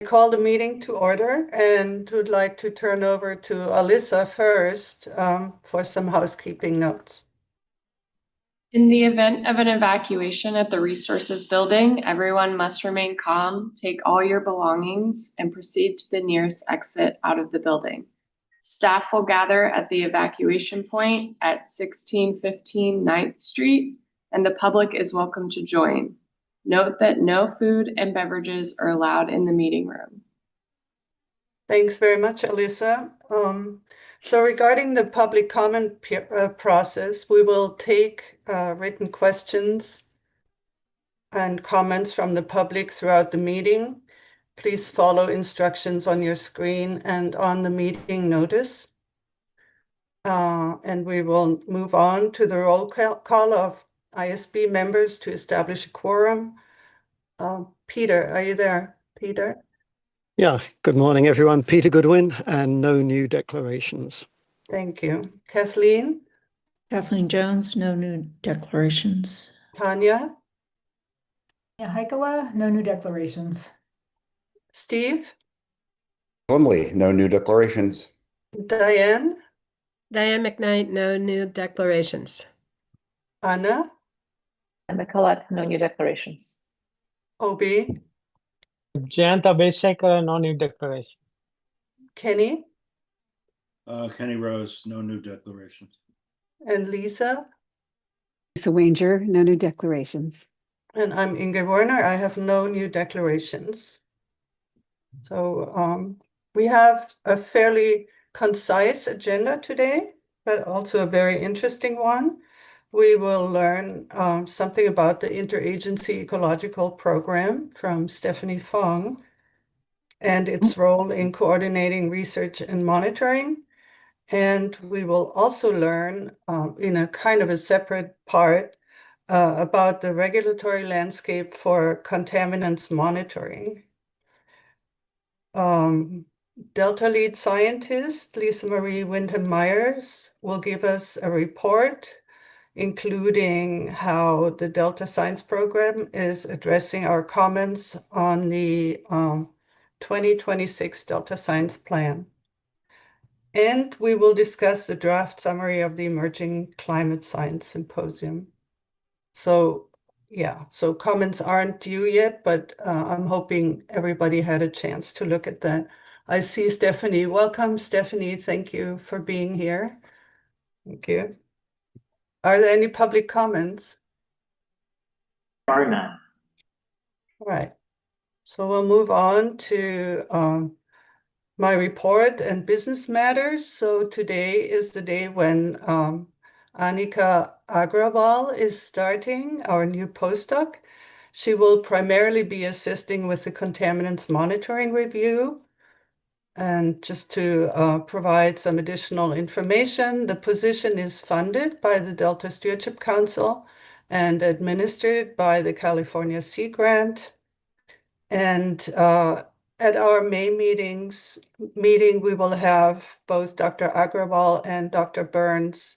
call the meeting to order and would like to turn over to Alyssa first for some housekeeping notes. In the event of an evacuation at the resources building, everyone must remain calm, take all your belongings, and proceed to the nearest exit out of the building. Staff will gather at the evacuation point at 1615 9th Street, and the public is welcome to join. Note that no food and beverages are allowed in the meeting room. Thanks very much, Alyssa. So regarding the public comment process, we will take written questions and comments from the public throughout the meeting. Please follow instructions on your screen and on the meeting notice. And we will move on to the roll call of ISB members to establish a quorum. Peter, are you there? Peter? Yeah, good morning, everyone. Peter Goodwin, and no new declarations. Thank you. Kathleen? Kathleen Jones, no new declarations. Tanya? Yeah, Heikela, no new declarations. Steve? Plumley, no new declarations. Diane? Diane McKnight, no new declarations. Anna? Emma Collette, no new declarations. Obi? Jayanta Besekar, no new declaration. Kenny? Kenny Rose, no new declarations. And Lisa? Lisa Wanger, no new declarations. And I'm Inge Werner. I have no new declarations. So we have a fairly concise agenda today, but also a very interesting one. We will learn something about the Interagency Ecological Program from Stephanie Fong and its role in coordinating research and monitoring. And we will also learn in a kind of a separate part about the regulatory landscape for contaminants monitoring. Delta lead scientist Lisa Marie Wyndham-Myers will give us a report, including how the Delta Science Program is addressing our comments on the 2026 Delta Science Plan. And we will discuss the draft summary of the Emerging Climate Science Symposium. So so comments aren't due yet, but I'm hoping everybody had a chance to look at that. I see Stephanie. Welcome, Stephanie. Thank you for being here. Thank you. Are there any public comments? Sorry, none. All right. So we'll move on to my report and business matters. So today is the day when Annika Agrawal is starting, our new postdoc. She will primarily be assisting with the contaminants monitoring review. And just to provide some additional information, the position is funded by the Delta Stewardship Council and administered by the California Sea Grant. And at our May meeting, we will have both Dr. Agrawal and Dr. Burns,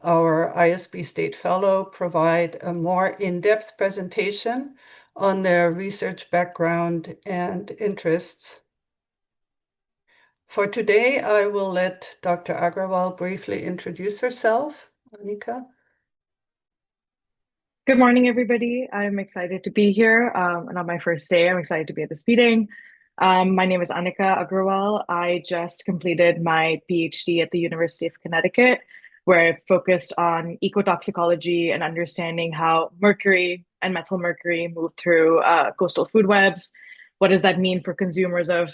our ISB State Fellow, provide a more in-depth presentation on their research background and interests. For today, I will let Dr. Agrawal briefly introduce herself. Annika? Good morning, everybody. I'm excited to be here. And on my first day, I'm excited to be at this meeting. My name is Annika Agrawal. I just completed my PhD at the University of Connecticut, where I focused on ecotoxicology and understanding how mercury and methyl mercury move through coastal food webs. What does that mean for consumers of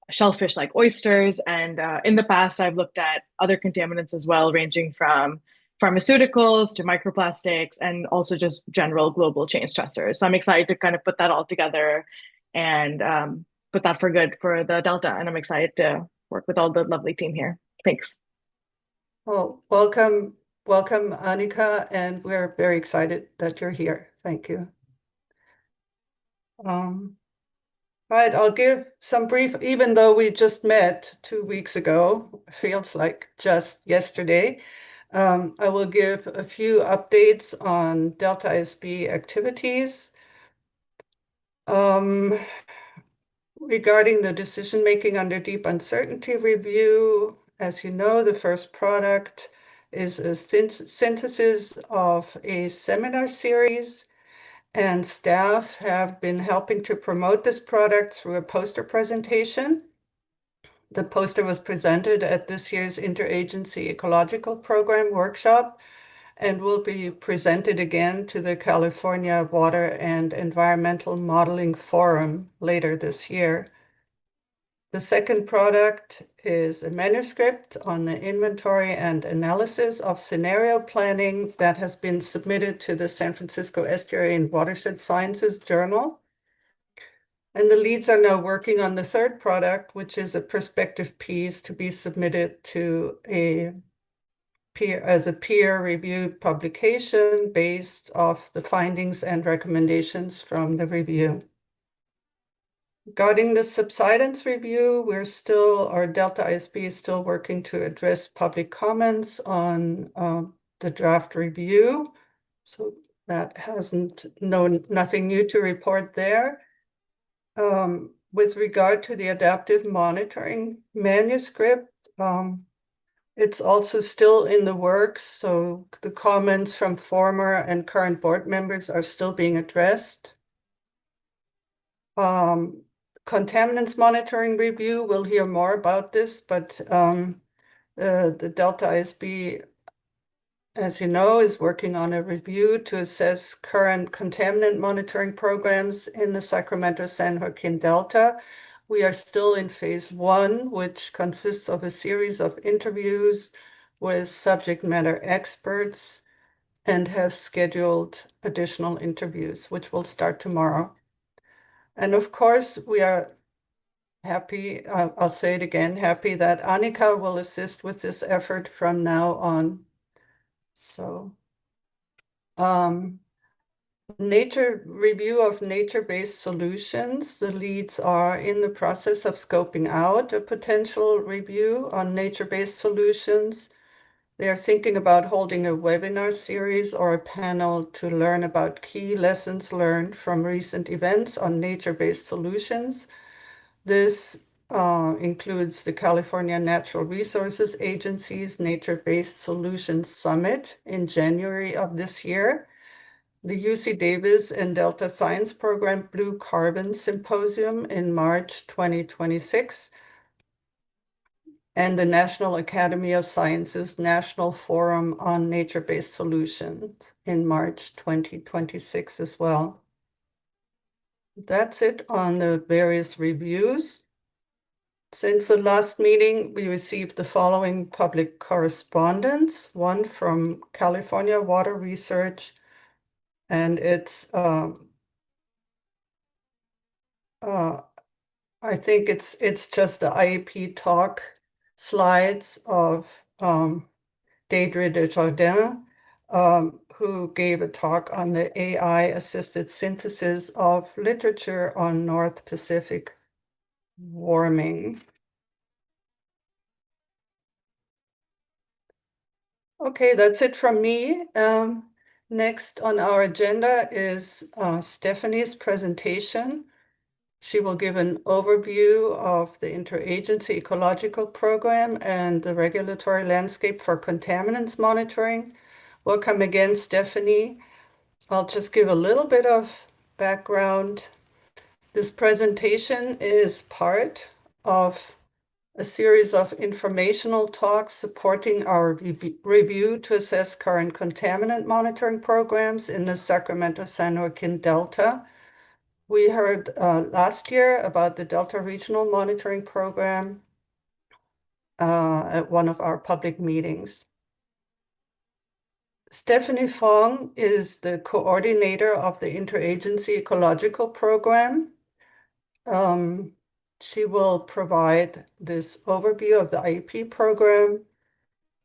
shellfish like oysters? And in the past, I've looked at other contaminants as well, ranging from pharmaceuticals to microplastics and also just general global chain stressors. So I'm excited to kind of put that all together and put that for good for the Delta. And I'm excited to work with all the lovely team here. Thanks. Well, welcome, Annika, and we're very excited that you're here. Thank you. Right, I'll give some brief, even though we just met 2 weeks ago, feels like just yesterday. I will give a few updates on Delta ISB activities. Regarding the decision-making under deep uncertainty review, as you know, the first product is a synthesis of a seminar series, and staff have been helping to promote this product through a poster presentation. The poster was presented at this year's Interagency Ecological Program workshop and will be presented again to the California Water and Environmental Modeling Forum later this year. The second product is a manuscript on the inventory and analysis of scenario planning that has been submitted to the San Francisco Estuary and Watershed Sciences Journal. And the leads are now working on the third product, which is a perspective piece to be submitted to as a peer-reviewed publication based off the findings and recommendations from the review. Regarding the subsidence review, our Delta ISB is still working to address public comments on the draft review. So that nothing new to report there. With regard to the adaptive monitoring manuscript, it's also still in the works. So the comments from former and current board members are still being addressed. Contaminants monitoring review, we'll hear more about this, but the Delta ISB, as you know, is working on a review to assess current contaminant monitoring programs in the Sacramento-San Joaquin Delta. We are still in phase 1, which consists of a series of interviews with subject matter experts and have scheduled additional interviews, which will start tomorrow. And of course, we are happy, I'll say it again, happy that Annika will assist with this effort from now on. So, review of nature-based solutions. The leads are in the process of scoping out a potential review on nature-based solutions. They are thinking about holding a webinar series or a panel to learn about key lessons learned from recent events on nature-based solutions. This includes the California Natural Resources Agency's Nature-Based Solutions Summit in January of this year, the UC Davis and Delta Science Program Blue Carbon Symposium in March 2026, and the National Academy of Sciences National Forum on Nature-Based Solutions in March 2026 as well. That's it on the various reviews. Since the last meeting, we received the following public correspondence, one from California Water Research, and it's I think it's just the IEP talk slides of Deidre Desjardins, who gave a talk on the AI-assisted synthesis of literature on North Pacific warming. Okay, that's it from me. Next on our agenda is Stephanie's presentation. She will give an overview of the Interagency Ecological Program and the regulatory landscape for contaminants monitoring. Welcome again, Stephanie. I'll just give a little bit of background. This presentation is part of a series of informational talks supporting our review to assess current contaminant monitoring programs in the Sacramento-San Joaquin Delta. We heard last year about the Delta Regional Monitoring Program at one of our public meetings. Stephanie Fong is the coordinator of the Interagency Ecological Program. She will provide this overview of the IEP program,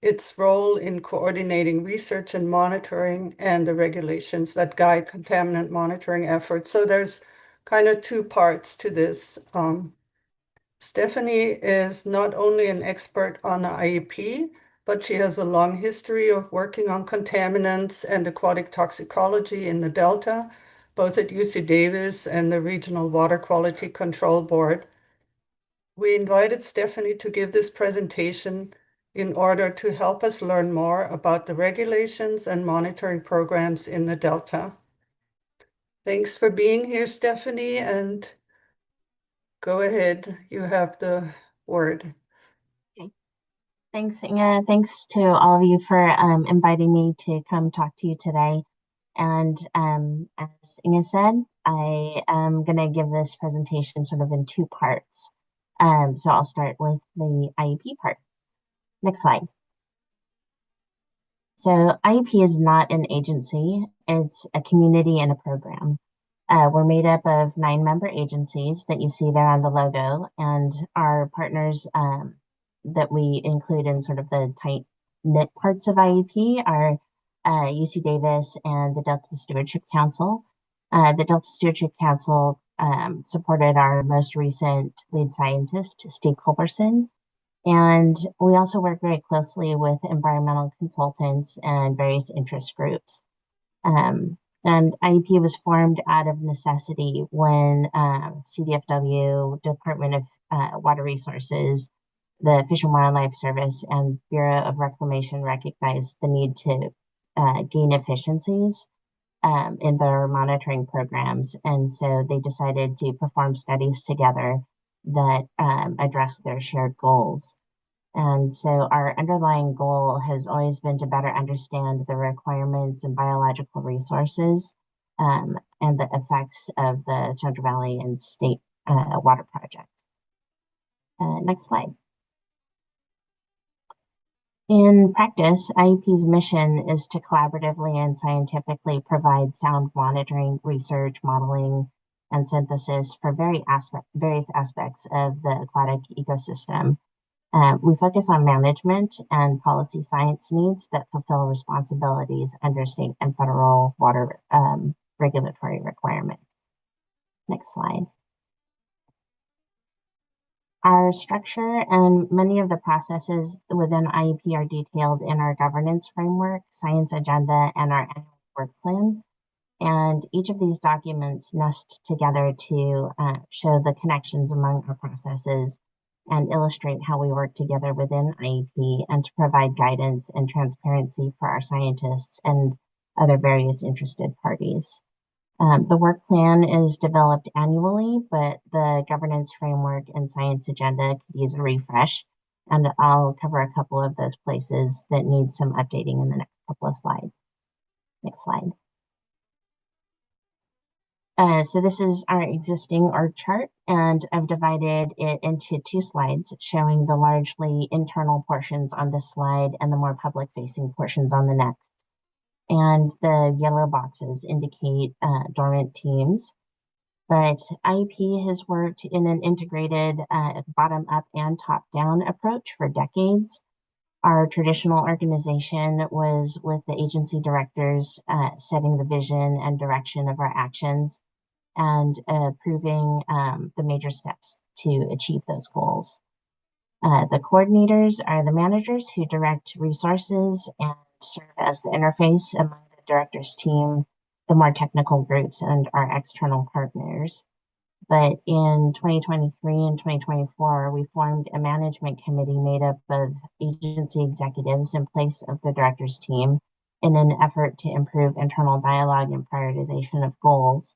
its role in coordinating research and monitoring, and the regulations that guide contaminant monitoring efforts. So there's kind of two parts to this. Stephanie is not only an expert on the IEP, but she has a long history of working on contaminants and aquatic toxicology in the Delta, both at UC Davis and the Regional Water Quality Control Board. We invited Stephanie to give this presentation in order to help us learn more about the regulations and monitoring programs in the Delta. Thanks for being here, Stephanie, and go ahead. You have the word. Okay. Thanks, Inge. Thanks to all of you for inviting me to come talk to you today. And as Inge said, I am going to give this presentation sort of in two parts. So I'll start with the IEP part. Next slide. So IEP is not an agency, it's a community and a program. We're made up of 9 member agencies that you see there on the logo, and our partners that we include in sort of the tight-knit parts of IEP are UC Davis and the Delta Stewardship Council. The Delta Stewardship Council supported our most recent lead scientist, Steve Culberson. And we also work very closely with environmental consultants and various interest groups. And IEP was formed out of necessity when CDFW, Department of Water Resources, the Fish and Wildlife Service, and Bureau of Reclamation recognized the need to gain efficiencies in their monitoring programs. And so they decided to perform studies together that address their shared goals. And so our underlying goal has always been to better understand the requirements and biological resources and the effects of the Central Valley and state water projects. Next slide. In practice, IEP's mission is to collaboratively and scientifically provide sound monitoring, research, modeling, and synthesis for various aspects of the aquatic ecosystem. We focus on management and policy science needs that fulfill responsibilities under state and federal water regulatory requirements. Next slide. Our structure and many of the processes within IEP are detailed in our governance framework, science agenda, and our annual work plan. And each of these documents nest together to show the connections among our processes and illustrate how we work together within IEP and to provide guidance and transparency for our scientists and other various interested parties. The work plan is developed annually, but the governance framework and science agenda could use a refresh, and I'll cover a couple of those places that need some updating in the next couple of slides. Next slide. So this is our existing org chart, and I've divided it into 2 slides showing the largely internal portions on this slide and the more public-facing portions on the next. And the yellow boxes indicate dormant teams. But IEP has worked in an integrated bottom-up and top-down approach for decades. Our traditional organization was with the agency directors setting the vision and direction of our actions and approving the major steps to achieve those goals. The coordinators are the managers who direct resources and serve as the interface among the directors team, the more technical groups, and our external partners. But in 2023 and 2024, we formed a management committee made up of agency executives in place of the directors team in an effort to improve internal dialogue and prioritization of goals.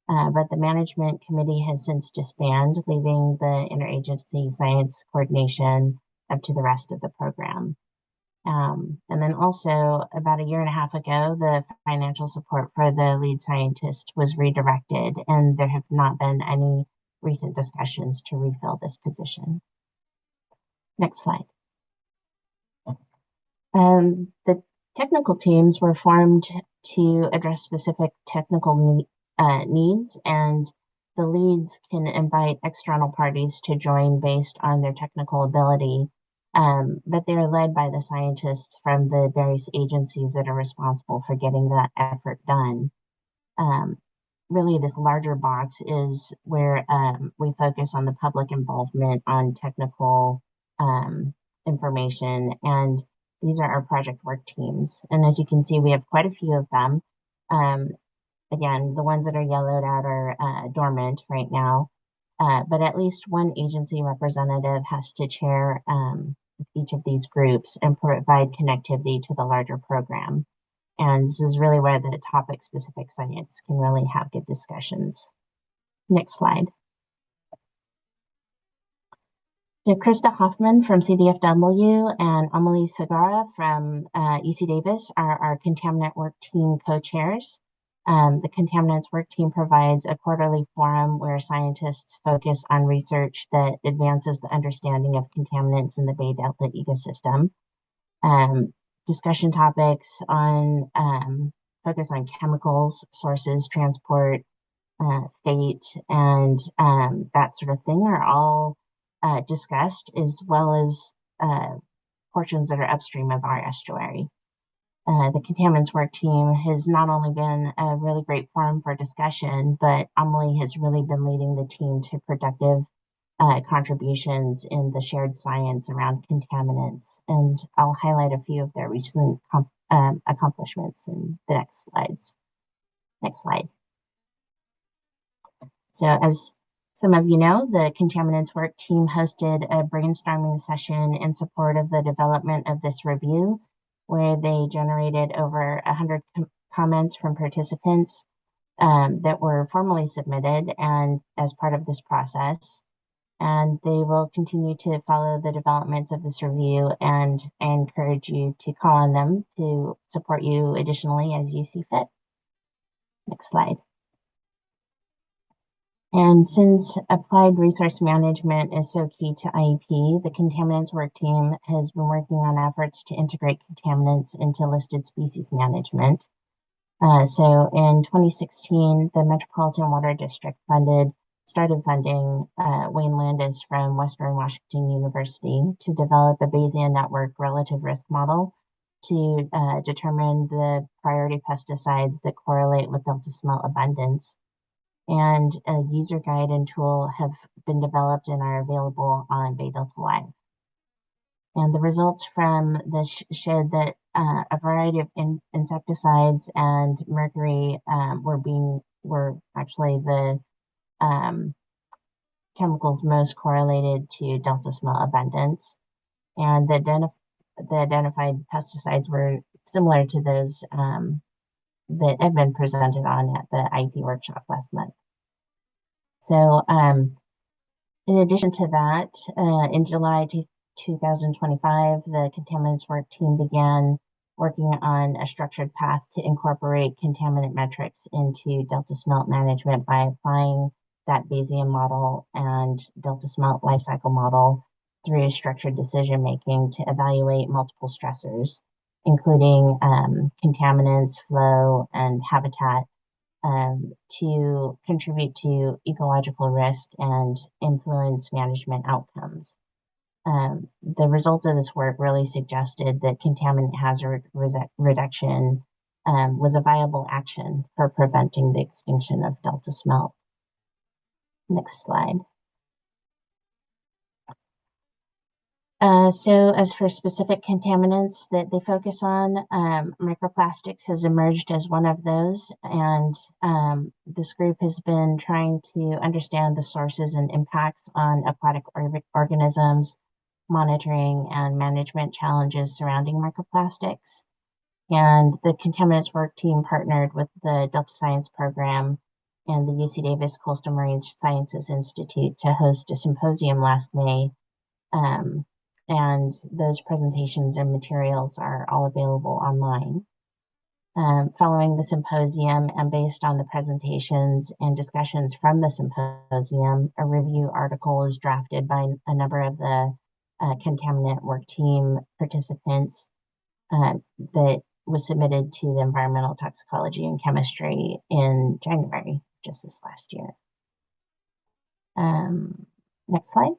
But the management committee has since disbanded, leaving the interagency science coordination up to the rest of the program. And then also about a year and a half ago, the financial support for the lead scientist was redirected, and there have not been any recent discussions to refill this position. Next slide. The technical teams were formed to address specific technical needs, and the leads can invite external parties to join based on their technical ability. But they are led by the scientists from the various agencies that are responsible for getting that effort done. Really, this larger box is where we focus on the public involvement on technical information, and these are our project work teams. And as you can see, we have quite a few of them. again, the ones that are yellowed out are dormant right now. But at least one agency representative has to chair each of these groups and provide connectivity to the larger program. And this is really where the topic-specific science can really have good discussions. Next slide. So Krista Hoffman from CDFW and Amelie Segara from UC Davis are our contaminant work team co-chairs. The Contaminants Work Team provides a quarterly forum where scientists focus on research that advances the understanding of contaminants in the Bay Delta ecosystem. Discussion topics on focus on chemicals, sources, transport, fate, and that sort of thing are all discussed, as well as portions that are upstream of our estuary. The Contaminants Work Team has not only been a really great forum for discussion, but Amelie has really been leading the team to productive contributions in the shared science around contaminants. And I'll highlight a few of their recent accomplishments in the next slides. Next slide. So as some of you know, the Contaminants Work Team hosted a brainstorming session in support of the development of this review, where they generated over 100 comments from participants that were formally submitted and as part of this process. And they will continue to follow the developments of this review, and I encourage you to call on them to support you additionally as you see fit. Next slide. And since applied resource management is so key to IEP, the Contaminants Work Team has been working on efforts to integrate contaminants into listed species management. So in 2016, the Metropolitan Water District started funding Wayne Landis from Western Washington University to develop a Bayesian network relative risk model to determine the priority pesticides that correlate with delta smelt abundance. And a user guide and tool have been developed and are available on Bay Delta Live. And the results from this showed that a variety of insecticides and mercury were actually the chemicals most correlated to delta smelt abundance. And the identified pesticides were similar to those that have been presented on at the IEP workshop last month. So in addition to that, in July 2025, the Contaminants Work Team began working on a structured path to incorporate contaminant metrics into delta smelt management by applying that Bayesian model and delta smelt life cycle model through structured decision making to evaluate multiple stressors, including contaminants, flow, and habitat, to contribute to ecological risk and influence management outcomes. The results of this work really suggested that contaminant hazard reduction was a viable action for preventing the extinction of delta smelt. Next slide. So as for specific contaminants that they focus on, microplastics has emerged as one of those, and this group has been trying to understand the sources and impacts on aquatic organisms, monitoring and management challenges surrounding microplastics. And the Contaminants Work Team partnered with the Delta Science Program and the UC Davis Coastal Marine Sciences Institute to host a symposium last May. And those presentations and materials are all available online. Following the symposium and based on the presentations and discussions from the symposium, a review article was drafted by a number of the Contaminant Work Team participants that was submitted to the Environmental Toxicology and Chemistry in January, just this last year. Next slide.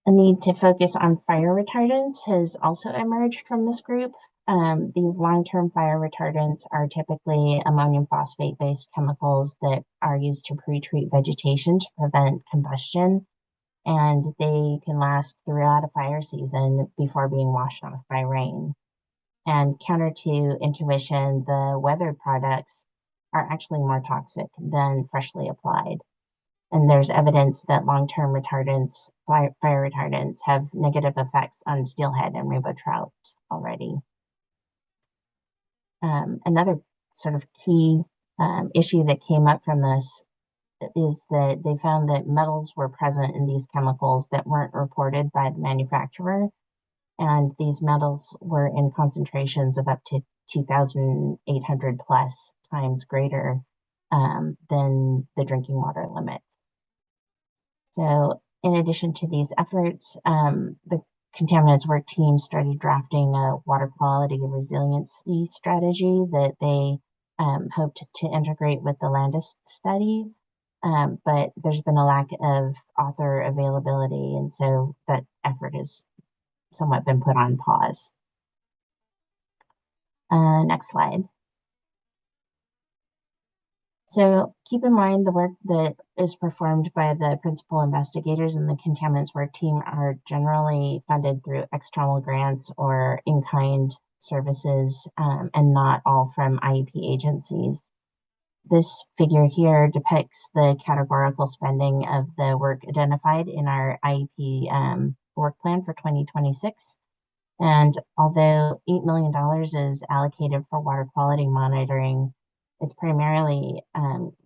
A need to focus on fire retardants has also emerged from this group. These long-term fire retardants are typically ammonium phosphate-based chemicals that are used to pre-treat vegetation to prevent combustion, and they can last throughout a fire season before being washed off by rain. And counter to intuition, the weathered products are actually more toxic than freshly applied. And there's evidence that long-term retardants, fire retardants, have negative effects on steelhead and rainbow trout already. Another sort of key issue that came up from this is that they found that metals were present in these chemicals that weren't reported by the manufacturer. And these metals were in concentrations of up to 2,800 plus times greater than the drinking water limit. So in addition to these efforts, the Contaminants Work Team started drafting a water quality resiliency strategy that they hoped to integrate with the Landis study. But there's been a lack of author availability, and so that effort has somewhat been put on pause. Next slide. So keep in mind the work that is performed by the principal investigators and the Contaminants Work Team are generally funded through external grants or in-kind services, and not all from IEP agencies. This figure here depicts the categorical spending of the work identified in our IEP work plan for 2026. And although $8 million is allocated for water quality monitoring, it's primarily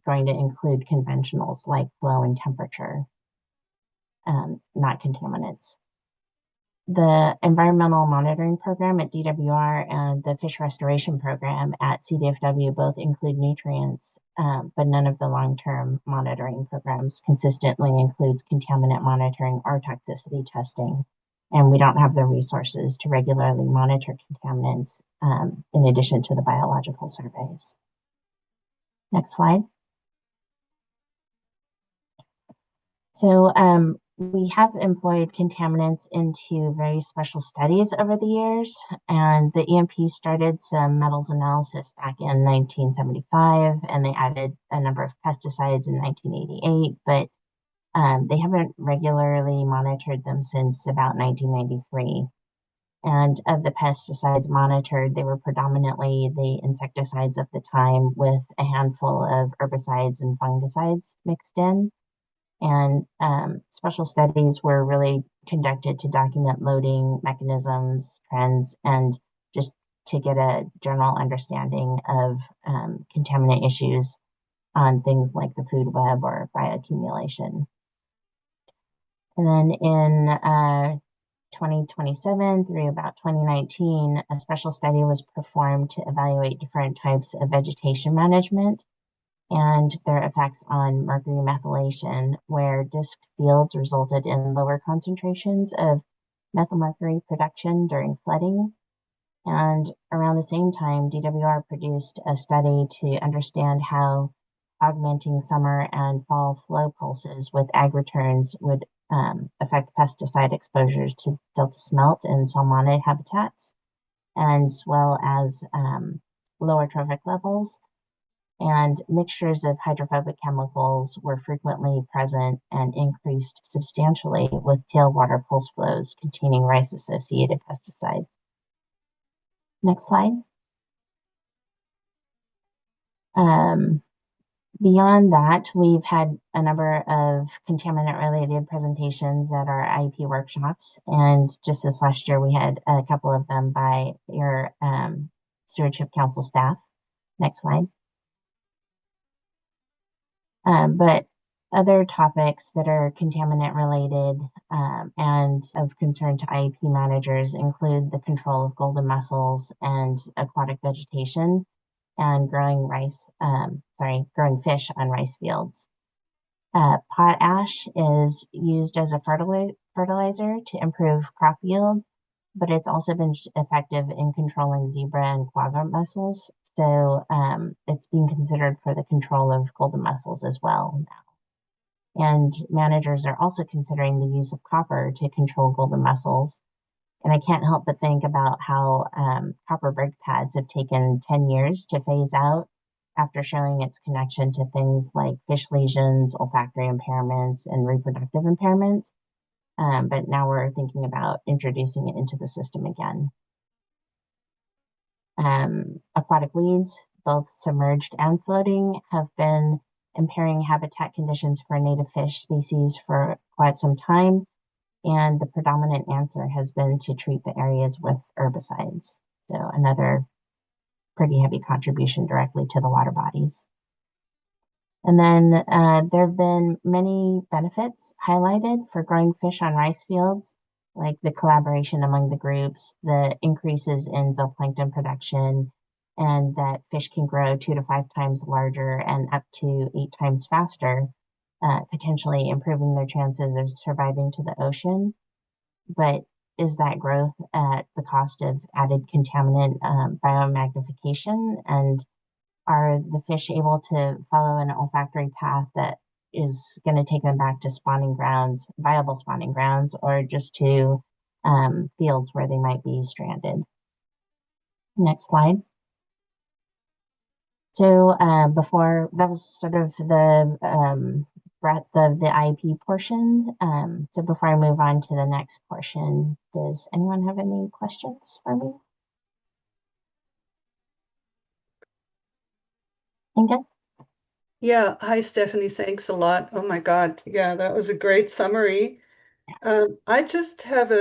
going to include conventionals like flow and temperature, not contaminants. The environmental monitoring program at DWR and the fish restoration program at CDFW both include nutrients, but none of the long-term monitoring programs consistently includes contaminant monitoring or toxicity testing. And we don't have the resources to regularly monitor contaminants in addition to the biological surveys. Next slide. So we have employed contaminants into very special studies over the years, and the EMP started some metals analysis back in 1975, and they added a number of pesticides in 1988, but they haven't regularly monitored them since about 1993. And of the pesticides monitored, they were predominantly the insecticides of the time with a handful of herbicides and fungicides mixed in. And special studies were really conducted to document loading mechanisms, trends, and just to get a general understanding of contaminant issues on things like the food web or bioaccumulation. And then in 2027 through about 2019, a special study was performed to evaluate different types of vegetation management and their effects on mercury methylation, where disc fields resulted in lower concentrations of methylmercury production during flooding. And around the same time, DWR produced a study to understand how augmenting summer and fall flow pulses with ag returns would affect pesticide exposures to delta smelt and salmonid habitats, as well as lower trophic levels. And mixtures of hydrophobic chemicals were frequently present and increased substantially with tailwater pulse flows containing rice-associated pesticides. Next slide. Beyond that, we've had a number of contaminant-related presentations at our IEP workshops, and just this last year, we had a couple of them by your Stewardship Council staff. Next slide. But other topics that are contaminant-related and of concern to IEP managers include the control of golden mussels and aquatic vegetation, and growing fish on rice fields. Potash is used as a fertilizer to improve crop yield, but it's also been effective in controlling zebra and quagga mussels. So it's being considered for the control of golden mussels as well now. And managers are also considering the use of copper to control golden mussels. And I can't help but think about how copper brake pads have taken 10 years to phase out after showing its connection to things like fish lesions, olfactory impairments, and reproductive impairments. But now we're thinking about introducing it into the system again. Aquatic weeds, both submerged and floating, have been impairing habitat conditions for native fish species for quite some time. And the predominant answer has been to treat the areas with herbicides. So another pretty heavy contribution directly to the water bodies. And then there have been many benefits highlighted for growing fish on rice fields, like the collaboration among the groups, the increases in zooplankton production, and that fish can grow 2 to 5 times larger and up to 8 times faster, potentially improving their chances of surviving to the ocean. But is that growth at the cost of added contaminant biomagnification? And are the fish able to follow an olfactory path that is going to take them back to spawning grounds, viable spawning grounds, or just to fields where they might be stranded? Next slide. So before, that was sort of the breadth of the IEP portion. So before I move on to the next portion, does anyone have any questions for me? Inge? Yeah, hi Stephanie, thanks a lot. Oh my God, yeah, that was a great summary. I just have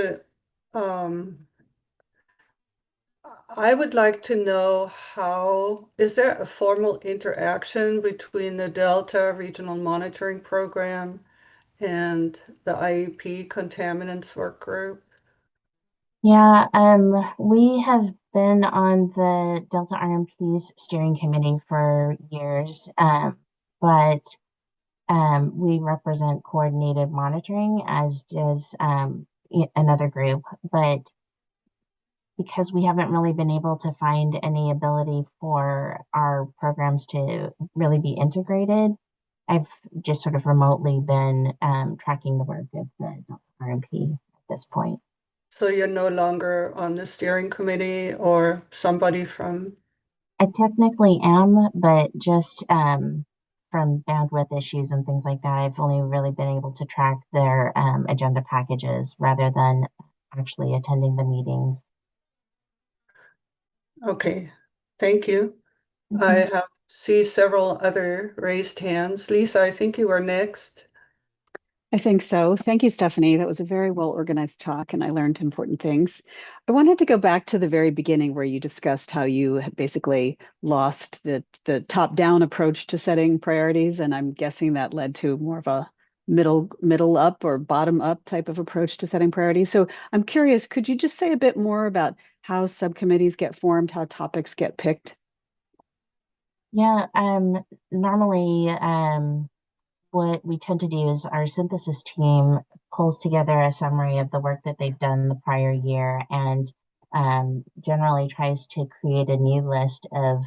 I would like to know is there a formal interaction between the Delta Regional Monitoring Program and the IEP Contaminants Work Group? Yeah, we have been on the Delta RMP's steering committee for years, but we represent coordinated monitoring, as does another group. But because we haven't really been able to find any ability for our programs to really be integrated, I've just sort of remotely been tracking the work of the Delta RMP at this point. So you're no longer on the steering committee or somebody from? I technically am, but just from bandwidth issues and things like that, I've only really been able to track their agenda packages rather than actually attending the meetings. Okay, thank you. I see several other raised hands. Lisa, I think you were next. I think so. Thank you, Stephanie. That was a very well organized talk, and I learned important things. I wanted to go back to the very beginning where you discussed how you had basically lost the top-down approach to setting priorities, and I'm guessing that led to more of a middle up or bottom up type of approach to setting priorities. So I'm curious, could you just say a bit more about how subcommittees get formed, how topics get picked? Yeah, normally what we tend to do is our synthesis team pulls together a summary of the work that they've done the prior year and generally tries to create a new list of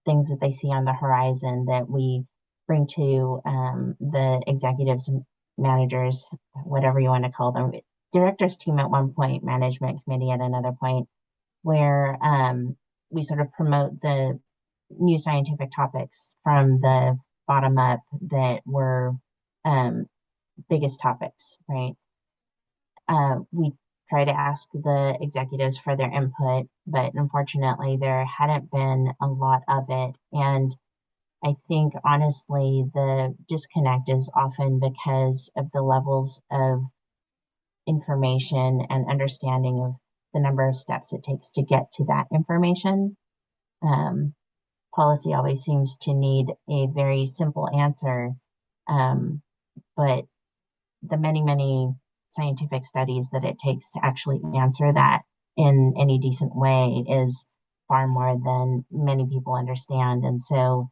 things that they see on the horizon that we bring to the executives, managers, whatever you want to call them, directors team at one point, management committee at another point, where we sort of promote the new scientific topics from the bottom up that were biggest topics, right? We try to ask the executives for their input, but unfortunately there hadn't been a lot of it. And I think honestly, the disconnect is often because of the levels of information and understanding of the number of steps it takes to get to that information. Policy always seems to need a very simple answer, but the many scientific studies that it takes to actually answer that in any decent way is far more than many people understand. And so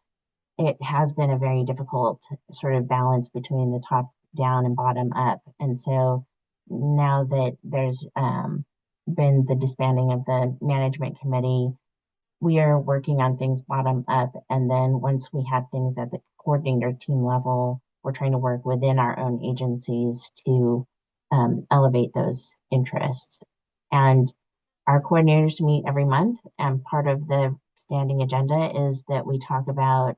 it has been a very difficult sort of balance between the top down and bottom up. And so now that there's been the disbanding of the management committee, we are working on things bottom up. And then once we have things at the coordinator team level, we're trying to work within our own agencies to elevate those interests. And our coordinators meet every month, and part of the standing agenda is that we talk about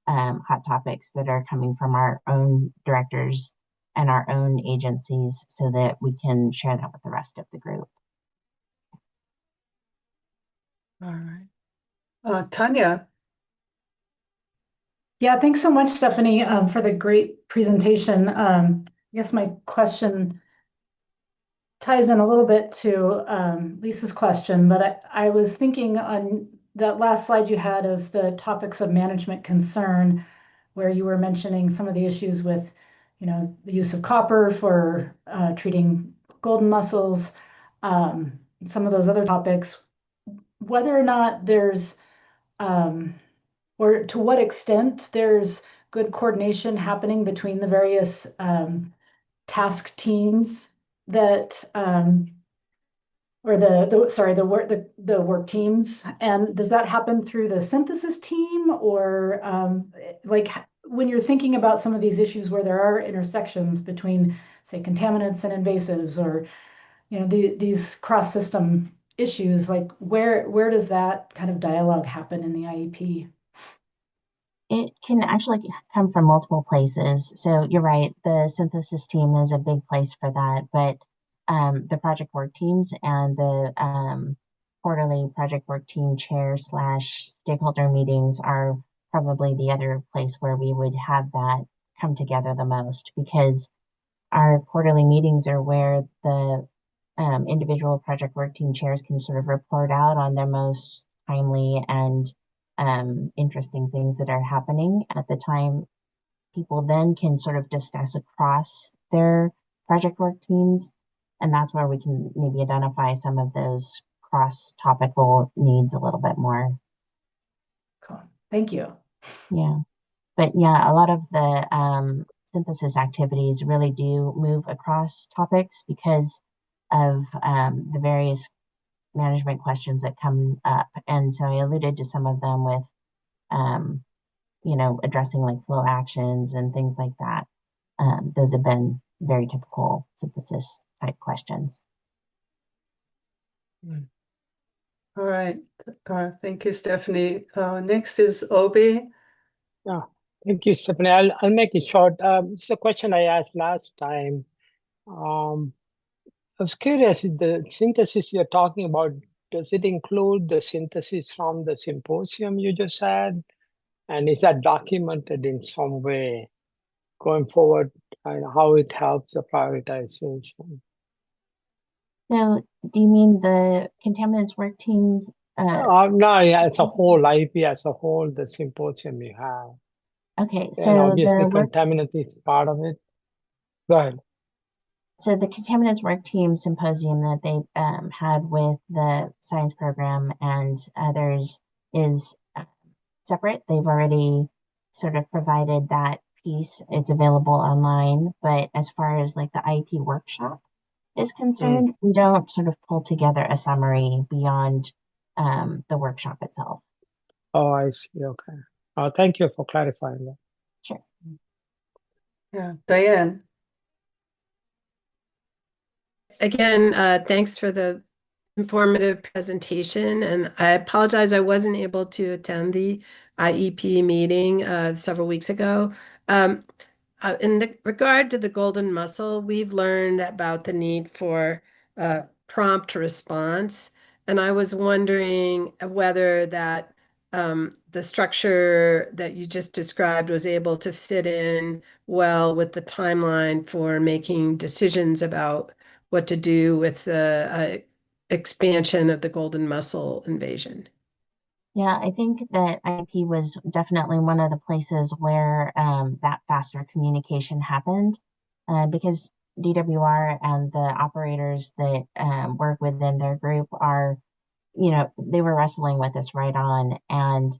hot topics that are coming from our own directors and our own agencies so that we can share that with the rest of the group. All right. Tanya. Yeah, thanks so much, Stephanie, for the great presentation. I guess my question ties in a little bit to Lisa's question, but I was thinking on that last slide you had of the topics of management concern, where you were mentioning some of the issues with, the use of copper for treating golden mussels, some of those other topics, whether or not there's or to what extent there's good coordination happening between the various task teams that or the work teams, and does that happen through the synthesis team, or like when you're thinking about some of these issues where there are intersections between, say, contaminants and invasives, or these cross-system issues, like where does that kind of dialogue happen in the IEP? It can actually come from multiple places. So you're right, the synthesis team is a big place for that, but the project work teams and the quarterly project work team chair / stakeholder meetings are probably the other place where we would have that come together the most, because our quarterly meetings are where the individual project work team chairs can sort of report out on their most timely and interesting things that are happening at the time. People then can sort of discuss across their project work teams, and that's where we can maybe identify some of those cross-topical needs a little bit more. Cool. Thank you. Yeah, but yeah, a lot of the synthesis activities really do move across topics because of the various management questions that come up. And so I alluded to some of them with, addressing like flow actions and things like that. Those have been very typical synthesis type questions. All right. Thank you, Stephanie. Next is Obi. Yeah, thank you, Stephanie. I'll make it short. It's a question I asked last time. I was curious, the synthesis you're talking about, does it include the synthesis from the symposium you just had? And is that documented in some way going forward, and how it helps the prioritization? So do you mean the contaminants work teams? No, yeah, as a whole, IP as a whole, the symposium you have. Okay, And so obviously the work, contaminant is part of it. Go ahead. so the contaminants work team symposium that they had with the science program and others is separate. They've already sort of provided that piece. It's available online, but as far as like the IP workshop is concerned, we don't sort of pull together a summary beyond the workshop itself. Oh, I see. Okay. Thank you for clarifying that. Sure. Yeah, Diane. Again, thanks for the informative presentation, and I apologize I wasn't able to attend the IEP meeting several weeks ago. In regard to the golden mussel, we've learned about the need for prompt response, and I was wondering whether that the structure that you just described was able to fit in well with the timeline for making decisions about what to do with the expansion of the golden mussel invasion. Yeah, I think that IP was definitely one of the places where that faster communication happened because DWR and the operators that work within their group are, they were wrestling with this right on, and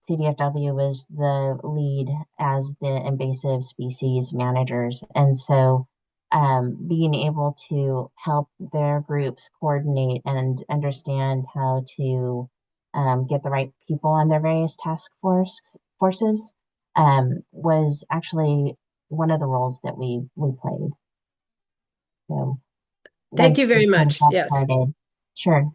CDFW was the lead as the invasive species managers. And so being able to help their groups coordinate and understand how to get the right people on their various forces was actually one of the roles that we played. So thank you very much. Yes. Started, sure.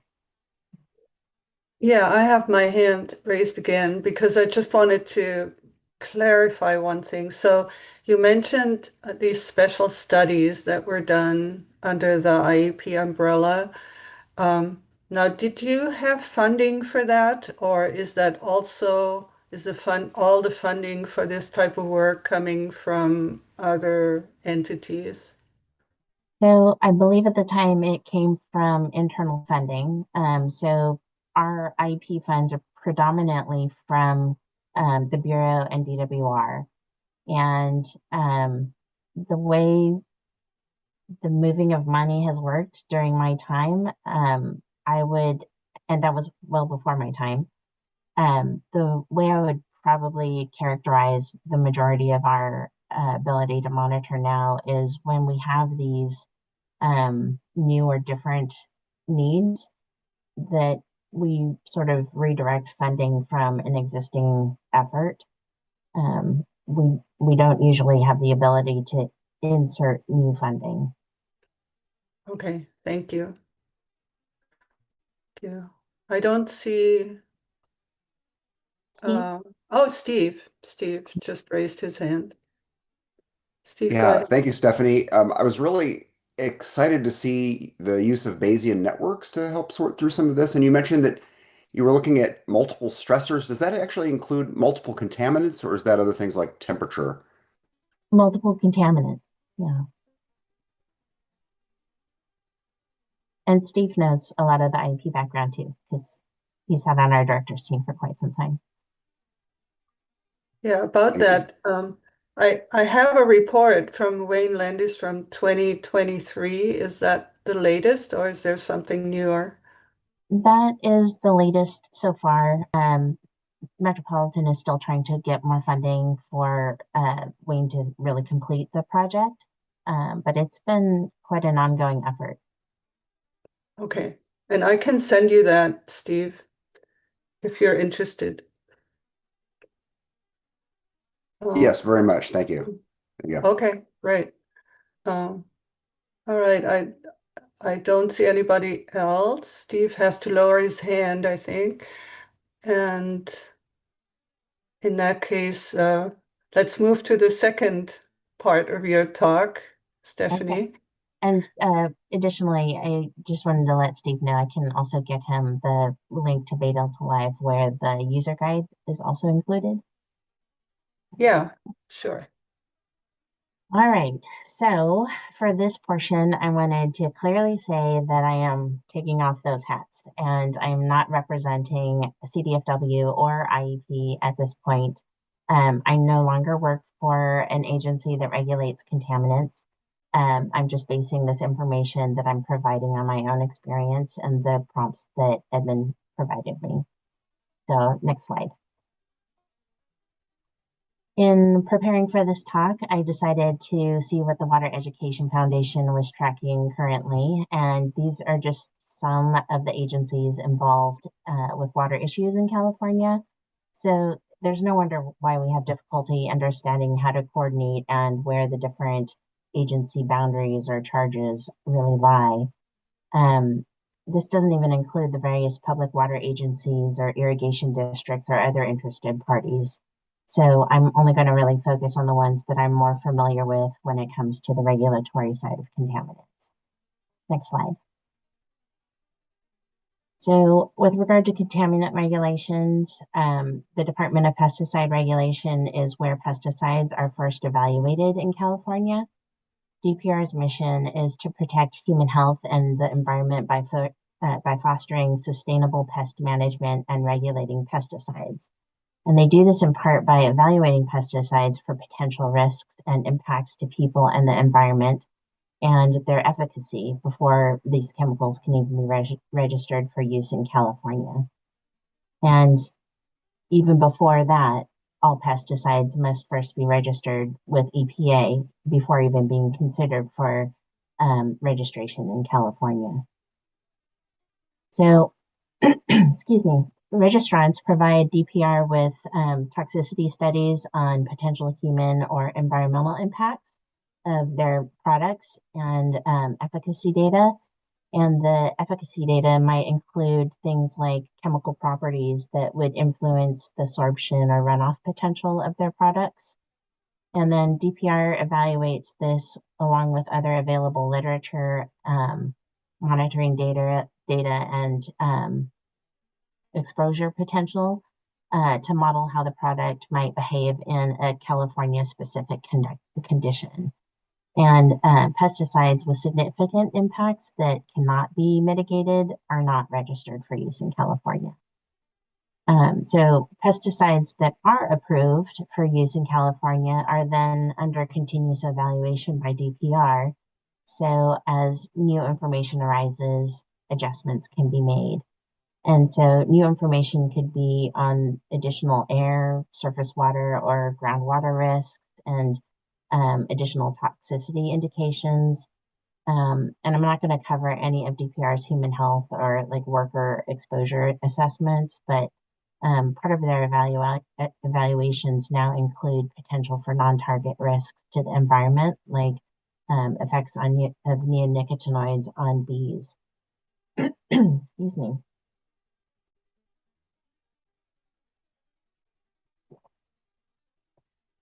Yeah, I have my hand raised again because I just wanted to clarify one thing. So you mentioned these special studies that were done under the IEP umbrella. Now, did you have funding for that, or is that also, all the funding for this type of work coming from other entities? So I believe at the time it came from internal funding. So our IEP funds are predominantly from the Bureau and DWR. And the way the moving of money has worked during my time, and that was well before my time, the way I would probably characterize the majority of our ability to monitor now is when we have these new or different needs that we sort of redirect funding from an existing effort. We don't usually have the ability to insert new funding. Okay, thank you. Yeah, I don't see. Steve just raised his hand. Steve, go Yeah, ahead. thank you, Stephanie. I was really excited to see the use of Bayesian networks to help sort through some of this. And you mentioned that you were looking at multiple stressors. Does that actually include multiple contaminants, or is that other things like temperature? Multiple contaminants, yeah. And Steve knows a lot of the IEP background too, because he sat on our director's team for quite some time. Yeah, about that, I have a report from Wayne Landis from 2023. Is that the latest, or is there something newer? That is the latest so far. Metropolitan is still trying to get more funding for Wayne to really complete the project, but it's been quite an ongoing effort. Okay, and I can send you that, Steve, if you're interested. Yes, very much. Thank you. Yeah. Okay, great. All right, I don't see anybody else. Steve has to lower his hand, I think. And in that case, let's move to the second part of your talk, Stephanie. Okay. And additionally, I just wanted to let Steve know I can also get him the link to Bay Delta Live where the user guide is also included. Yeah, sure. All right. So for this portion, I wanted to clearly say that I am taking off those hats and I'm not representing CDFW or IEP at this point. I no longer work for an agency that regulates contaminants. I'm just basing this information that I'm providing on my own experience and the prompts that Edmund provided me. So next slide. In preparing for this talk, I decided to see what the Water Education Foundation was tracking currently, and these are just some of the agencies involved with water issues in California. So there's no wonder why we have difficulty understanding how to coordinate and where the different agency boundaries or charges really lie. This doesn't even include the various public water agencies or irrigation districts or other interested parties. So I'm only going to really focus on the ones that I'm more familiar with when it comes to the regulatory side of contaminants. Next slide. So with regard to contaminant regulations, the Department of Pesticide Regulation is where pesticides are first evaluated in California. DPR's mission is to protect human health and the environment by fostering sustainable pest management and regulating pesticides. And they do this in part by evaluating pesticides for potential risks and impacts to people and the environment and their efficacy before these chemicals can even be registered for use in California. And even before that, all pesticides must first be registered with EPA before even being considered for registration in California. So, excuse me, registrants provide DPR with toxicity studies on potential human or environmental impacts of their products and efficacy data. And the efficacy data might include things like chemical properties that would influence the sorption or runoff potential of their products. And then DPR evaluates this along with other available literature, monitoring data data and exposure potential to model how the product might behave in a California-specific condition. And pesticides with significant impacts that cannot be mitigated are not registered for use in California. So pesticides that are approved for use in California are then under continuous evaluation by DPR. So as new information arises, adjustments can be made. And so new information could be on additional air, surface water, or groundwater risks, and additional toxicity indications. And I'm not going to cover any of DPR's human health or like worker exposure assessments, but part of their evaluations now include potential for non-target risks to the environment, like effects of neonicotinoids on bees. Excuse me.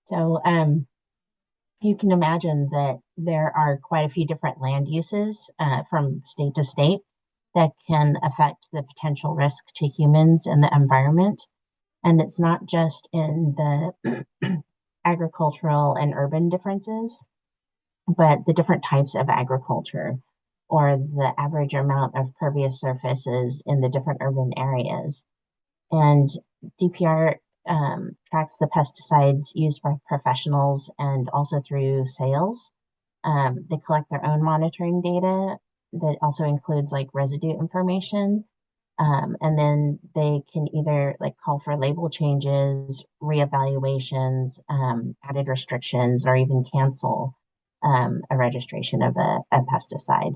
So you can imagine that there are quite a few different land uses from state to state that can affect the potential risk to humans and the environment. And it's not just in the agricultural and urban differences, but the different types of agriculture or the average amount of pervious surfaces in the different urban areas. And DPR tracks the pesticides used by professionals and also through sales. They collect their own monitoring data that also includes like residue information. And then they can either like call for label changes, reevaluations, added restrictions, or even cancel a registration of a pesticide,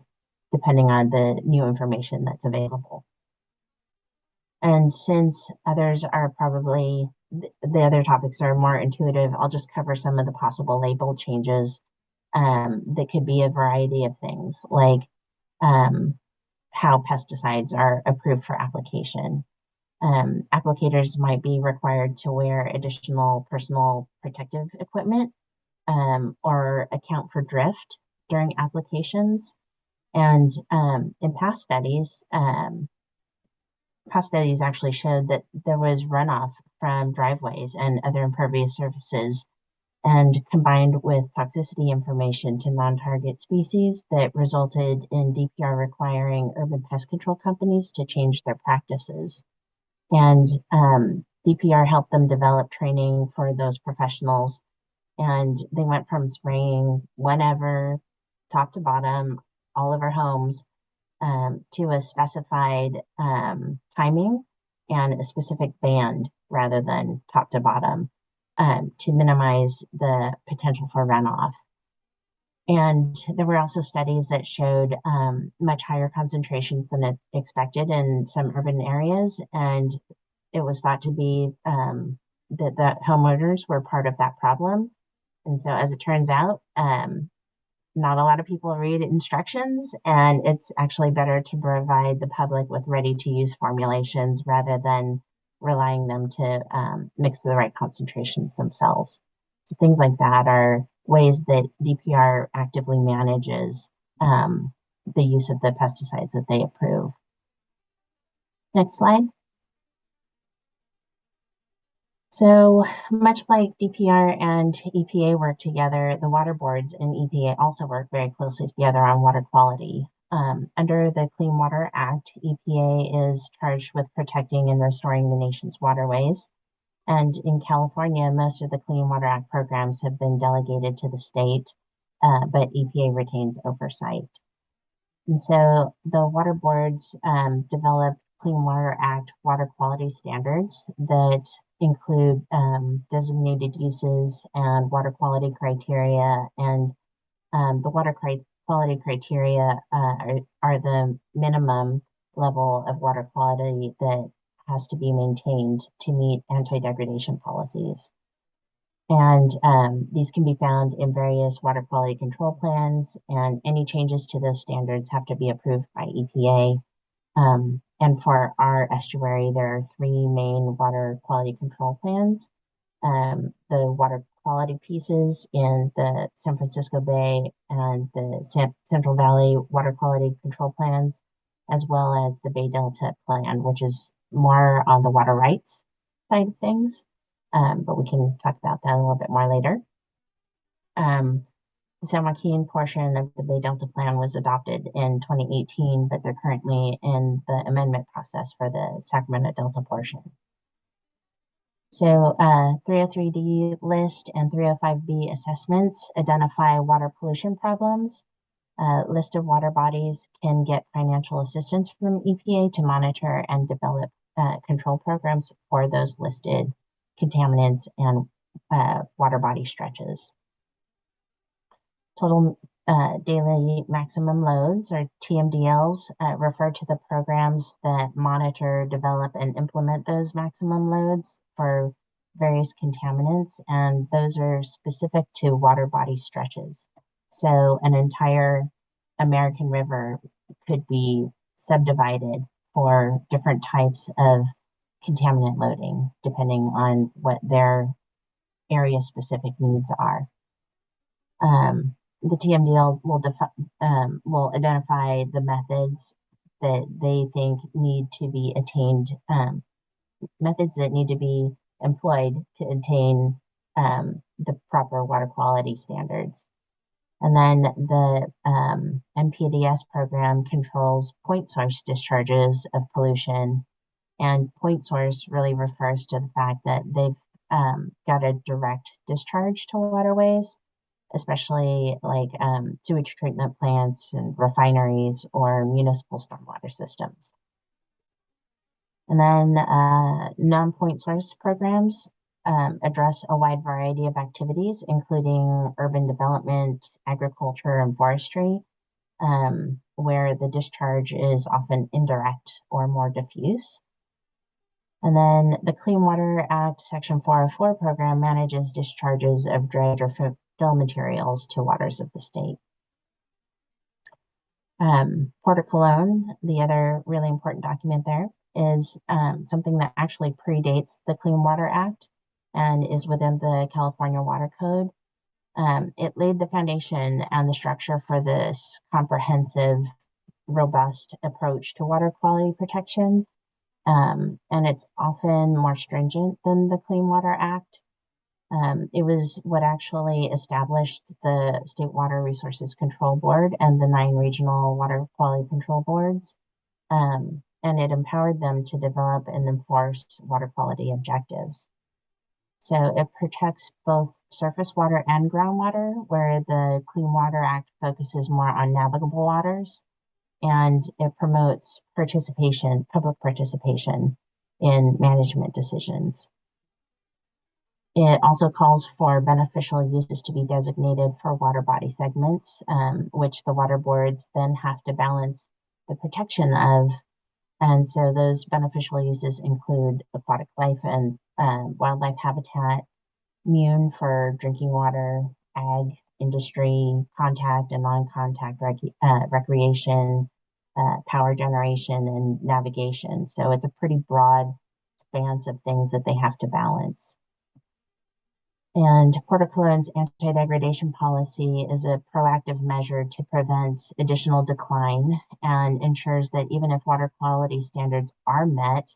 depending on the new information that's available. And since others are probably, the other topics are more intuitive, I'll just cover some of the possible label changes that could be a variety of things, like how pesticides are approved for application. Applicators might be required to wear additional personal protective equipment or account for drift during applications. And in past studies actually showed that there was runoff from driveways and other impervious surfaces, and combined with toxicity information to non-target species that resulted in DPR requiring urban pest control companies to change their practices. And DPR helped them develop training for those professionals, and they went from spraying whenever, top to bottom, all over homes, to a specified timing and a specific band rather than top to bottom to minimize the potential for runoff. And there were also studies that showed much higher concentrations than expected in some urban areas. And it was thought to be that the homeowners were part of that problem. And so as it turns out, not a lot of people read instructions, and it's actually better to provide the public with ready-to-use formulations rather than relying them to mix the right concentrations themselves. So things like that are ways that DPR actively manages the use of the pesticides that they approve. Next slide. So much like DPR and EPA work together, the water boards and EPA also work very closely together on water quality. Under the Clean Water Act, EPA is charged with protecting and restoring the nation's waterways. And in California, most of the Clean Water Act programs have been delegated to the state, but EPA retains oversight. And so the water boards develop Clean Water Act water quality standards that include designated uses and water quality criteria. And the water quality criteria are the minimum level of water quality that has to be maintained to meet anti-degradation policies. And these can be found in various water quality control plans, and any changes to those standards have to be approved by EPA. And for our estuary, there are 3 main water quality control plans. The water quality pieces in the San Francisco Bay and the Central Valley water quality control plans, as well as the Bay Delta Plan, which is more on the water rights side of things. But we can talk about that a little bit more later. The San Joaquin portion of the Bay Delta Plan was adopted in 2018, but they're currently in the amendment process for the Sacramento Delta portion. So 303D list and 305B assessments identify water pollution problems. List of water bodies can get financial assistance from EPA to monitor and develop control programs for those listed contaminants and water body stretches. Total daily maximum loads, or TMDLs, refer to the programs that monitor, develop, and implement those maximum loads for various contaminants, and those are specific to water body stretches. So an entire American river could be subdivided for different types of contaminant loading, depending on what their area-specific needs are. The TMDL will identify the methods that they think need to be attained, methods that need to be employed to attain the proper water quality standards. And then the NPDES program controls point source discharges of pollution. And point source really refers to the fact that they've got a direct discharge to waterways, especially like sewage treatment plants and refineries or municipal stormwater systems. And then non-point source programs address a wide variety of activities, including urban development, agriculture, and forestry, where the discharge is often indirect or more diffuse. And then the Clean Water Act Section 404 program manages discharges of dredge or fill materials to waters of the state. Port of Cologne, the other really important document there, is something that actually predates the Clean Water Act and is within the California Water Code. It laid the foundation and the structure for this comprehensive, robust approach to water quality protection. And it's often more stringent than the Clean Water Act. It was what actually established the State Water Resources Control Board and the 9 regional water quality control boards. And it empowered them to develop and enforce water quality objectives. So it protects both surface water and groundwater, where the Clean Water Act focuses more on navigable waters, and it promotes participation, public participation in management decisions. It also calls for beneficial uses to be designated for water body segments, which the water boards then have to balance the protection of. And so those beneficial uses include aquatic life and wildlife habitat, mune for drinking water, ag, industry, contact and non-contact recreation, power generation, and navigation. So it's a pretty broad span of things that they have to balance. And Port of Cologne's anti-degradation policy is a proactive measure to prevent additional decline and ensures that even if water quality standards are met,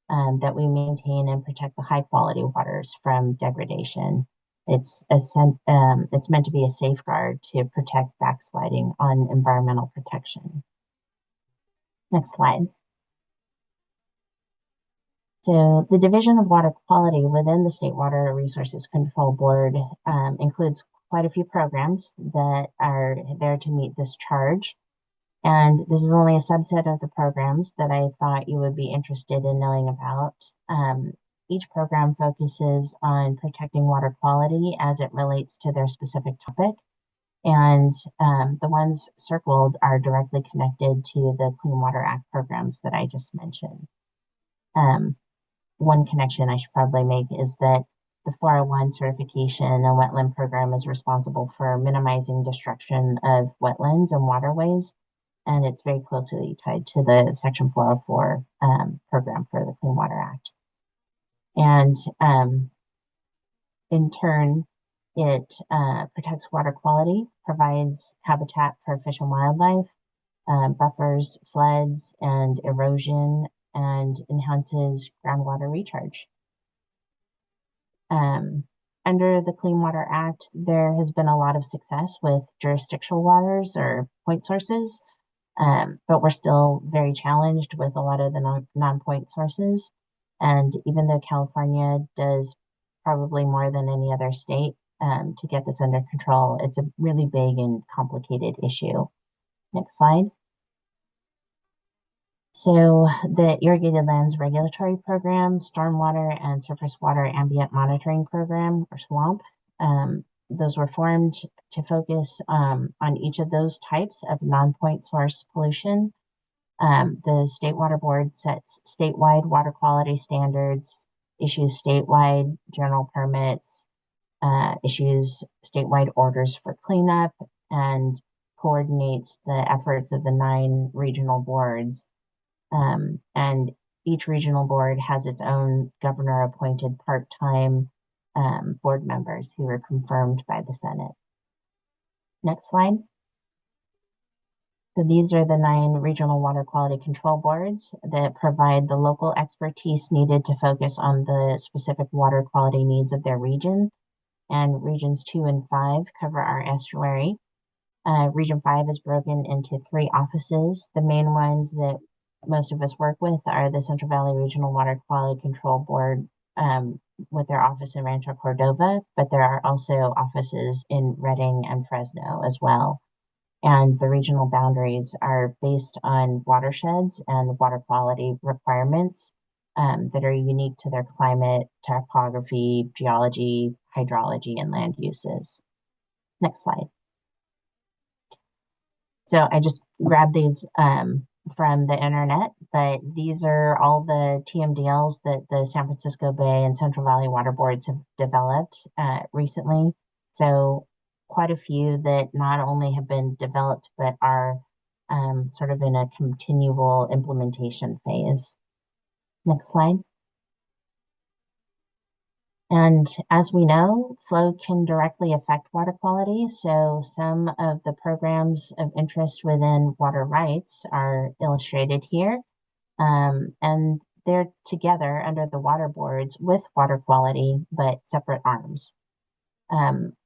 that we maintain and protect the high quality waters from degradation. It's meant to be a safeguard to protect backsliding on environmental protection. Next slide. So the Division of Water Quality within the State Water Resources Control Board includes quite a few programs that are there to meet this charge. And this is only a subset of the programs that I thought you would be interested in knowing about. Each program focuses on protecting water quality as it relates to their specific topic. And the ones circled are directly connected to the Clean Water Act programs that I just mentioned. One connection I should probably make is that the 401 certification and wetland program is responsible for minimizing destruction of wetlands and waterways, and it's very closely tied to the Section 404 program for the Clean Water Act. And in turn, it protects water quality, provides habitat for fish and wildlife, buffers floods and erosion, and enhances groundwater recharge. Under the Clean Water Act, there has been a lot of success with jurisdictional waters or point sources, but we're still very challenged with a lot of the non-point sources. And even though California does probably more than any other state to get this under control, it's a really big and complicated issue. Next slide. So the Irrigated Lands Regulatory Program, Stormwater and Surface Water Ambient Monitoring Program, or SWAMP, those were formed to focus on each of those types of non-point source pollution. The State Water Board sets statewide water quality standards, issues statewide general permits, issues statewide orders for cleanup, and coordinates the efforts of the 9 regional boards. And each regional board has its own governor-appointed part-time board members who are confirmed by the Senate. Next slide. So these are the 9 regional water quality control boards that provide the local expertise needed to focus on the specific water quality needs of their region. And regions 2 and 5 cover our estuary. Region 5 is broken into 3 offices. The main ones that most of us work with are the Central Valley Regional Water Quality Control Board with their office in Rancho Cordova, but there are also offices in Redding and Fresno as well. And the regional boundaries are based on watersheds and water quality requirements that are unique to their climate, topography, geology, hydrology, and land uses. Next slide. So I just grabbed these from the internet, but these are all the TMDLs that the San Francisco Bay and Central Valley Water Boards have developed recently. So quite a few that not only have been developed, but are sort of in a continual implementation phase. Next slide. And as we know, flow can directly affect water quality. So some of the programs of interest within water rights are illustrated here. And they're together under the water boards with water quality, but separate arms.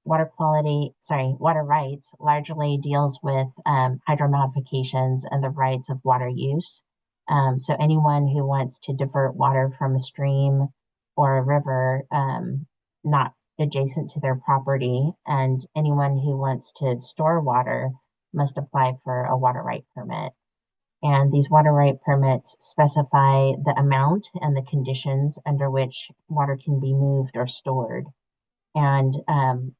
Water rights largely deals with hydro modifications and the rights of water use. So anyone who wants to divert water from a stream or a river not adjacent to their property, and anyone who wants to store water must apply for a water right permit. And these water right permits specify the amount and the conditions under which water can be moved or stored. And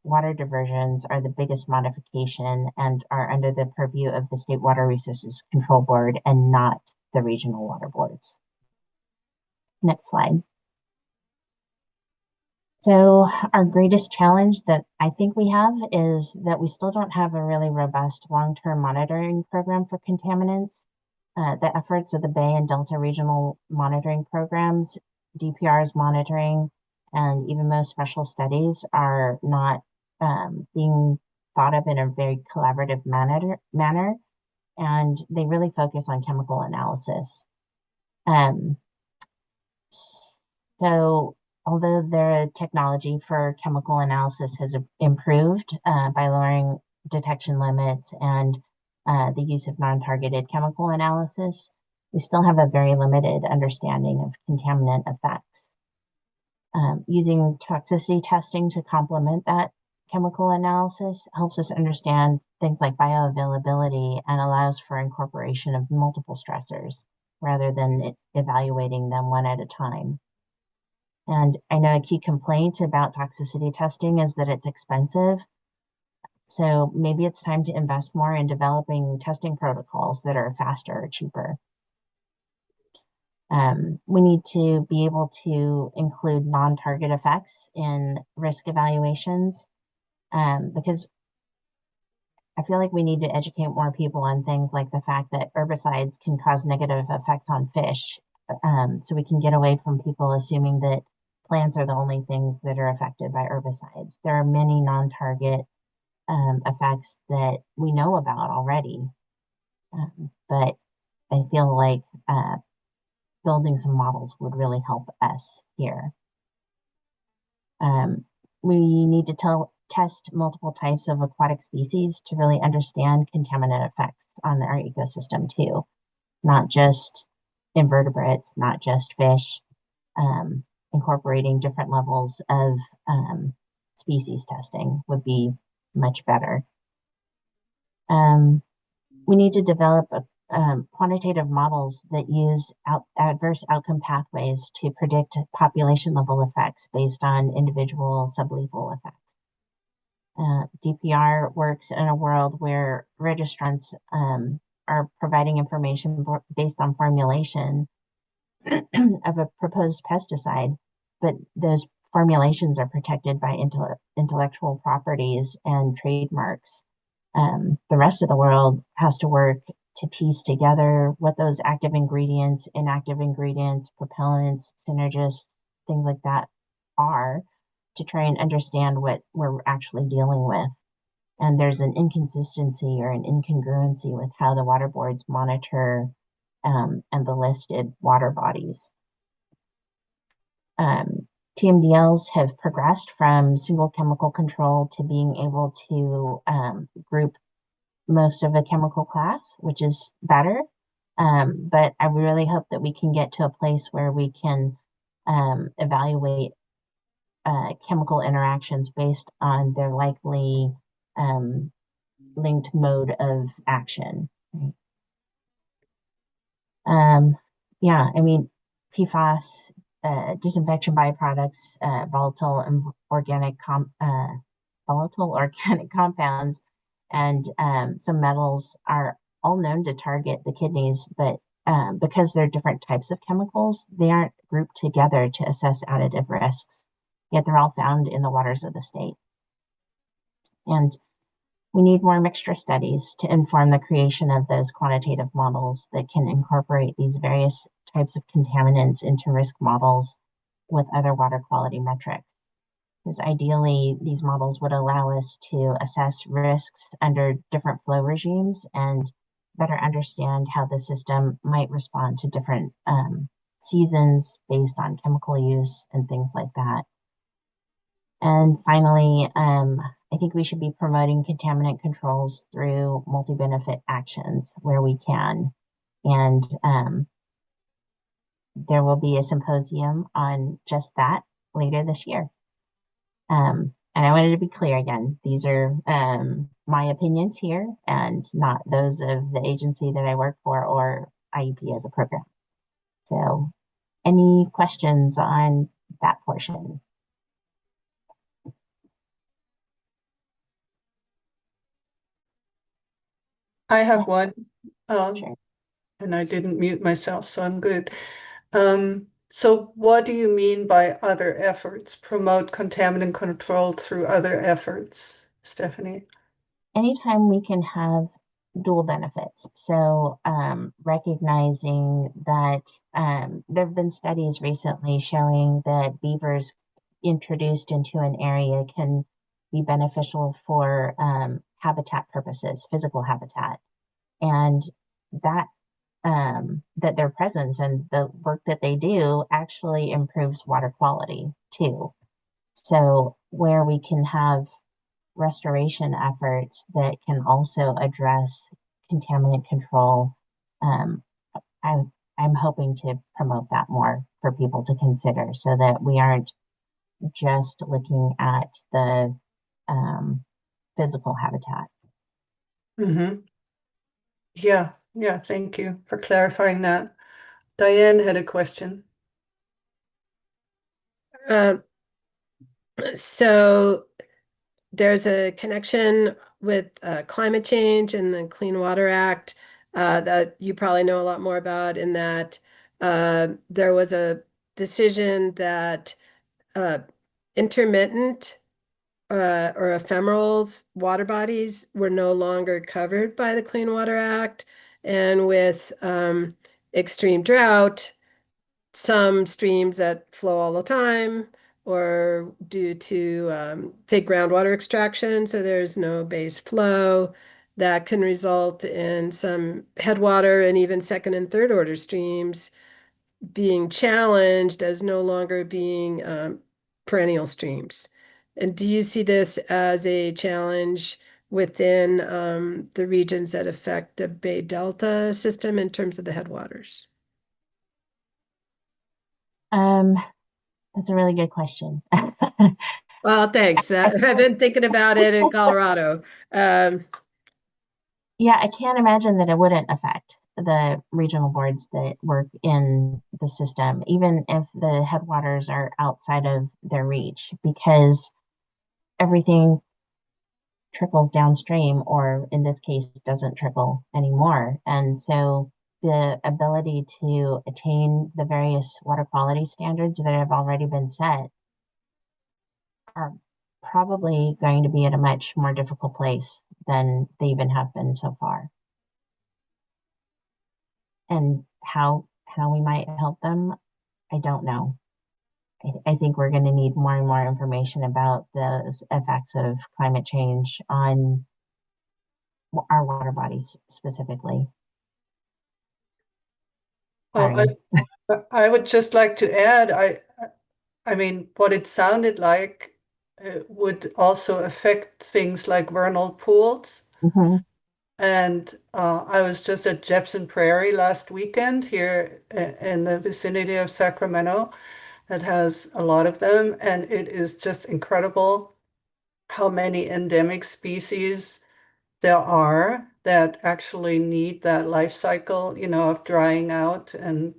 water diversions are the biggest modification and are under the purview of the State Water Resources Control Board and not the regional water boards. Next slide. So our greatest challenge that I think we have is that we still don't have a really robust long-term monitoring program for contaminants. The efforts of the Bay and Delta regional monitoring programs, DPR's monitoring, and even most special studies are not being thought of in a very collaborative manner, and they really focus on chemical analysis. So although the technology for chemical analysis has improved by lowering detection limits and the use of non-targeted chemical analysis, we still have a very limited understanding of contaminant effects. Using toxicity testing to complement that chemical analysis helps us understand things like bioavailability and allows for incorporation of multiple stressors rather than evaluating them one at a time. And I know a key complaint about toxicity testing is that it's expensive. So maybe it's time to invest more in developing testing protocols that are faster or cheaper. We need to be able to include non-target effects in risk evaluations because I feel like we need to educate more people on things like the fact that herbicides can cause negative effects on fish. So we can get away from people assuming that plants are the only things that are affected by herbicides. There are many non-target effects that we know about already. But I feel like building some models would really help us here. We need to test multiple types of aquatic species to really understand contaminant effects on our ecosystem too, not just invertebrates, not just fish, incorporating different levels of species testing would be much better. We need to develop quantitative models that use adverse outcome pathways to predict population level effects based on individual sublethal effects. DPR works in a world where registrants are providing information based on formulation of a proposed pesticide, but those formulations are protected by intellectual properties and trademarks. The rest of the world has to work to piece together what those active ingredients, inactive ingredients, propellants, synergists, things like that are to try and understand what we're actually dealing with. And there's an inconsistency or an incongruency with how the water boards monitor and the listed water bodies. TMDLs have progressed from single chemical control to being able to group most of a chemical class, which is better. But I really hope that we can get to a place where we can evaluate chemical interactions based on their likely linked mode of action. Right? Yeah, I mean, PFAS, disinfection byproducts, volatile organic compounds, and some metals are all known to target the kidneys, but because they're different types of chemicals, they aren't grouped together to assess additive risks, yet they're all found in the waters of the state. And we need more mixture studies to inform the creation of those quantitative models that can incorporate these various types of contaminants into risk models with other water quality metrics. Because ideally, these models would allow us to assess risks under different flow regimes and better understand how the system might respond to different seasons based on chemical use and things like that. And finally, I think we should be promoting contaminant controls through multi-benefit actions where we can. And there will be a symposium on just that later this year. And I wanted to be clear again, these are my opinions here and not those of the agency that I work for or IEP as a program. So any questions on that portion? I have one, Sure. and I didn't mute myself, so I'm good. So what do you mean by other efforts? Promote contaminant control through other efforts, Stephanie? Anytime we can have dual benefits. So recognizing that there have been studies recently showing that beavers introduced into an area can be beneficial for habitat purposes, physical habitat, and that their presence and the work that they do actually improves water quality too. So where we can have restoration efforts that can also address contaminant control, I'm hoping to promote that more for people to consider so that we aren't just looking at the physical habitat. Mm-hmm. Yeah, thank you for clarifying that. Diane had a question. So there's a connection with climate change and the Clean Water Act that you probably know a lot more about, in that there was a decision that intermittent or ephemeral water bodies were no longer covered by the Clean Water Act. And with extreme drought, some streams that flow all the time, or due to say groundwater extraction, so there's no base flow, that can result in some headwater and even second and third order streams being challenged as no longer being perennial streams. And do you see this as a challenge within the regions that affect the Bay Delta system in terms of the headwaters? That's a really good question. Well, thanks. I've been thinking about it in Colorado. Yeah, I can't imagine that it wouldn't affect the regional boards that work in the system, even if the headwaters are outside of their reach, because everything trickles downstream, or in this case, doesn't trickle anymore. And so the ability to attain the various water quality standards that have already been set are probably going to be at a much more difficult place than they even have been so far. And how we might help them, I don't know. I think we're going to need more and more information about the effects of climate change on our water bodies specifically. Well, I would just like to add, I mean, what it sounded like would also affect things like vernal pools. Mhm. And I was just at Jepson Prairie last weekend here in the vicinity of Sacramento. That has a lot of them, and it is just incredible how many endemic species there are that actually need that life cycle, of drying out and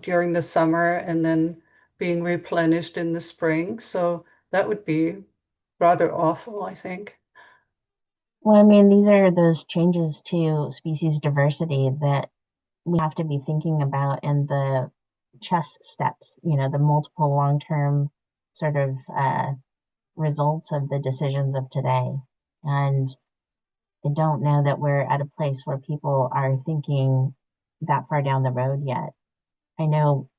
during the summer and then being replenished in the spring. So that would be rather awful, I think. Well, I mean, these are those changes to species diversity that we have to be thinking about in the chess steps, the multiple long-term sort of results of the decisions of today. And I don't know that we're at a place where people are thinking that far down the road yet. I know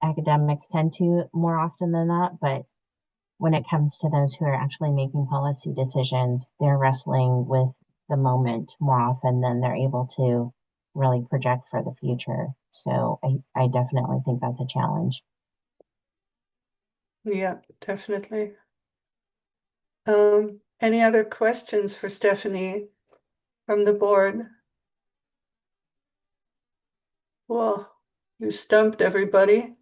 academics tend to more often than not, but when it comes to those who are actually making policy decisions, they're wrestling with the moment more often than they're able to really project for the future. So I definitely think that's a challenge. Yeah, definitely. Any other questions for Stephanie from the board? Well, you stumped everybody.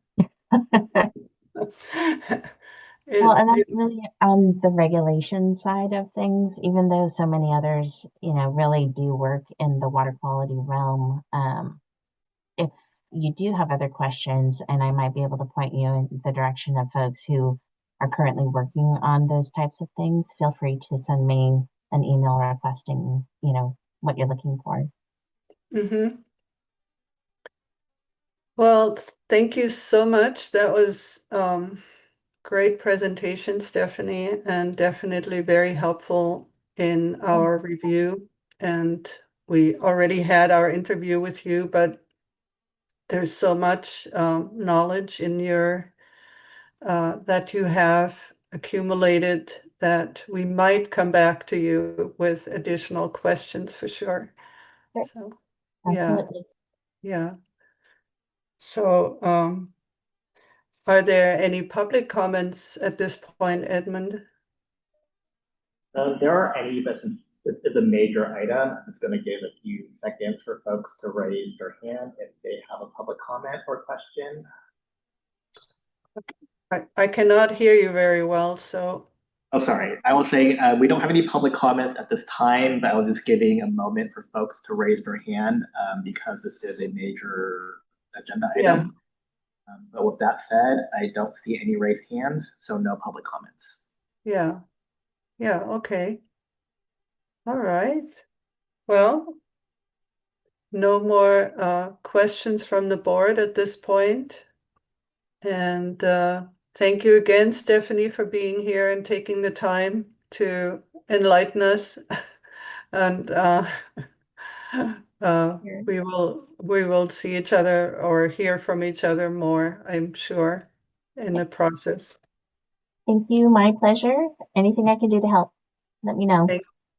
Well, and that's really on the regulation side of things, even though so many others, really do work in the water quality realm. If you do have other questions, and I might be able to point you in the direction of folks who are currently working on those types of things, feel free to send me an email requesting, what you're looking for. Mm-hmm. Well, thank you so much. That was great presentation, Stephanie, and definitely very helpful in our review. And we already had our interview with you, but there's so much knowledge in your that you have accumulated that we might come back to you with additional questions for sure. So, Absolutely. yeah. So, are there any public comments at this point, Edmund? There are any, but since it's a major item, it's going to give a few seconds for folks to raise their hand if they have a public comment or question. I cannot hear you very well, so. Oh, sorry. I will say we don't have any public comments at this time, but I was just giving a moment for folks to raise their hand because this is a major agenda item. But with that said, I don't see any raised hands, so no public comments. Yeah. Yeah, okay. All right. Well, no more questions from the board at this point. And thank you again, Stephanie, for being here and taking the time to enlighten us. And we will see each other or hear from each other more, I'm sure, in the process. Thank you. My pleasure. Anything I can do to help, let me know.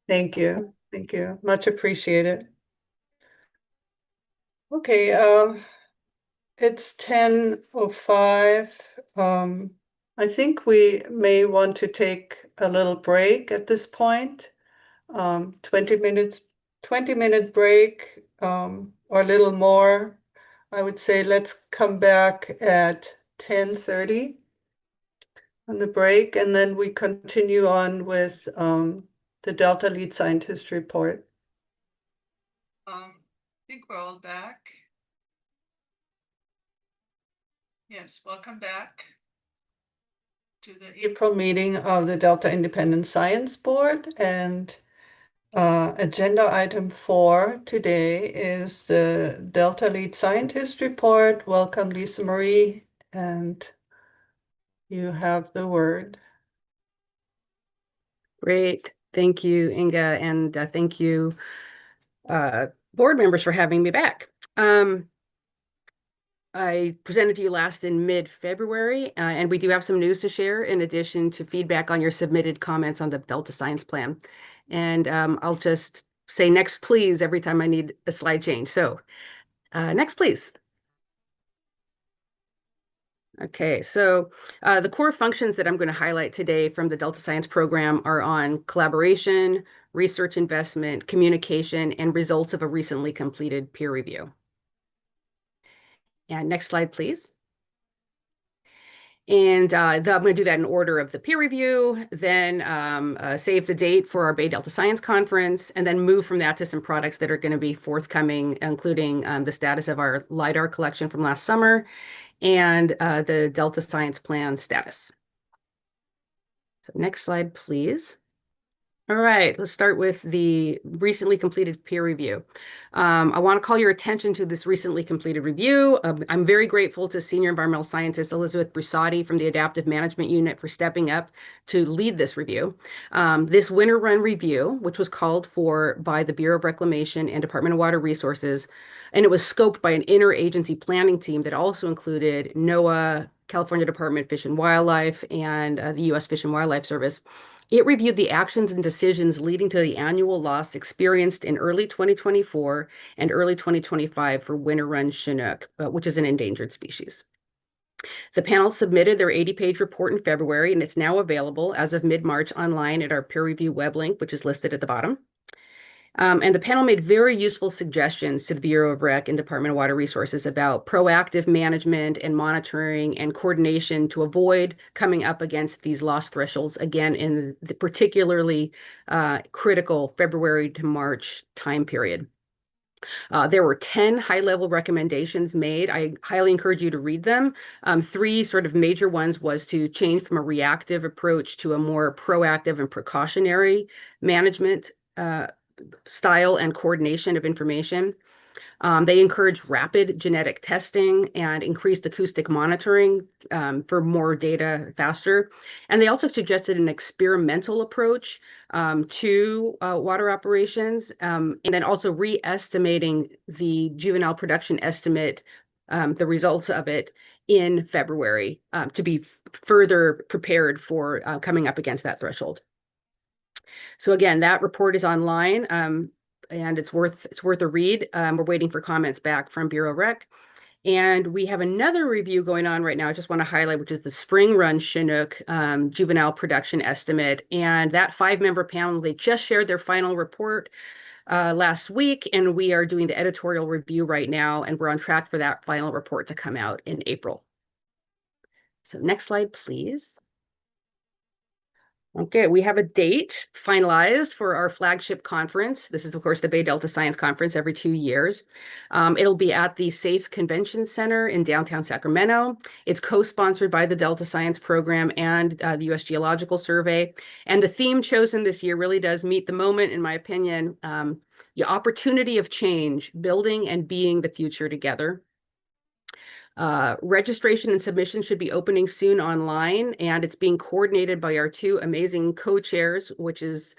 Thank you. Thank you. Much appreciated. Okay, it's 10:05. I think we may want to take a little break at this point. 20 minute break, or a little more. I would say let's come back at 10:30 on the break, and then we continue on with the Delta Lead Scientist report. I think we're all back. Yes, welcome back to the April meeting of the Delta Independent Science Board. And agenda item 4 today is the Delta Lead Scientist report. Welcome, Lisa Marie, and you have the word. Great. Thank you, Inge, and thank you, board members, for having me back. I presented to you last in mid-February, and we do have some news to share in addition to feedback on your submitted comments on the Delta Science Plan. And I'll just say next, please, every time I need a slide change. So next, please. Okay, so the core functions that I'm going to highlight today from the Delta Science program are on collaboration, research investment, communication, and results of a recently completed peer review. And next slide, please. And I'm going to do that in order of the peer review, then save the date for our Bay Delta Science Conference, and then move from that to some products that are going to be forthcoming, including the status of our LiDAR collection from last summer and the Delta Science Plan status. So next slide, please. All right, let's start with the recently completed peer review. I want to call your attention to this recently completed review. I'm very grateful to Senior Environmental Scientist Elizabeth Brusati from the Adaptive Management Unit for stepping up to lead this review. This winter run review, which was called for by the Bureau of Reclamation and Department of Water Resources, and it was scoped by an interagency planning team that also included NOAA, California Department of Fish and Wildlife, and the U.S. Fish and Wildlife Service. It reviewed the actions and decisions leading to the annual loss experienced in early 2024 and early 2025 for winter run Chinook, which is an endangered species. The panel submitted their 80-page report in February, and it's now available as of mid-March online at our peer review web link, which is listed at the bottom. And the panel made very useful suggestions to the Bureau of Rec and Department of Water Resources about proactive management and monitoring and coordination to avoid coming up against these loss thresholds again in the particularly critical February to March time period. There were 10 high-level recommendations made. I highly encourage you to read them. 3 sort of major ones was to change from a reactive approach to a more proactive and precautionary management style and coordination of information. They encouraged rapid genetic testing and increased acoustic monitoring for more data faster. And they also suggested an experimental approach to water operations, and then also re-estimating the juvenile production estimate, the results of it in February to be further prepared for coming up against that threshold. So again, that report is online, and it's worth a read. We're waiting for comments back from Bureau Rec. And we have another review going on right now, I just want to highlight, which is the spring run Chinook juvenile production estimate. And that 5-member panel, they just shared their final report last week, and we are doing the editorial review right now, and we're on track for that final report to come out in April. So next slide, please. Okay, we have a date finalized for our flagship conference. This is, of course, the Bay Delta Science Conference every 2 years. It'll be at the SAFE Convention Center in downtown Sacramento. It's co-sponsored by the Delta Science Program and the U.S. Geological Survey. And the theme chosen this year really does meet the moment, in my opinion, the opportunity of change, building and being the future together. Registration and submission should be opening soon online, and it's being coordinated by our 2 amazing co-chairs, which is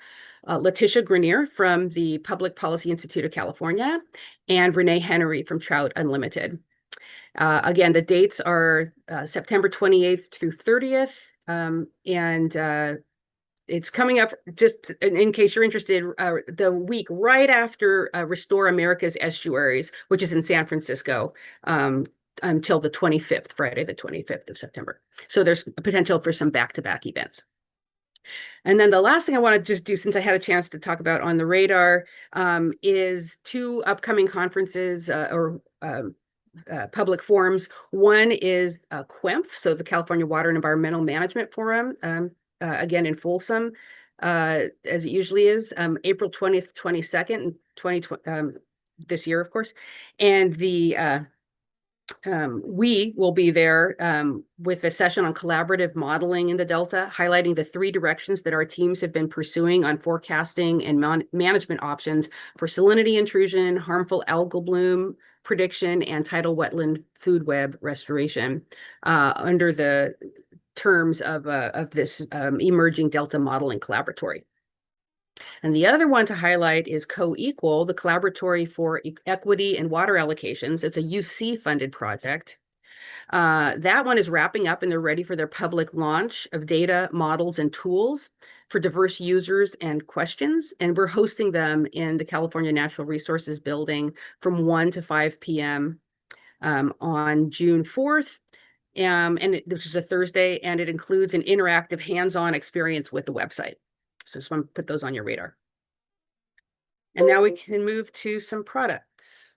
Letitia Grenier from the Public Policy Institute of California and Renee Henry from Trout Unlimited. Again, the dates are September 28th through 30th, and it's coming up, just in case you're interested, the week right after Restore America's Estuaries, which is in San Francisco, until the 25th, Friday, the 25th of September. So there's a potential for some back-to-back events. And then the last thing I want to just do, since I had a chance to talk about on the radar, is 2 upcoming conferences public forums. One is QEMF, so the California Water and Environmental Management Forum, again in Folsom, as it usually is, April 20th, 22nd, 2020, this year, of course. And we will be there with a session on collaborative modeling in the Delta, highlighting the 3 directions that our teams have been pursuing on forecasting and management options for salinity intrusion, harmful algal bloom prediction, and tidal wetland food web restoration under the terms of this emerging Delta modeling collaboratory. And the other one to highlight is Co-Equal, the Collaboratory for Equity and Water Allocations. It's a UC-funded project. That one is wrapping up, and they're ready for their public launch of data, models, and tools for diverse users and questions. And we're hosting them in the California Natural Resources Building from 1 to 5 p.m. On June 4th, which is a Thursday, and it includes an interactive hands-on experience with the website. So just want to put those on your radar. And now we can move to some products.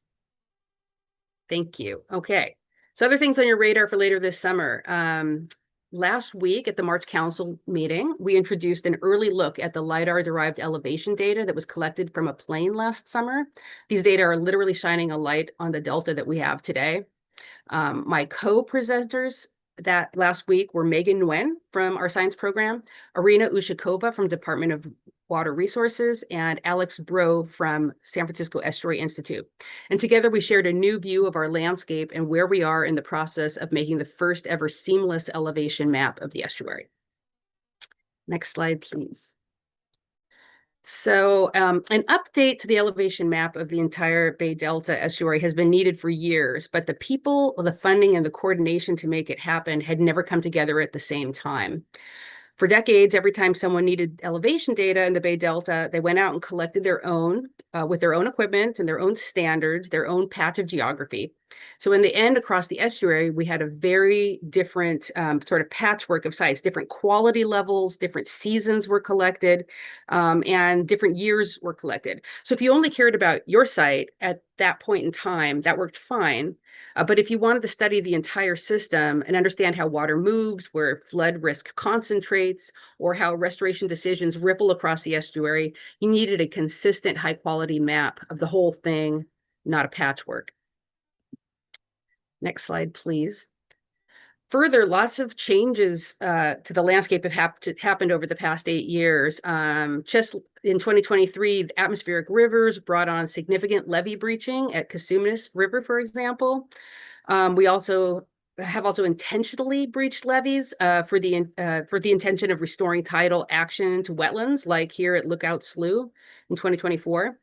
Thank you. Okay. So other things on your radar for later this summer. Last week at the March Council meeting, we introduced an early look at the LiDAR-derived elevation data that was collected from a plane last summer. These data are literally shining a light on the Delta that we have today. My co-presenters that last week were Megan Nguyen from our science program, Irina Ushakova from Department of Water Resources, and Alex Bro from San Francisco Estuary Institute. And together we shared a new view of our landscape and where we are in the process of making the first ever seamless elevation map of the estuary. Next slide, please. So an update to the elevation map of the entire Bay Delta estuary has been needed for years, but the people, the funding, and the coordination to make it happen had never come together at the same time. For decades, every time someone needed elevation data in the Bay Delta, they went out and collected their own with their own equipment and their own standards, their own patch of geography. So in the end, across the estuary, we had a very different sort of patchwork of sites, different quality levels, different seasons were collected, and different years were collected. So if you only cared about your site at that point in time, that worked fine. But if you wanted to study the entire system and understand how water moves, where flood risk concentrates, or how restoration decisions ripple across the estuary, you needed a consistent, high-quality map of the whole thing, not a patchwork. Next slide, please. Further, lots of changes to the landscape have happened over the past 8 years. Just in 2023, the atmospheric rivers brought on significant levee breaching at Casumas River, for example. We also have intentionally breached levees for the intention of restoring tidal action to wetlands, like here at Lookout Slough in 2024.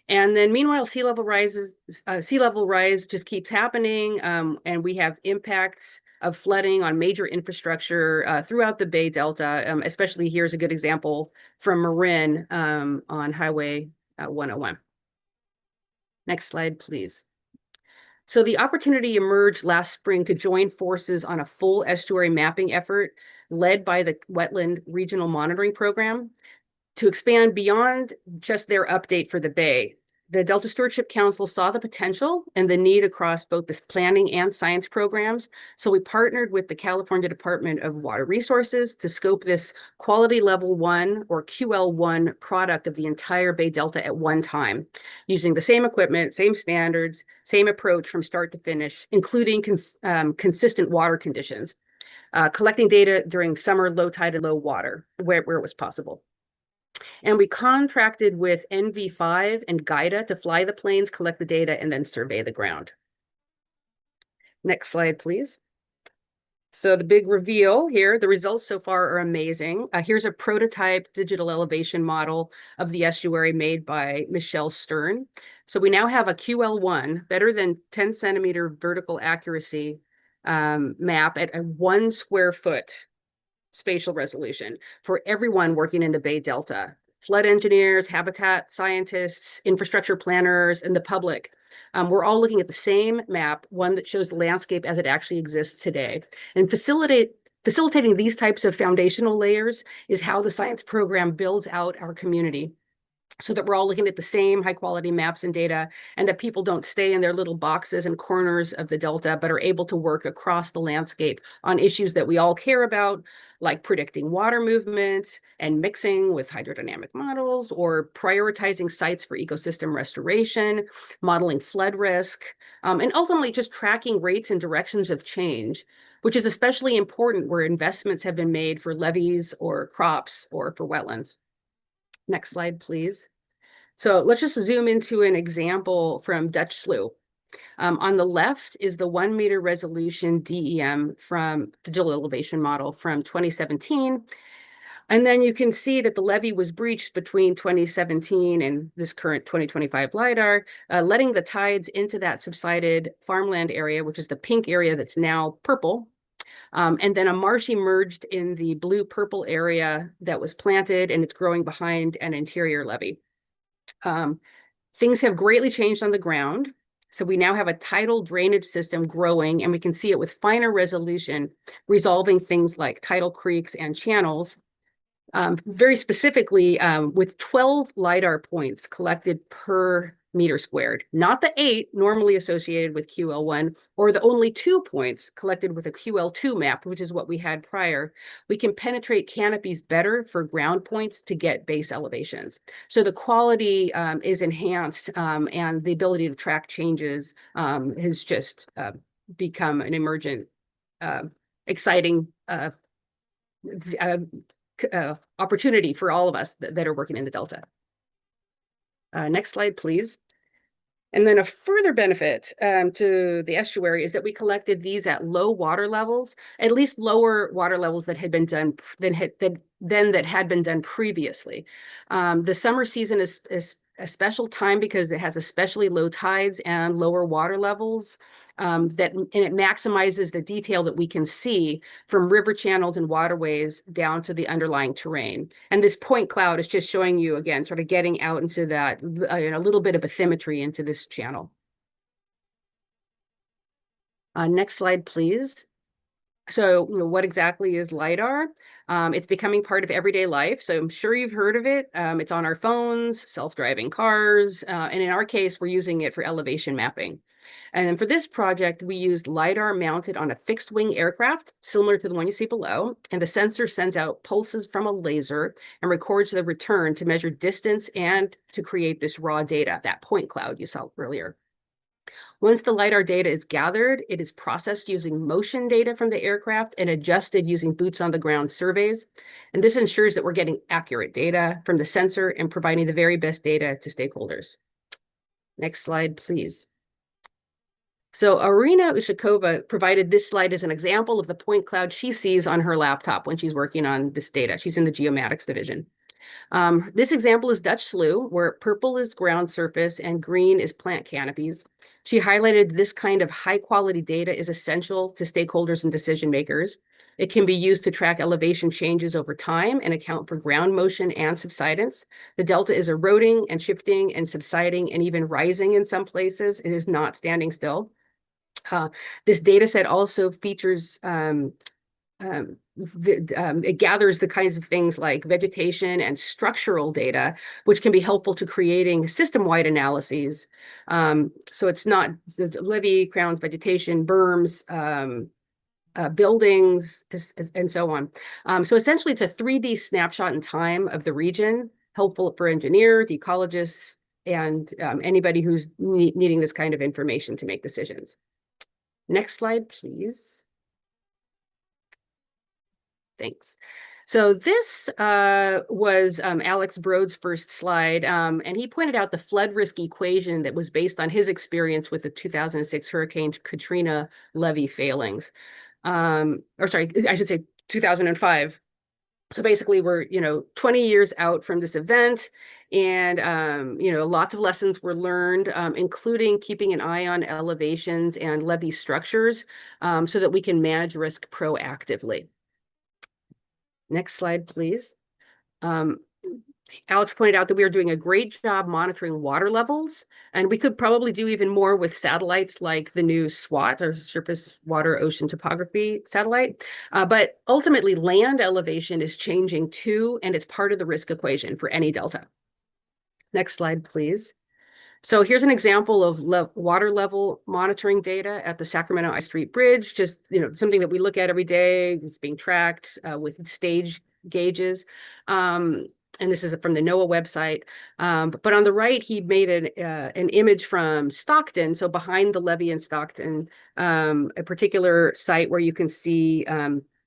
And then meanwhile, sea level rise just keeps happening, and we have impacts of flooding on major infrastructure throughout the Bay Delta, especially here's a good example from Marin on Highway 101. Next slide, please. So the opportunity emerged last spring to join forces on a full estuary mapping effort led by the Wetland Regional Monitoring Program to expand beyond just their update for the Bay. The Delta Stewardship Council saw the potential and the need across both the planning and science programs. So we partnered with the California Department of Water Resources to scope this quality level 1 or QL1 product of the entire Bay Delta at one time, using the same equipment, same standards, same approach from start to finish, including consistent water conditions, collecting data during summer low tide and low water where it was possible. And we contracted with NV5 and GIDA to fly the planes, collect the data, and then survey the ground. Next slide, please. So the big reveal here, the results so far are amazing. Here's a prototype digital elevation model of the estuary made by Michelle Stern. So we now have a QL1, better than 10 centimeter vertical accuracy map at a 1 square foot. spatial resolution for everyone working in the Bay Delta. Flood engineers, habitat scientists, infrastructure planners, and the public. We're all looking at the same map, one that shows the landscape as it actually exists today. And facilitating these types of foundational layers is how the science program builds out our community, so that we're all looking at the same high quality maps and data, and that people don't stay in their little boxes and corners of the Delta, but are able to work across the landscape on issues that we all care about, like predicting water movement and mixing with hydrodynamic models, or prioritizing sites for ecosystem restoration, modeling flood risk, and ultimately just tracking rates and directions of change, which is especially important where investments have been made for levees or crops or for wetlands. Next slide, please. So let's just zoom into an example from Dutch Slough. On the left is the 1 meter resolution DEM from digital elevation model from 2017. And then you can see that the levee was breached between 2017 and this current 2025 LiDAR, letting the tides into that subsided farmland area, which is the pink area that's now purple. And then a marsh emerged in the blue-purple area that was planted, and it's growing behind an interior levee. Things have greatly changed on the ground. So we now have a tidal drainage system growing, and we can see it with finer resolution, resolving things like tidal creeks and channels. Very specifically, with 12 LiDAR points collected per meter squared, not the 8 normally associated with QL1, or the only 2 points collected with a QL2 map, which is what we had prior. We can penetrate canopies better for ground points to get base elevations. So the quality is enhanced, and the ability to track changes has just become an emergent, exciting opportunity for all of us that are working in the Delta. Next slide, please. And then a further benefit to the estuary is that we collected these at low water levels, at least lower water levels that had been done that had been done previously. The summer season is a special time because it has especially low tides and lower water levels, and it maximizes the detail that we can see from river channels and waterways down to the underlying terrain. And this point cloud is just showing you, again, sort of getting out into that, a little bit of bathymetry into this channel. Next slide, please. So, what exactly is LiDAR? It's becoming part of everyday life, so I'm sure you've heard of it. It's on our phones, self-driving cars, and in our case, we're using it for elevation mapping. And then for this project, we used LiDAR mounted on a fixed-wing aircraft, similar to the one you see below, and the sensor sends out pulses from a laser and records the return to measure distance and to create this raw data, that point cloud you saw earlier. Once the LiDAR data is gathered, it is processed using motion data from the aircraft and adjusted using boots on the ground surveys. And this ensures that we're getting accurate data from the sensor and providing the very best data to stakeholders. Next slide, please. So Arina Ushakova provided this slide as an example of the point cloud she sees on her laptop when she's working on this data. She's in the geomatics division. This example is Dutch Slough, where purple is ground surface and green is plant canopies. She highlighted this kind of high quality data is essential to stakeholders and decision makers. It can be used to track elevation changes over time and account for ground motion and subsidence. The Delta is eroding and shifting and subsiding and even rising in some places. It is not standing still. This data set also features it gathers the kinds of things like vegetation and structural data, which can be helpful to creating system-wide analyses. So it's not the levee, crowns, vegetation, berms, buildings, and so on. So essentially, it's a 3D snapshot in time of the region, helpful for engineers, ecologists, and anybody who's needing this kind of information to make decisions. Next slide, please. Thanks. So this was Alex Broad's first slide, and he pointed out the flood risk equation that was based on his experience with the 2006 Hurricane Katrina levee failings. Or sorry, I should say 2005. So basically we're, 20 years out from this event, and, lots of lessons were learned, including keeping an eye on elevations and levee structures so that we can manage risk proactively. Next slide, please. Alex pointed out that we are doing a great job monitoring water levels, and we could probably do even more with satellites like the new SWOT, or Surface Water Ocean Topography satellite. But ultimately, land elevation is changing too, and it's part of the risk equation for any delta. Next slide, please. So here's an example of water level monitoring data at the Sacramento-I Street Bridge, just something that we look at every day. It's being tracked with stage gauges. And this is from the NOAA website. But on the right, he made an image from Stockton. So behind the levee in Stockton, a particular site where you can see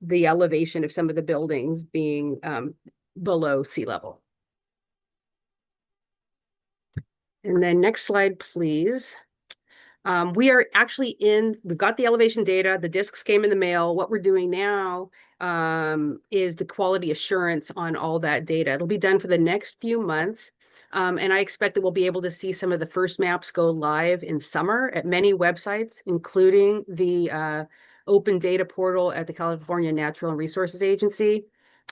the elevation of some of the buildings being below sea level. And then next slide, please. We are actually we've got the elevation data, the discs came in the mail. What we're doing now is the quality assurance on all that data. It'll be done for the next few months. And I expect that we'll be able to see some of the first maps go live in summer at many websites, including the open data portal at the California Natural Resources Agency.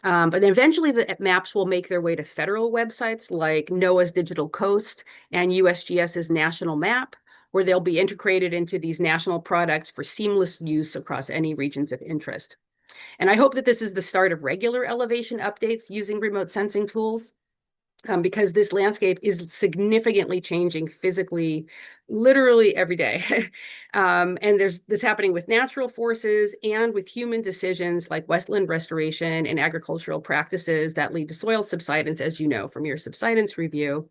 But eventually the maps will make their way to federal websites like NOAA's Digital Coast and USGS's National Map, where they'll be integrated into these national products for seamless use across any regions of interest. And I hope that this is the start of regular elevation updates using remote sensing tools, because this landscape is significantly changing physically, literally every day. And this happening with natural forces and with human decisions like wetland restoration and agricultural practices that lead to soil subsidence, as you know from your subsidence review.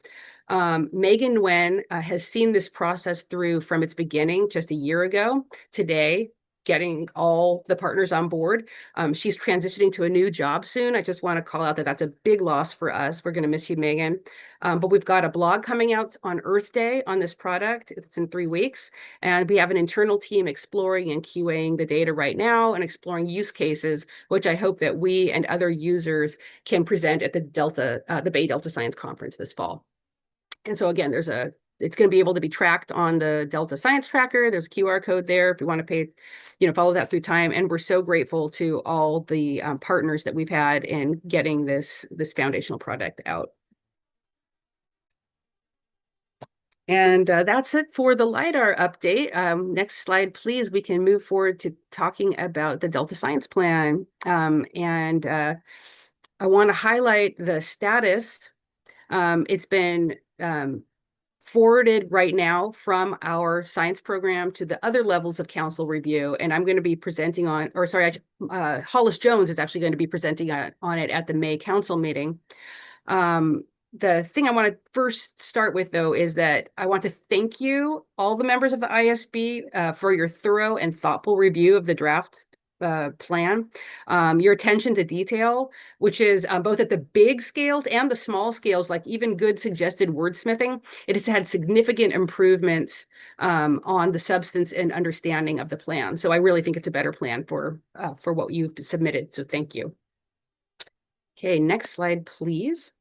Megan Nguyen has seen this process through from its beginning just a year ago today, getting all the partners on board. She's transitioning to a new job soon. I just want to call out that that's a big loss for us. We're going to miss you, Megan. But we've got a blog coming out on Earth Day on this product. It's in 3 weeks. And we have an internal team exploring and QAing the data right now and exploring use cases, which I hope that we and other users can present at the Bay Delta Science Conference this fall. And so again, it's going to be able to be tracked on the Delta Science Tracker. There's a QR code there if you want to follow that through time. And we're so grateful to all the partners that we've had in getting this foundational product out. And that's it for the LiDAR update. Next slide, please. We can move forward to talking about the Delta Science Plan. I want to highlight the status. It's been forwarded right now from our science program to the other levels of council review. And I'm going to be presenting Hollis Jones is actually going to be presenting on it at the May council meeting. The thing I want to first start with, though, is that I want to thank you, all the members of the ISB, for your thorough and thoughtful review of the draft plan, your attention to detail, which is both at the big scales and the small scales, like even good suggested wordsmithing. It has had significant improvements on the substance and understanding of the plan. So I really think it's a better plan for what you've submitted. So thank you. Okay, next slide, please.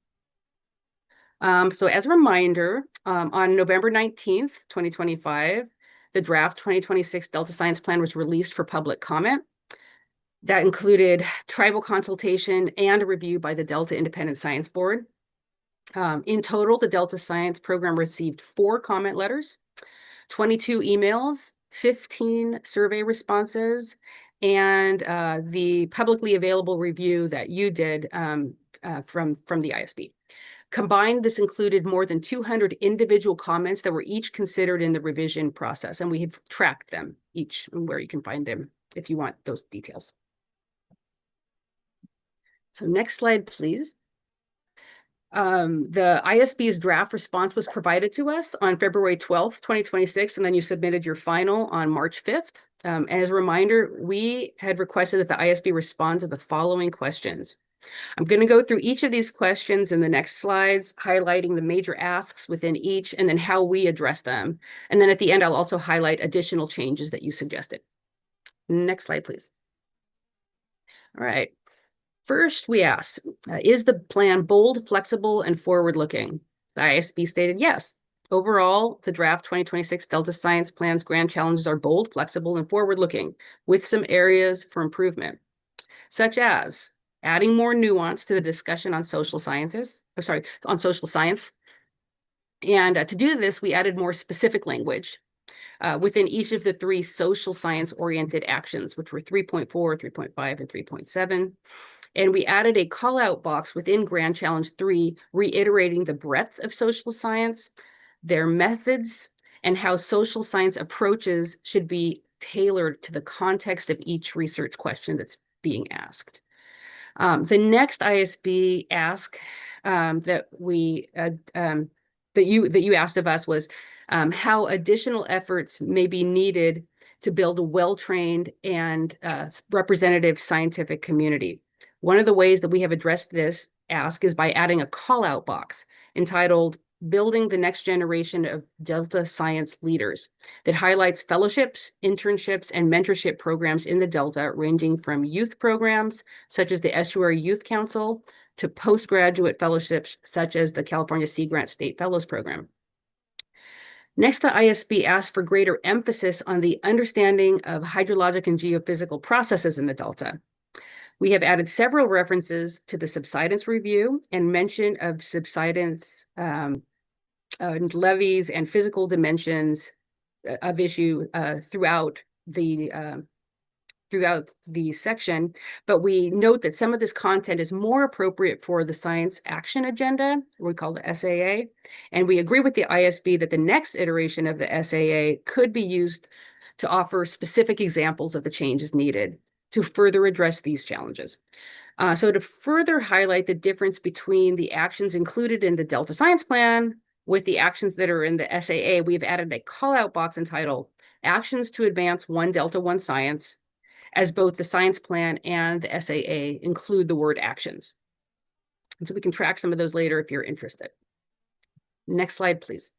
So as a reminder, on November 19th, 2025, the draft 2026 Delta Science Plan was released for public comment. That included tribal consultation and a review by the Delta Independent Science Board. In total, the Delta Science Program received 4 comment letters, 22 emails, 15 survey responses, and the publicly available review that you did from the ISB. Combined, this included more than 200 individual comments that were each considered in the revision process, and we have tracked them each and where you can find them if you want those details. So next slide, please. The ISB's draft response was provided to us on February 12th, 2026, and then you submitted your final on March 5th. As a reminder, we had requested that the ISB respond to the following questions. I'm going to go through each of these questions in the next slides, highlighting the major asks within each and then how we address them. And then at the end, I'll also highlight additional changes that you suggested. Next slide, please. All right. First, we asked, is the plan bold, flexible, and forward-looking? The ISB stated yes. Overall, the draft 2026 Delta Science Plan's grand challenges are bold, flexible, and forward-looking, with some areas for improvement, such as adding more nuance to the discussion on social sciences, on social science. And to do this, we added more specific language within each of the 3 social science-oriented actions, which were 3.4, 3.5, and 3.7. And we added a call-out box within Grand Challenge 3, reiterating the breadth of social science, their methods, and how social science approaches should be tailored to the context of each research question that's being asked. The next ISB ask that you asked of us was how additional efforts may be needed to build a well-trained and representative scientific community. One of the ways that we have addressed this ask is by adding a call-out box entitled Building the Next Generation of Delta Science Leaders that highlights fellowships, internships, and mentorship programs in the Delta, ranging from youth programs, such as the Estuary Youth Council, to postgraduate fellowships, such as the California Sea Grant State Fellows Program. Next, the ISB asked for greater emphasis on the understanding of hydrologic and geophysical processes in the Delta. We have added several references to the subsidence review and mention of subsidence levees and physical dimensions of issue throughout the section, but we note that some of this content is more appropriate for the science action agenda, we call the SAA, and we agree with the ISB that the next iteration of the SAA could be used to offer specific examples of the changes needed to further address these challenges. So to further highlight the difference between the actions included in the Delta Science Plan with the actions that are in the SAA, we've added a call-out box entitled Actions to Advance One Delta One Science, as both the Science Plan and the SAA include the word actions. And so we can track some of those later if you're interested. Next slide, please.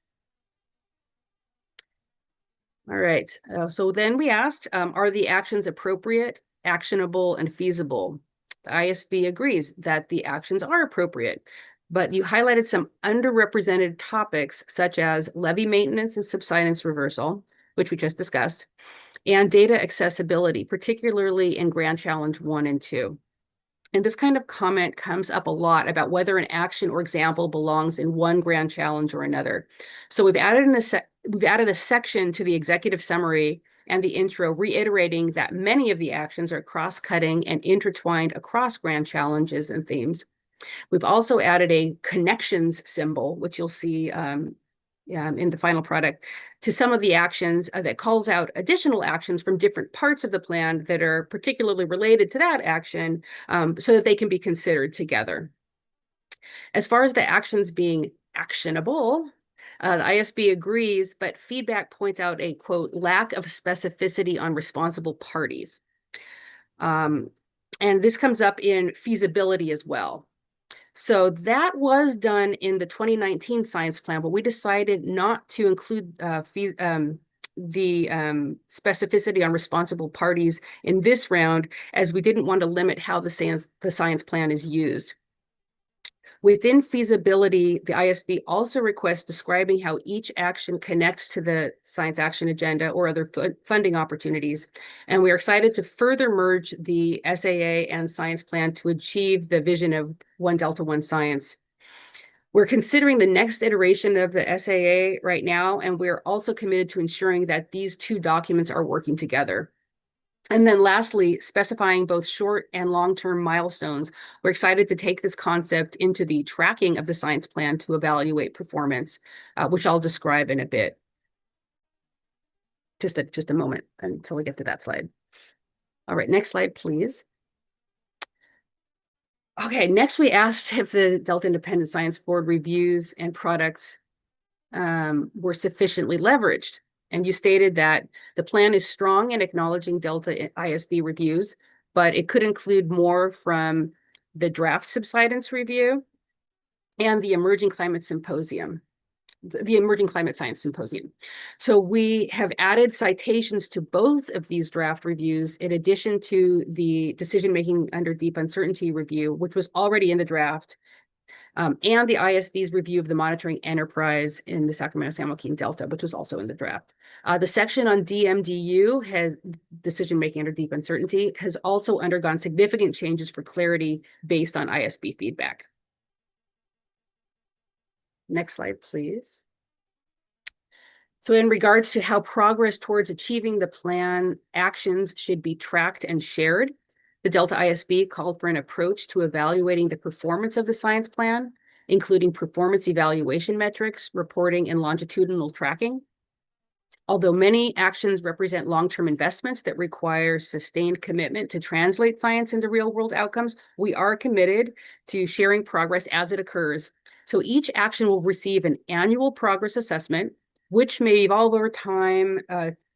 All right, so then we asked, are the actions appropriate, actionable, and feasible? The ISB agrees that the actions are appropriate, but you highlighted some underrepresented topics such as levee maintenance and subsidence reversal, which we just discussed, and data accessibility, particularly in Grand Challenge 1 and 2. And this kind of comment comes up a lot about whether an action or example belongs in one Grand Challenge or another. So we've added a section to the executive summary and the intro, reiterating that many of the actions are cross-cutting and intertwined across Grand Challenges and themes. We've also added a connections symbol, which you'll see in the final product, to some of the actions that calls out additional actions from different parts of the plan that are particularly related to that action, so that they can be considered together. As far as the actions being actionable, the ISB agrees, but feedback points out a, quote, lack of specificity on responsible parties. And this comes up in feasibility as well. So that was done in the 2019 science plan, but we decided not to include the specificity on responsible parties in this round, as we didn't want to limit how the science plan is used. Within feasibility, the ISB also requests describing how each action connects to the science action agenda or other funding opportunities. And we are excited to further merge the SAA and science plan to achieve the vision of One Delta One Science. We're considering the next iteration of the SAA right now, and we're also committed to ensuring that these two documents are working together. And then lastly, specifying both short and long-term milestones. We're excited to take this concept into the tracking of the science plan to evaluate performance, which I'll describe in a bit. Just a moment until we get to that slide. All right, next slide, please. Okay, next we asked if the Delta Independent Science Board reviews and products were sufficiently leveraged. And you stated that the plan is strong in acknowledging Delta ISB reviews, but it could include more from the draft subsidence review and the Emerging Climate Symposium, the Emerging Climate Science Symposium. So we have added citations to both of these draft reviews, in addition to the decision-making under deep uncertainty review, which was already in the draft, and the ISB's review of the monitoring enterprise in the Sacramento-San Joaquin Delta, which was also in the draft. The section on DMDU, has decision-making under deep uncertainty, has also undergone significant changes for clarity based on ISB feedback. Next slide, please. So in regards to how progress towards achieving the plan actions should be tracked and shared, the Delta ISB called for an approach to evaluating the performance of the science plan, including performance evaluation metrics, reporting, and longitudinal tracking. Although many actions represent long-term investments that require sustained commitment to translate science into real-world outcomes, we are committed to sharing progress as it occurs. So each action will receive an annual progress assessment, which may evolve over time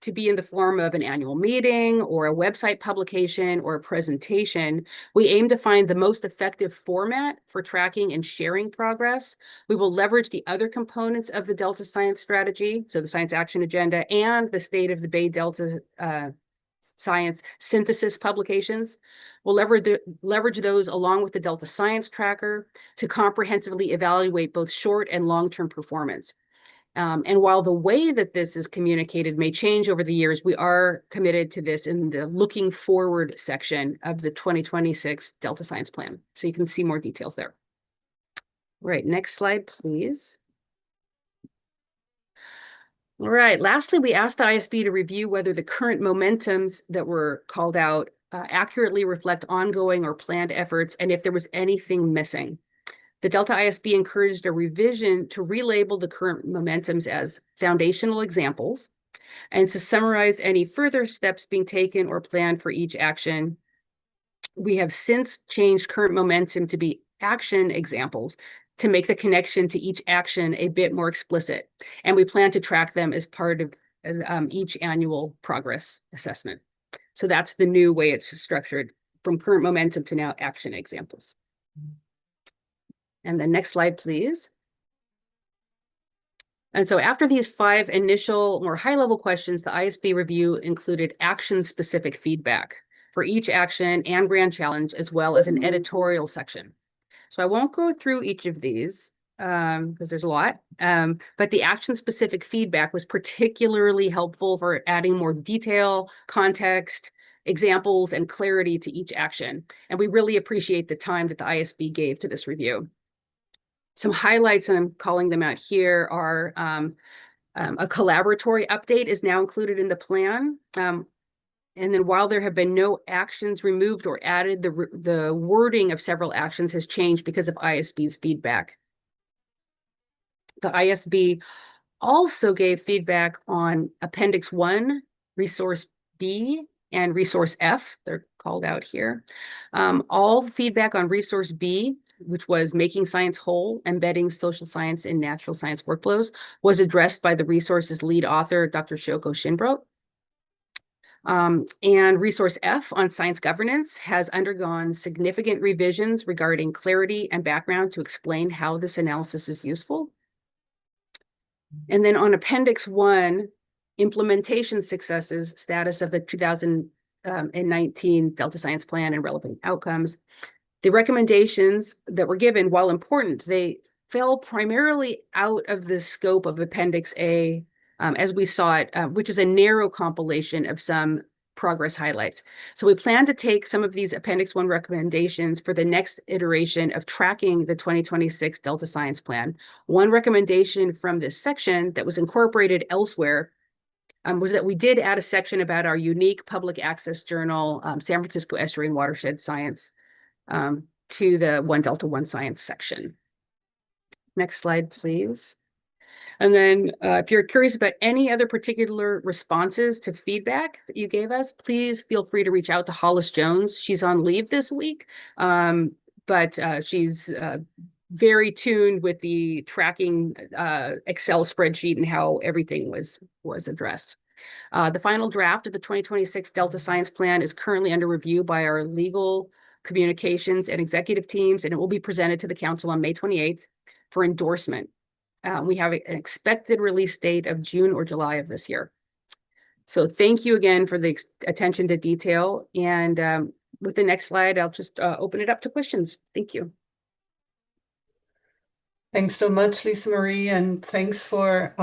to be in the form of an annual meeting or a website publication or a presentation. We aim to find the most effective format for tracking and sharing progress. We will leverage the other components of the Delta Science Strategy, so the Science Action Agenda and the State of the Bay Delta Science synthesis publications. We'll leverage those along with the Delta Science Tracker to comprehensively evaluate both short and long-term performance. And while the way that this is communicated may change over the years, we are committed to this in the looking forward section of the 2026 Delta Science Plan. So you can see more details there. Right, next slide, please. All right, lastly, we asked the ISB to review whether the current momentums that were called out accurately reflect ongoing or planned efforts and if there was anything missing. The Delta ISB encouraged a revision to relabel the current momentums as foundational examples and to summarize any further steps being taken or planned for each action. We have since changed current momentum to be action examples to make the connection to each action a bit more explicit. And we plan to track them as part of each annual progress assessment. So that's the new way it's structured, from current momentum to now action examples. And the next slide, please. And so after these 5 initial, more high-level questions, the ISB review included action-specific feedback for each action and grand challenge, as well as an editorial section. So I won't go through each of these because there's a lot, but the action-specific feedback was particularly helpful for adding more detail, context, examples, and clarity to each action. And we really appreciate the time that the ISB gave to this review. Some highlights, and I'm calling them out here, are a collaboratory update is now included in the plan. And then while there have been no actions removed or added, the wording of several actions has changed because of ISB's feedback. The ISB also gave feedback on Appendix 1, Resource B, and Resource F. They're called out here. All feedback on Resource B, which was making science whole, embedding social science in natural science workflows, was addressed by the resource's lead author, Dr. Shoko Shinbro. And Resource F on science governance has undergone significant revisions regarding clarity and background to explain how this analysis is useful. And then on Appendix 1, implementation successes, status of the 2019 Delta Science Plan and relevant outcomes. The recommendations that were given, while important, they fell primarily out of the scope of Appendix A as we saw it, which is a narrow compilation of some progress highlights. So we plan to take some of these Appendix 1 recommendations for the next iteration of tracking the 2026 Delta Science Plan. One recommendation from this section that was incorporated elsewhere was that we did add a section about our unique public access journal, San Francisco Estuary and Watershed Science, to the 1 Delta 1 Science section. Next slide, please. And then if you're curious about any other particular responses to feedback that you gave us, please feel free to reach out to Hollis Jones. She's on leave this week, but she's very tuned with the tracking Excel spreadsheet and how everything was addressed. The final draft of the 2026 Delta Science Plan is currently under review by our legal, communications, and executive teams, and it will be presented to the council on May 28th for endorsement. We have an expected release date of June or July of this year. So thank you again for the attention to detail. And with the next slide, I'll just open it up to questions. Thank you. Thanks so much, Lisa Marie, and thanks for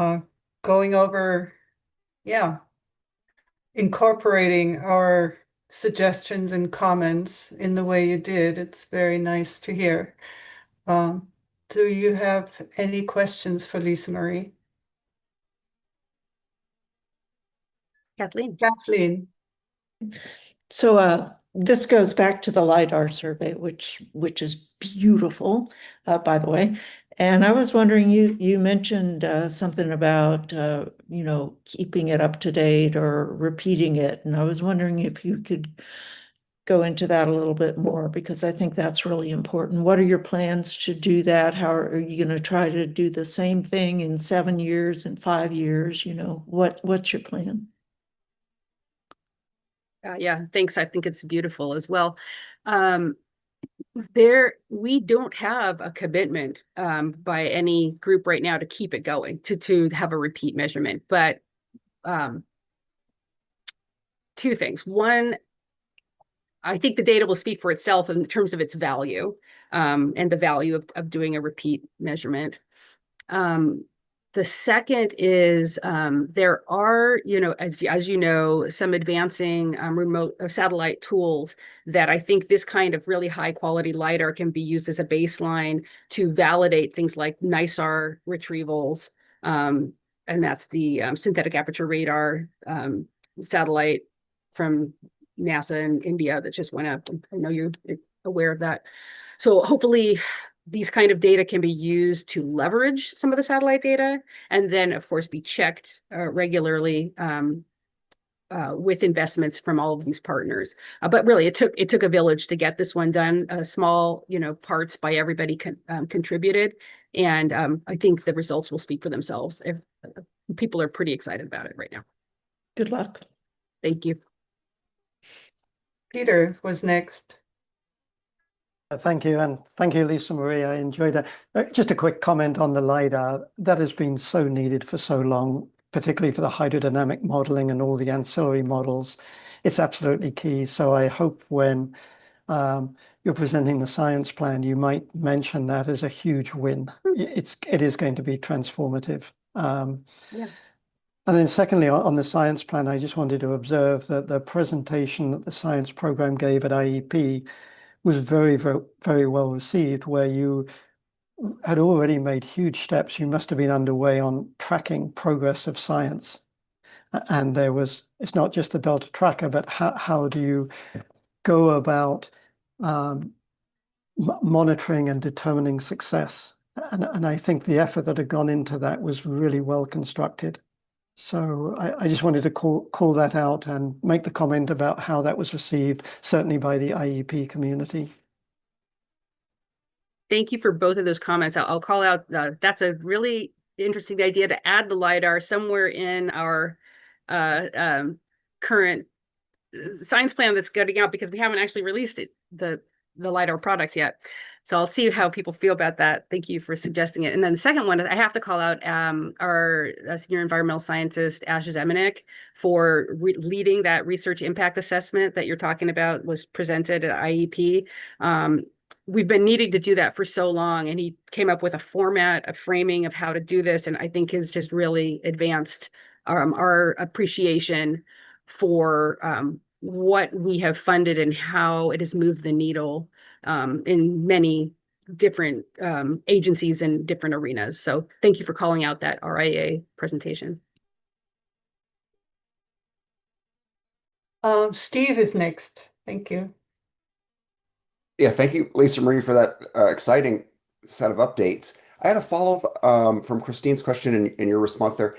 going over, incorporating our suggestions and comments in the way you did. It's very nice to hear. Do you have any questions for Lisa Marie? Kathleen. Kathleen. So this goes back to the LiDAR survey, which is beautiful, by the way. And I was wondering, you mentioned something about keeping it up to date or repeating it, and I was wondering if you could go into that a little bit more, because I think that's really important. What are your plans to do that? How are you going to try to do the same thing in 7 years and 5 years? What's your plan? Yeah, thanks. I think it's beautiful as well. We don't have a commitment by any group right now to keep it going, to have a repeat measurement. But two things. One, I think the data will speak for itself in terms of its value, and the value of doing a repeat measurement. The second is there are, as you know, some advancing remote or satellite tools that I think this kind of really high quality LiDAR can be used as a baseline to validate things like NISAR retrievals. And that's the synthetic aperture radar satellite from NASA in India that just went up. I know you're aware of that. So hopefully these kind of data can be used to leverage some of the satellite data, and then of course be checked regularly with investments from all of these partners. But really, it took a village to get this one done. Small, parts by everybody contributed, and I think the results will speak for themselves. People are pretty excited about it right now. Good luck. Thank you. Peter was next. Thank you, and thank you, Lisa Marie. I enjoyed that. Just a quick comment on the LiDAR. That has been so needed for so long, particularly for the hydrodynamic modeling and all the ancillary models. It's absolutely key. So I hope when you're presenting the science plan, you might mention that as a huge win. It is going to be transformative. Yeah. And then secondly, on the science plan, I just wanted to observe that the presentation that the science program gave at IEP was very, very, very well received, where you had already made huge steps. You must have been underway on tracking progress of science. And it's not just the Delta tracker, but how do you go about monitoring and determining success? And I think the effort that had gone into that was really well constructed. So I just wanted to call that out and make the comment about how that was received, certainly by the IEP community. Thank you for both of those comments. I'll call out, that's a really interesting idea to add the LiDAR somewhere in our current science plan that's going out, because we haven't actually released the LiDAR products yet. So I'll see how people feel about that. Thank you for suggesting it. And then the second one, I have to call out our senior environmental scientist, Ash Zemanek, for leading that research impact assessment that you're talking about, was presented at IEP. We've been needing to do that for so long, and he came up with a format, a framing of how to do this, and I think has just really advanced our appreciation for what we have funded and how it has moved the needle in many different agencies and different arenas. So thank you for calling out that RIA presentation. Steve is next. Thank you. Yeah, thank you, Lisa Marie, for that exciting set of updates. I had a follow-up from Christine's question in your response there.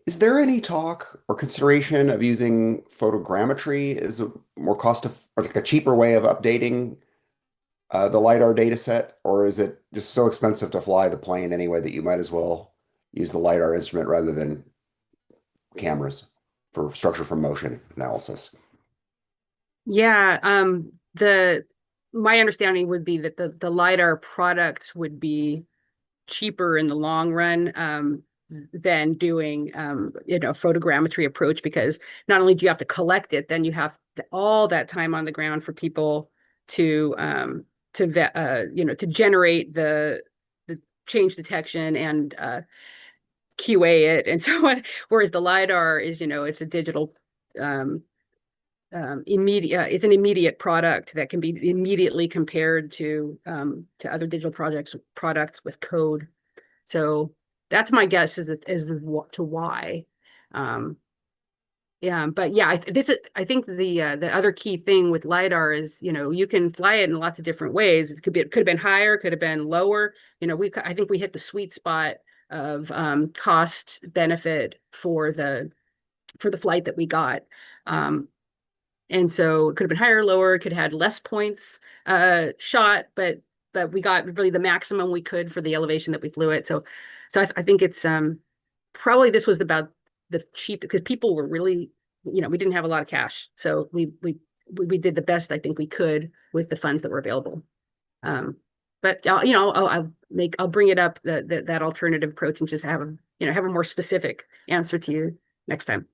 Is there any talk or consideration of using photogrammetry as a more or like a cheaper way of updating the LiDAR data set? Or is it just so expensive to fly the plane anyway that you might as well use the LiDAR instrument rather than cameras for structure from motion analysis? Yeah, my understanding would be that the LiDAR products would be cheaper in the long run than doing photogrammetry approach, because not only do you have to collect it, then you have all that time on the ground for people to generate the change detection and QA it and so on. Whereas the LiDAR is, it's a digital immediate, it's an immediate product that can be immediately compared to other digital products with code. So that's my guess as to why. Yeah, but yeah, I think the other key thing with LiDAR is, you can fly it in lots of different ways. It could have been higher, could have been lower. I think we hit the sweet spot of cost benefit for the flight that we got. And so it could have been higher or lower, it could have had less points shot, but we got really the maximum we could for the elevation that we flew it. So I think it's probably this was about the cheap, because people were really, we didn't have a lot of cash. So we did the best I think we could with the funds that were available. But I'll bring it up, that alternative approach, and just have a more specific answer to you next time.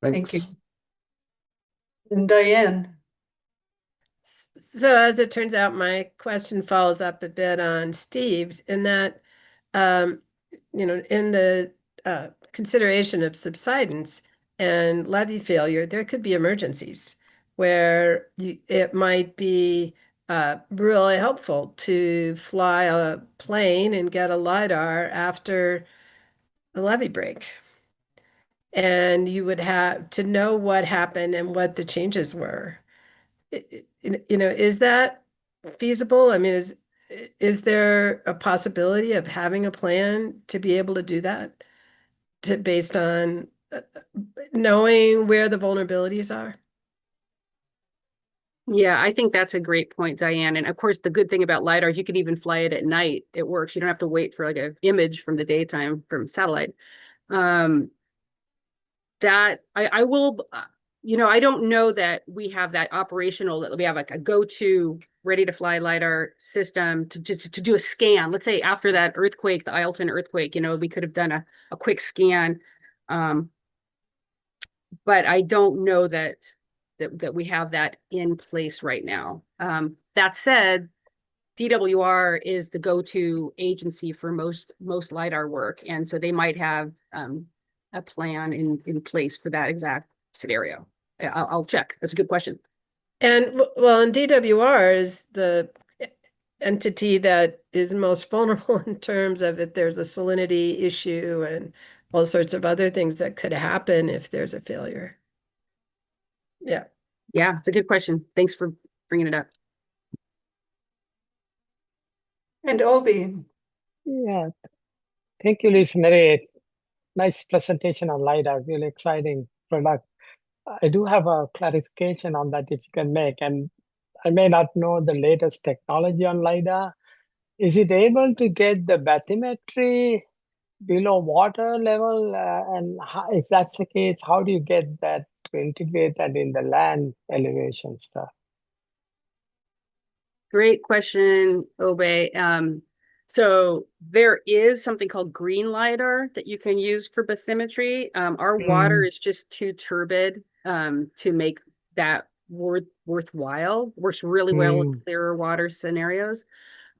Thanks. Thank you. And Diane. So as it turns out, my question follows up a bit on Steve's, in that, in the consideration of subsidence and levee failure, there could be emergencies where it might be really helpful to fly a plane and get a LiDAR after a levee break. And you would have to know what happened and what the changes were. Is that feasible? I mean, is there a possibility of having a plan to be able to do that, based on knowing where the vulnerabilities are? Yeah, I think that's a great point, Diane. And of course, the good thing about LiDAR is you can even fly it at night. It works. You don't have to wait for like an image from the daytime from satellite. That I will, I don't know that we have that operational, that we have like a go-to ready to fly LiDAR system to do a scan. Let's say after that earthquake, the Ialton earthquake, we could have done a quick scan. But I don't know that we have that in place right now. That said, DWR is the go-to agency for most LiDAR work, and so they might have a plan in place for that exact scenario. I'll check. That's a good question. And DWR is the entity that is most vulnerable in terms of if there's a salinity issue and all sorts of other things that could happen if there's a failure. Yeah. Yeah, it's a good question. Thanks for bringing it up. And Obi. Yeah, thank you, Liz. Very nice presentation on LiDAR, really exciting product. I do have a clarification on that if you can make, and I may not know the latest technology on LiDAR. Is it able to get the bathymetry below water level? And if that's the case, how do you get that to integrate that in the land elevation stuff? Great question, Obe. So there is something called green LiDAR that you can use for bathymetry. Our water is just too turbid to make that worthwhile. Works really well in clearer water scenarios.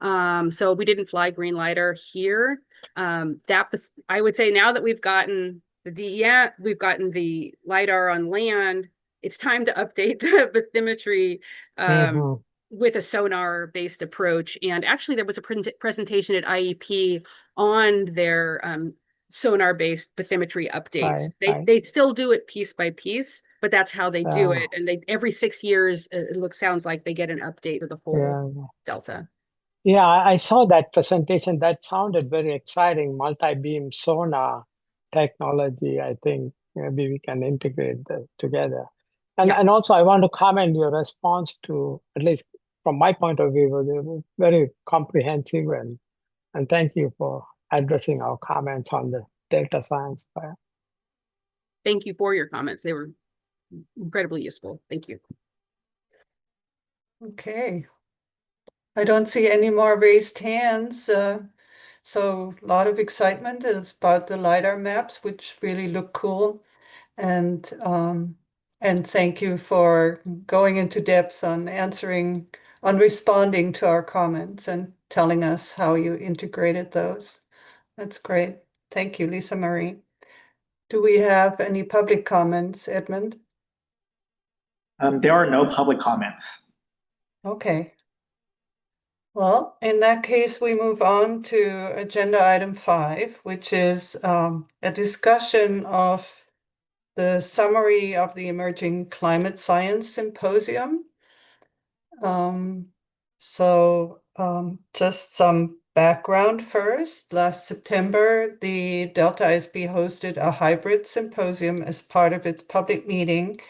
So we didn't fly green LiDAR here. I would say now that we've gotten the DEM, we've gotten the LiDAR on land, it's time to update the bathymetry with a sonar-based approach. And actually, there was a presentation at IEP on their sonar-based bathymetry updates. They still do it piece by piece, but that's how they do it. And every 6 years, sounds like they get an update of the whole Delta. Yeah, I saw that presentation. That sounded very exciting. Multi-beam sonar technology. I think maybe we can integrate that together. And also, I want to comment your response to, at least from my point of view, was very comprehensive, and thank you for addressing our comments on the Delta Science Fair. Thank you for your comments. They were incredibly useful. Thank you. Okay. I don't see any more raised hands. So a lot of excitement about the LiDAR maps, which really look cool. And thank you for going into depth on responding to our comments. And telling us how you integrated those. That's great. Thank you, Lisa Marie. Do we have any public comments, Edmund? There are no public comments. Okay. Well, in that case, we move on to agenda item 5, which is a discussion of the summary of the Emerging Climate Science Symposium. Just some background first. Last September, the Delta ISB hosted a hybrid symposium as part of its public meeting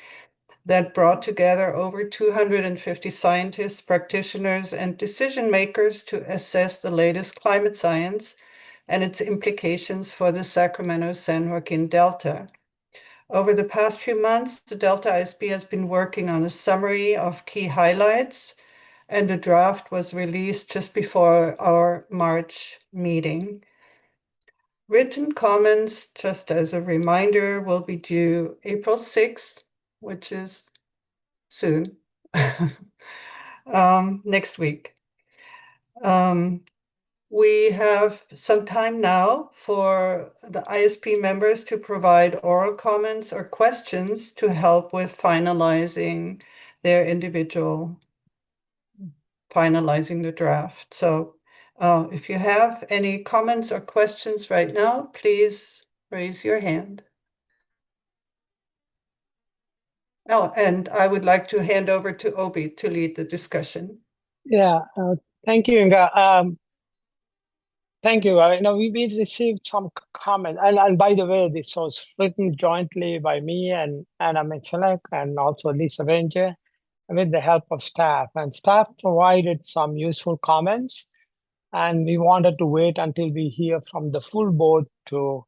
that brought together over 250 scientists, practitioners, and decision makers to assess the latest climate science and its implications for the Sacramento-San Joaquin Delta. Over the past few months, the Delta ISB has been working on a summary of key highlights, and the draft was released just before our March meeting. Written comments, just as a reminder, will be due April 6th, which is soon, next week. We have some time now for the ISP members to provide oral comments or questions to help with finalizing the draft. So if you have any comments or questions right now, please raise your hand. Oh, and I would like to hand over to Obi to lead the discussion. Yeah, thank you, Inga. Thank you. We received some comments, and by the way, this was written jointly by me and Anna Michalek and also Lisa Ranger with the help of staff. And staff provided some useful comments, and we wanted to wait until we hear from the full board to,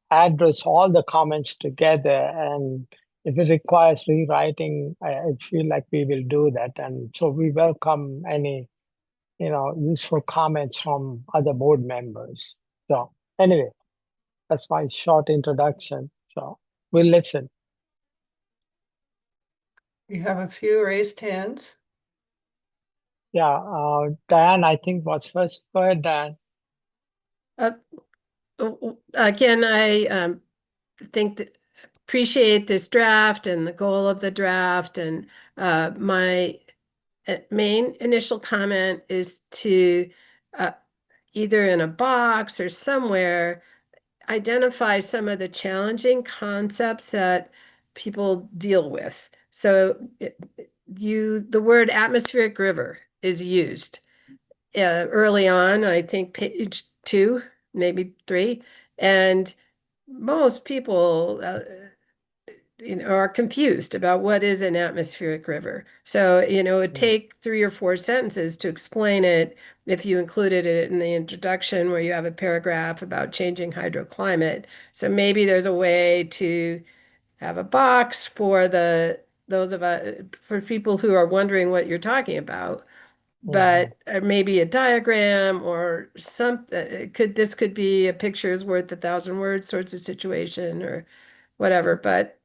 address all the comments together. And if it requires rewriting, I feel like we will do that. And so we welcome any useful comments from other board members. So anyway, that's my short introduction. So we'll listen. We have a few raised hands. Yeah, Dan, I think was first. Go ahead, Dan. Again, I appreciate this draft and the goal of the draft, and my main initial comment is to either in a box or somewhere identify some of the challenging concepts that people deal with. So the word atmospheric river is used early on, I think page 2, maybe 3, and most people are confused about what is an atmospheric river. So, it would take 3 or 4 sentences to explain it if you included it in the introduction where you have a paragraph about changing hydroclimate. So maybe there's a way to have a box for for people who are wondering what you're talking about, but maybe a diagram or something. This could be a picture is worth 1,000 words sorts of situation or whatever, but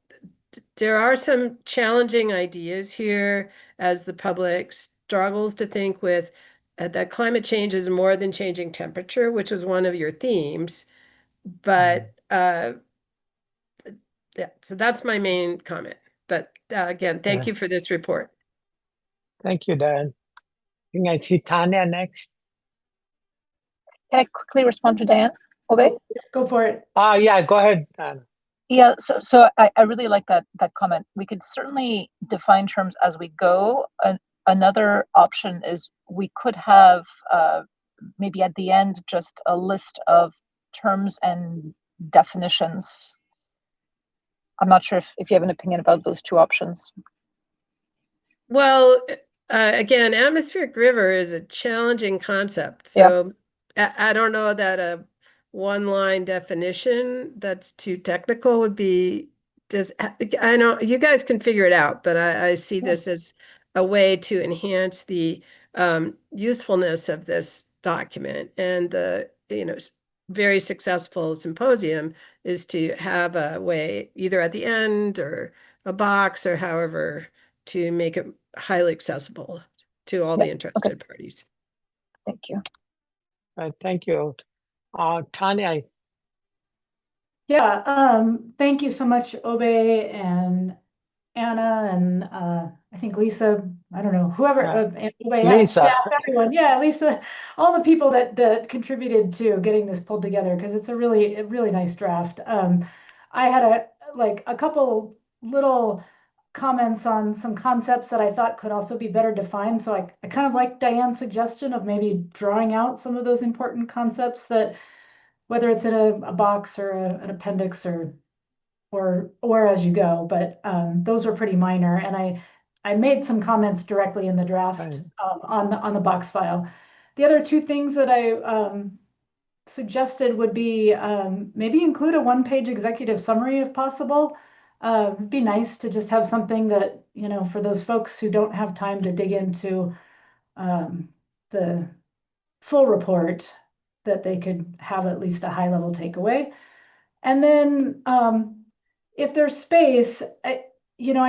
there are some challenging ideas here as the public struggles to think with that climate change is more than changing temperature, which was one of your themes. But yeah, so that's my main comment. But again, thank you for this report. Thank you, Dan. I think I see Tanya next. Can I quickly respond to Diane? Obe? Go for it. Yeah, go ahead, Dan. Yeah, so I really like that comment. We could certainly define terms as we go. Another option is we could have maybe at the end just a list of terms and definitions. I'm not sure if you have an opinion about those 2 options. Well, again, atmospheric river is a challenging concept. So I don't know that a one-line definition that's too technical would be I know you guys can figure it out, but I see this as a way to enhance the usefulness of this document. And the very successful symposium is to have a way either at the end or a box or however to make it highly accessible to all the interested parties. Thank you. Thank you. Tanya, Yeah, thank you so much, Obe and Anna and I think Lisa, I don't know, whoever, Obe, yeah, Lisa. staff, everyone. Yeah, Lisa, all the people that contributed to getting this pulled together because it's a really nice draft. I had a couple little comments on some concepts that I thought could also be better defined. So I kind of like Diane's suggestion of maybe drawing out some of those important concepts that, whether it's in a box or an appendix or as you go, but those were pretty minor. And I made some comments directly in the draft Right. on the box file. The other two things that I suggested would be maybe include a one-page executive summary if possible. It'd be nice to just have something that, you know, for those folks who don't have time to dig into the full report, that they could have at least a high-level takeaway. And then if there's space, I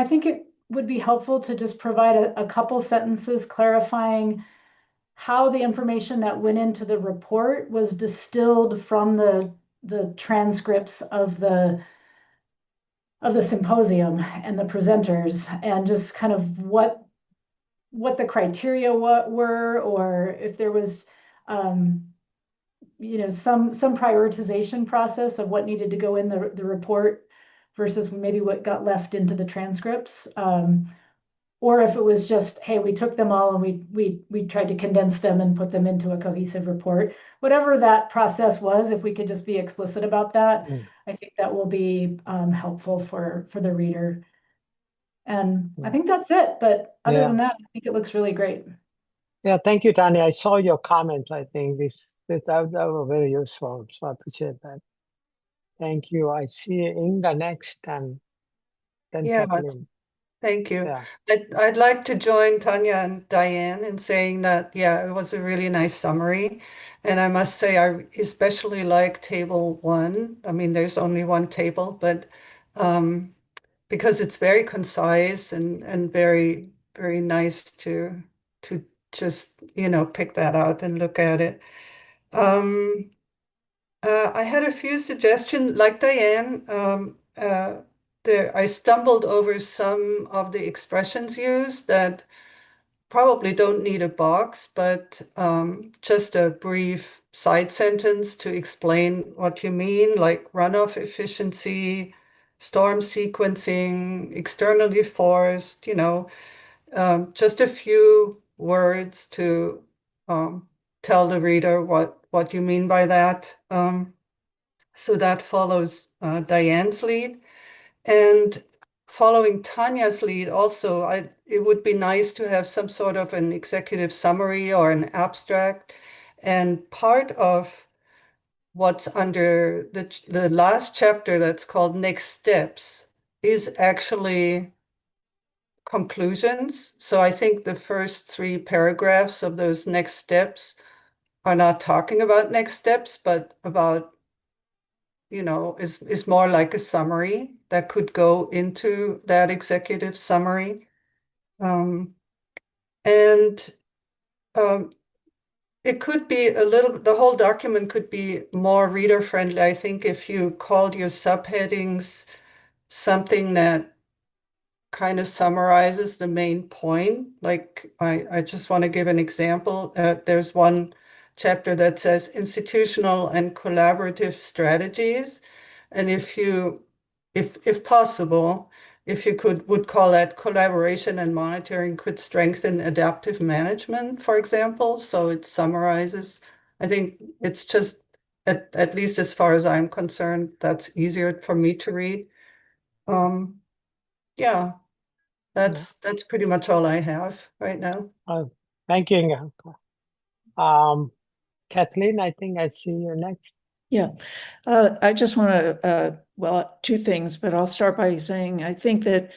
think it would be helpful to just provide a couple sentences clarifying how the information that went into the report was distilled from the transcripts of the symposium and the presenters, and just kind of what the criteria were, or if there was some prioritization process of what needed to go in the report versus maybe what got left into the transcripts. Or if it was just, hey, we took them all and we tried to condense them and put them into a cohesive report. Whatever that process was, if we could just be explicit about that, I think that will be helpful for the reader. And I think that's it. But other than that, I think it looks really great. Yeah, thank you, Tanya. I saw your comments. I think that were very useful, so I appreciate that. Thank you. I see Inga next, and then Yeah, Kathleen. thank you. Yeah. I'd like to join Tanya and Diane in saying that, yeah, it was a really nice summary. And I must say, I especially like table 1. I mean, there's only one table, but because it's very concise and very, very nice to just, pick that out and look at it. I had a few suggestions, like Diane. I stumbled over some of the expressions used that probably don't need a box, but just a brief side sentence to explain what you mean, like runoff efficiency, storm sequencing, externally forced, just a few words to tell the reader what you mean by that. So that follows Diane's lead. And following Tanya's lead also, it would be nice to have some sort of an executive summary or an abstract. And part of what's under the last chapter that's called Next Steps is actually conclusions. So I think the first 3 paragraphs of those next steps are not talking about next steps, but about, is more like a summary that could go into that executive summary. And it could be the whole document could be more reader friendly. I think if you called your subheadings something that kind of summarizes the main point. Like I just want to give an example. There's one chapter that says institutional and collaborative strategies. And if possible, if you would call that collaboration and monitoring could strengthen adaptive management, for example. So it summarizes. I think it's just, at least as far as I'm concerned, that's easier for me to read. Yeah. That's pretty much all I have right now. Thank you, Inga. Kathleen, I think I see you next. Yeah, I just want to, well, 2 things, but I'll start by saying I think that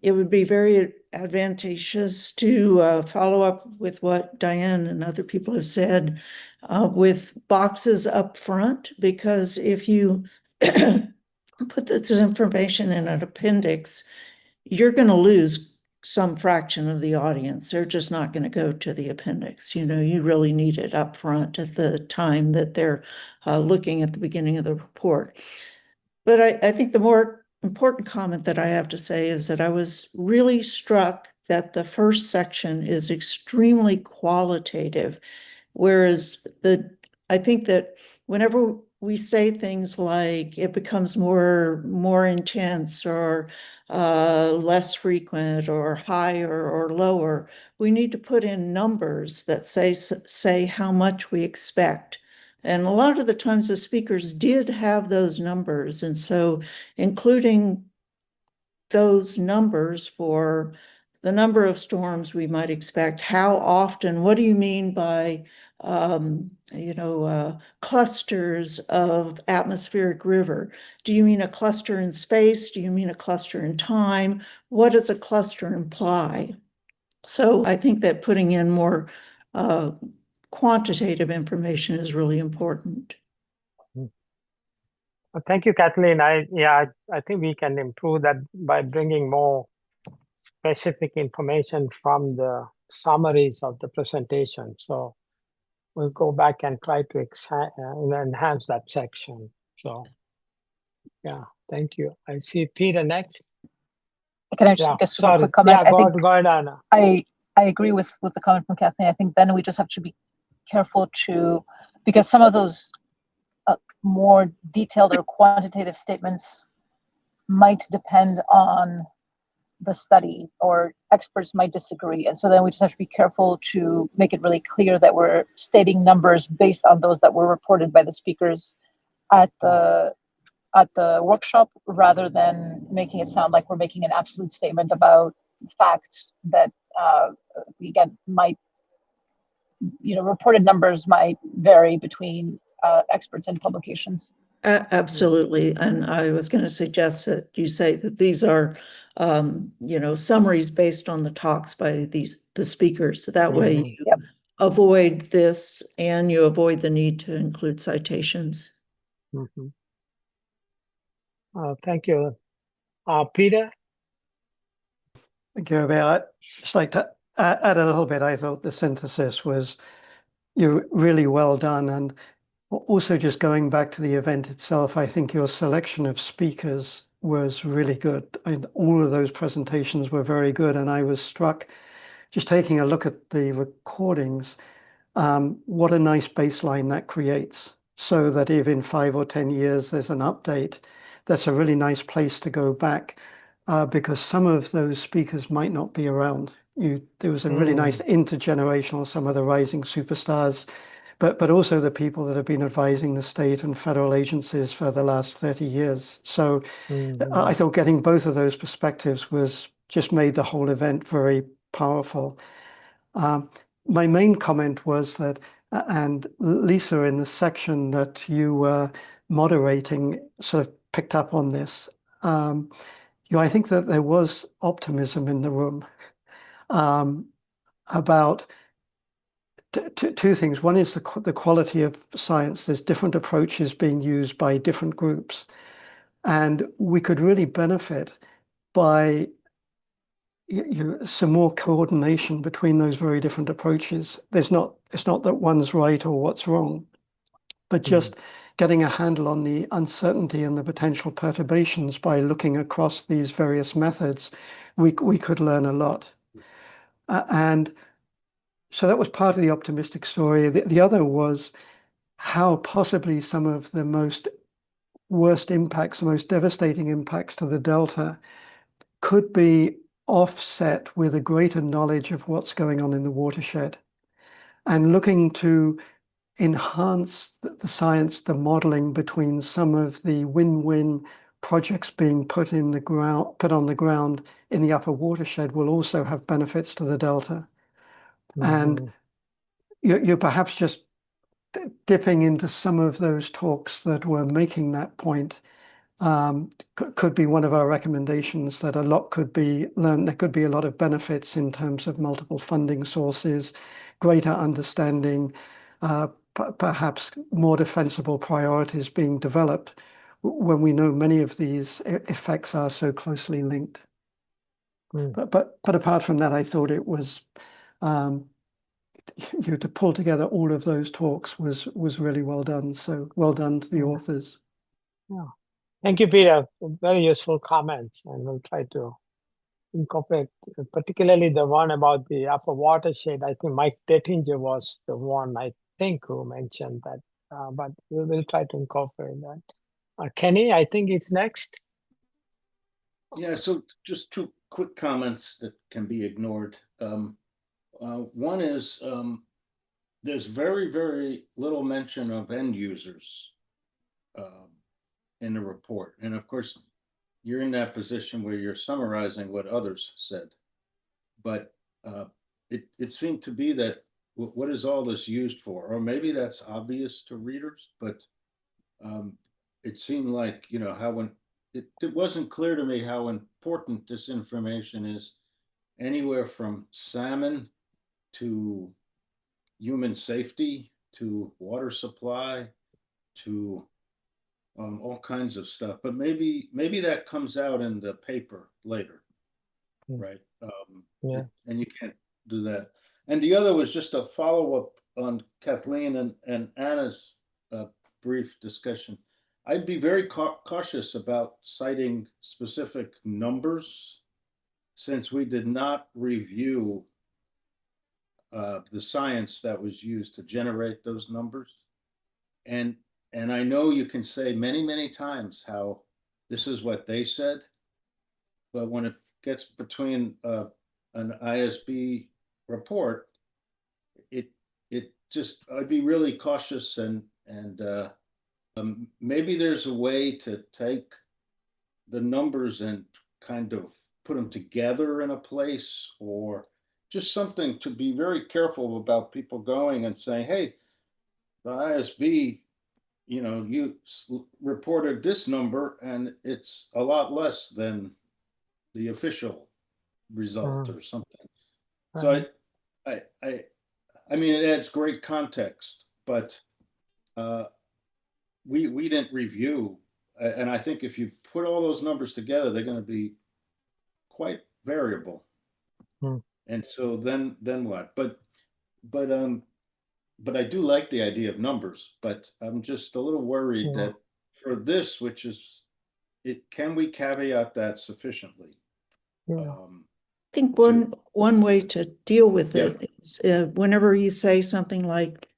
it would be very advantageous to follow up with what Diane and other people have said with boxes up front, because if you put this information in an appendix, you're going to lose some fraction of the audience. They're just not going to go to the appendix. You know, you really need it up front at the time that they're looking at the beginning of the report. But I think the more important comment that I have to say is that I was really struck that the first section is extremely qualitative, whereas I think that whenever we say things like it becomes more intense or less frequent or higher or lower, we need to put in numbers that say how much we expect. And a lot of the times the speakers did have those numbers. And so including those numbers for the number of storms we might expect, how often, what do you mean by, clusters of atmospheric river? Do you mean a cluster in space? Do you mean a cluster in time? What does a cluster imply? So I think that putting in more quantitative information is really important. Thank you, Kathleen. I think we can improve that by bringing more specific information from the summaries of the presentation. So we'll go back and try to enhance that section. So yeah, thank you. I see Peter next. Can I just get a quick comment? Yeah, go ahead, Anna. I agree with the comment from Kathleen. I think then we just have to be careful because some of those more detailed or quantitative statements might depend on the study, or experts might disagree. And so then we just have to be careful to make it really clear that we're stating numbers based on those that were reported by the speakers at the workshop, rather than making it sound like we're making an absolute statement about facts that again might, reported numbers might vary between experts and publications. Absolutely. And I was going to suggest that you say that these are, summaries based on the talks by the speakers. So that way you avoid this and you avoid the need to include citations. Thank you. Peter? Thank you. I'd just like to add a little bit. I thought the synthesis was really well done. And also, just going back to the event itself, I think your selection of speakers was really good. All of those presentations were very good. And I was struck, just taking a look at the recordings, what a nice baseline that creates. So that if in 5 or 10 years there's an update, that's a really nice place to go back, because some of those speakers might not be around. There was a really nice intergenerational, some of the rising superstars, but also the people that have been advising the state and federal agencies for the last 30 years. So I thought getting both of those perspectives just made the whole event very powerful. My main comment was that, and Lisa, in the section that you were moderating, sort of picked up on this. I think that there was optimism in the room about two things. One is the quality of science. There's different approaches being used by different groups. And we could really benefit by some more coordination between those very different approaches. It's not that one's right or what's wrong, but just getting a handle on the uncertainty and the potential perturbations by looking across these various methods, we could learn a lot. And so that was part of the optimistic story. The other was how possibly some of the most worst impacts, the most devastating impacts to the Delta could be offset with a greater knowledge of what's going on in the watershed, and looking to enhance the science, the modeling between some of the win-win projects being put on the ground in the upper watershed will also have benefits to the Delta. And you're perhaps just dipping into some of those talks that were making that point. Could be one of our recommendations, that a lot could be learned. There could be a lot of benefits in terms of multiple funding sources, greater understanding, perhaps more defensible priorities being developed when we know many of these effects are so closely linked. But apart from that, I thought it was, to pull together all of those talks was really well done. So well done to the authors. Yeah. Thank you, Peter. Very useful comments, and we'll try to incorporate, particularly the one about the upper watershed. I think Mike Dettinger was the one I think who mentioned that, but we will try to incorporate that. Kenny, I think it's next. Yeah, so just two quick comments that can be ignored. One is there's very, very little mention of end users in the report. And of course, you're in that position where you're summarizing what others said. But it seemed to be that what is all this used for? Or maybe that's obvious to readers, but it seemed like, it wasn't clear to me how important this information is anywhere from salmon to human safety to water supply to all kinds of stuff. But maybe that comes out in the paper later, right? Yeah. And you can't do that. And the other was just a follow-up on Kathleen and Anna's brief discussion. I'd be very cautious about citing specific numbers since we did not review the science that was used to generate those numbers. And I know you can say many, many times how this is what they said, but when it gets between an ISB report, I'd be really cautious and maybe there's a way to take the numbers and kind of put them together in a place, or just something to be very careful about people going and saying, hey, the ISB, you reported this number and it's a lot less than the official result or something. So I mean, it adds great context, but we didn't review, and I think if you put all those numbers together, they're going to be quite variable. And so then what? But I do like the idea of numbers, but I'm just a little worried that for this, which is can we caveat that sufficiently? I think one way to deal with it is whenever you say something like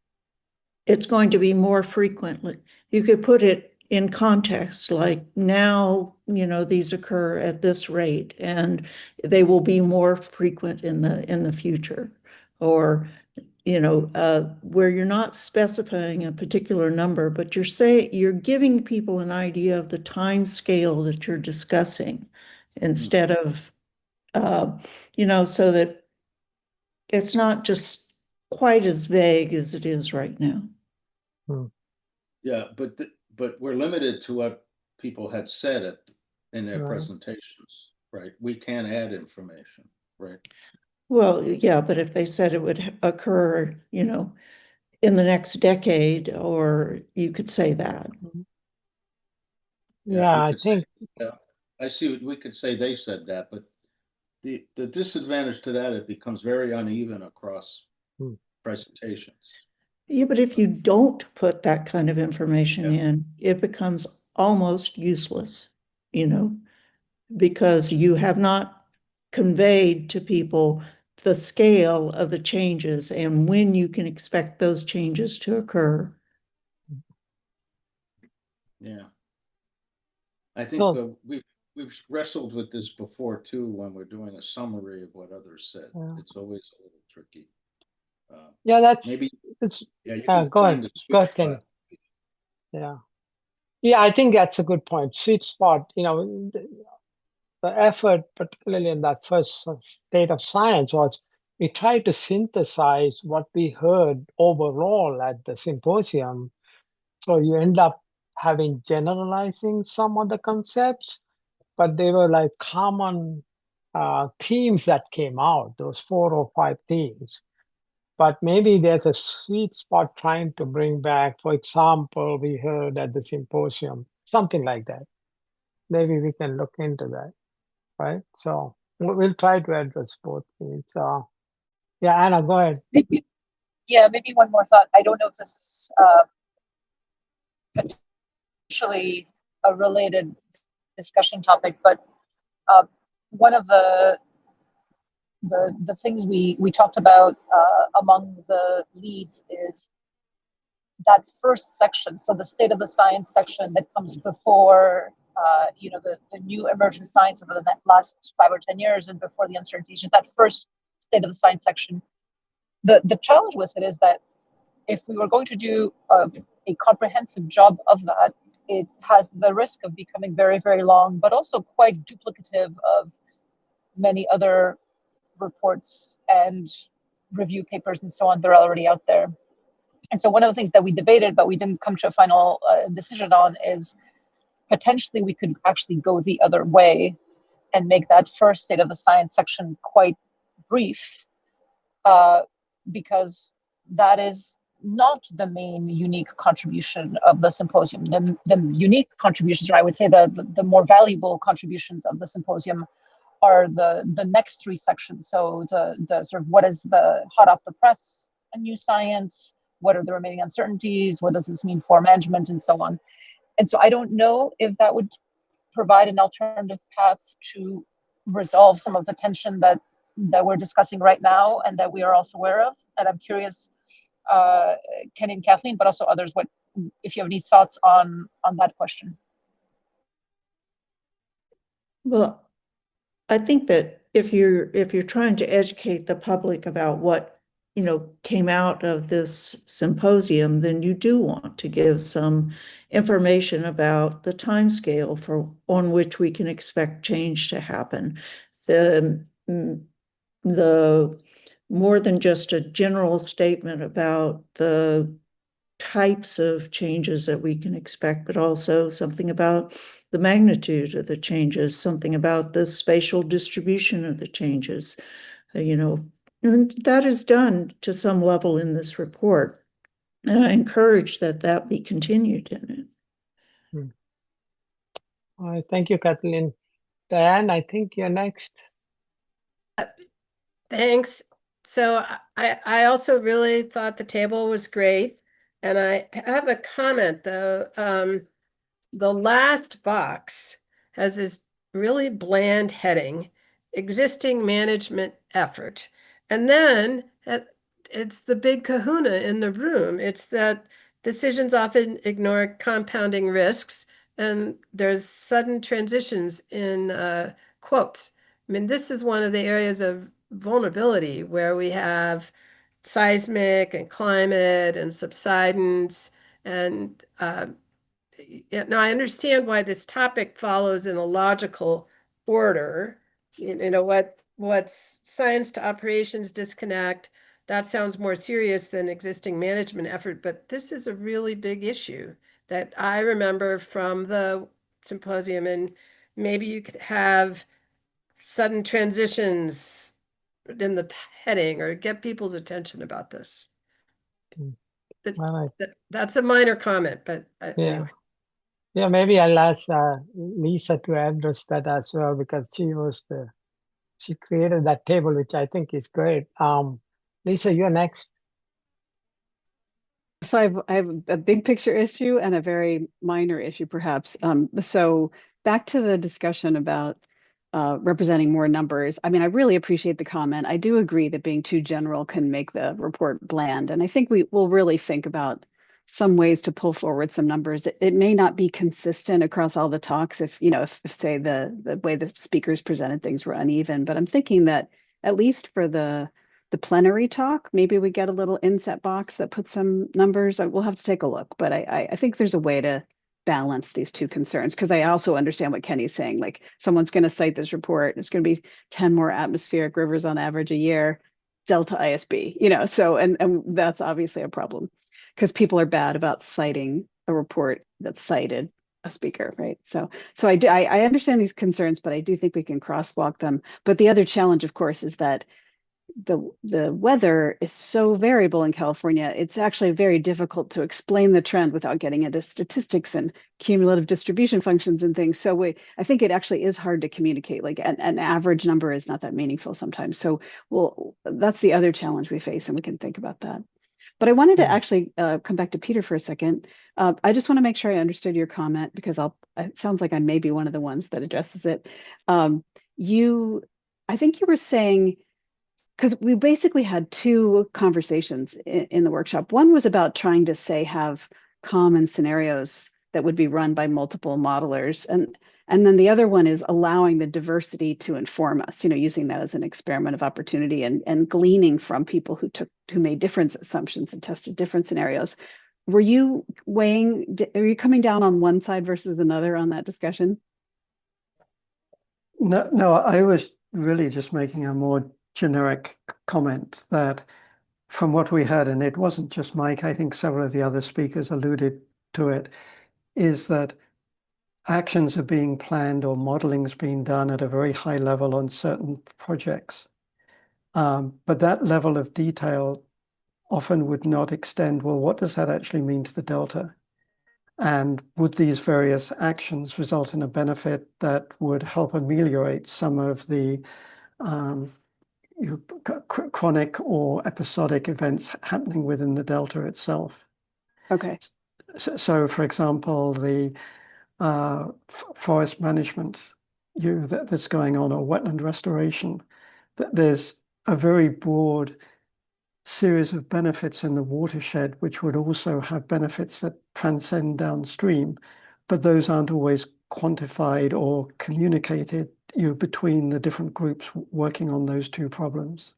it's going to be more frequently, you could put it in context, like now, these occur at this rate and they will be more frequent in the future, or where you're not specifying a particular number, but you're giving people an idea of the time scale that you're discussing instead of so that it's not just quite as vague as it is right now. Yeah, but we're limited to what people had said in their presentations, right? We can't add information, right? Well, yeah, but if they said it would occur, in the next decade, or you could say that. Yeah, I think. I see. We could say they said that, but the disadvantage to that, it becomes very uneven across presentations. Yeah, but if you don't put that kind of information in, it becomes almost useless, because you have not conveyed to people the scale of the changes and when you can expect those changes to occur. Yeah. I think we've wrestled with this before too when we're doing a summary of what others said. It's always a little tricky. Yeah, that's maybe it's go ahead, Ken. Yeah, I think that's a good point. Sweet spot, the effort, particularly in that first state of science, was we tried to synthesize what we heard overall at the symposium. So you end up having generalizing some of the concepts, but they were like common themes that came out, those 4 or 5 themes. But maybe there's a sweet spot trying to bring back, for example, we heard at the symposium, something like that. Maybe we can look into that, right? So We'll try to address both needs. Yeah, Anna, go ahead. Maybe one more thought. I don't know if this is potentially a related discussion topic, but one of the things we talked about among the leads is that first section. So the state of the science section that comes before the new emergent science over the last 5 or 10 years and before the uncertainties, just that first state of the science section. The challenge with it is that if we were going to do a comprehensive job of that, it has the risk of becoming very, very long, but also quite duplicative of many other reports and review papers and so on that are already out there. And so one of the things that we debated, but we didn't come to a final decision on, is potentially we could actually go the other way and make that first state of the science section quite brief, because that is not the main unique contribution of the symposium. The unique contributions, or I would say the more valuable contributions of the symposium, are the next 3 sections. So the sort of what is the hot off the press and new science, what are the remaining uncertainties, what does this mean for management, and so on. And so I don't know if that would provide an alternative path to resolve some of the tension that we're discussing right now and that we are also aware of. And I'm curious, Kenny and Kathleen, but also others, if you have any thoughts on that question. Well, I think that if you're trying to educate the public about what came out of this symposium, then you do want to give some information about the timescale on which we can expect change to happen. The more than just a general statement about the types of changes that we can expect, but also something about the magnitude of the changes, something about the spatial distribution of the changes, and that is done to some level in this report. And I encourage that be continued in it. All right, thank you, Kathleen. Diane, I think you're next. Thanks. So I also really thought the table was great. And I have a comment, though. The last box has this really bland heading, existing management effort. And then it's the big kahuna in the room. It's that decisions often ignore compounding risks, and there's sudden transitions in quotes. I mean, this is one of the areas of vulnerability where we have seismic and climate and subsidence. And now I understand why this topic follows in a logical order. What's science to operations disconnect, that sounds more serious than existing management effort, but this is a really big issue that I remember from the symposium, and maybe you could have sudden transitions in the heading or get people's attention about this. That's a minor comment, but anyway. Yeah, maybe I'll ask Lisa to address that as well, because she created that table, which I think is great. Lisa, you're next. So I have a big picture issue and a very minor issue, perhaps. So back to the discussion about representing more numbers. I mean, I really appreciate the comment. I do agree that being too general can make the report bland. And I think we will really think about some ways to pull forward some numbers. It may not be consistent across all the talks if say the way the speakers presented things were uneven, but I'm thinking that at least for the plenary talk, maybe we get a little inset box that puts some numbers. We'll have to take a look, but I think there's a way to balance these two concerns, because I also understand what Kenny's saying. Like, someone's going to cite this report, it's going to be 10 more atmospheric rivers on average a year, Delta ISB, so and that's obviously a problem because people are bad about citing a report that cited a speaker, right? So I understand these concerns, but I do think we can crosswalk them. But the other challenge, of course, is that the weather is so variable in California, it's actually very difficult to explain the trend without getting into statistics and cumulative distribution functions and things. So I think it actually is hard to communicate. Like an average number is not that meaningful sometimes. So that's the other challenge we face, and we can think about that. But I wanted to actually come back to Peter for a second. I just want to make sure I understood your comment, because it sounds like I may be one of the ones that addresses it. I think you were saying, because we basically had two conversations in the workshop. One was about trying to have common scenarios that would be run by multiple modelers. And then the other one is allowing the diversity to inform us, using that as an experiment of opportunity and gleaning from people who made different assumptions and tested different scenarios. Are you coming down on one side versus another on that discussion? No, I was really just making a more generic comment that from what we heard, and it wasn't just Mike, I think several of the other speakers alluded to it, is that actions are being planned or modeling is being done at a very high level on certain projects. But that level of detail often would not extend, well, what does that actually mean to the Delta? And would these various actions result in a benefit that would help ameliorate some of the chronic or episodic events happening within the Delta itself? Okay. So for example, the forest management that's going on, or wetland restoration, there's a very broad series of benefits in the watershed, which would also have benefits that transcend downstream, but those aren't always quantified or communicated between the different groups working on those two problems.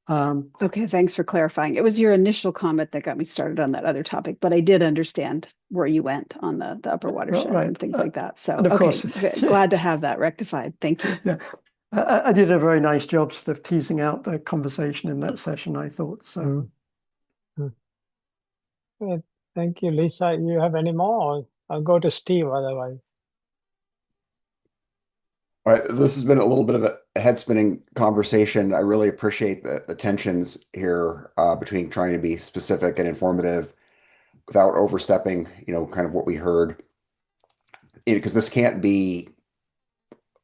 Okay, thanks for clarifying. It was your initial comment that got me started on that other topic, but I did understand where you went on the upper watershed and things like that. So, and of course, glad to have that rectified. Thank you. Yeah, I did a very nice job sort of teasing out the conversation in that session, I thought. So, Good. Thank you, Lisa. You have any more? I'll go to Steve otherwise. All right, this has been a little bit of a head-spinning conversation. I really appreciate the tensions here between trying to be specific and informative without overstepping, kind of what we heard. Because this can't be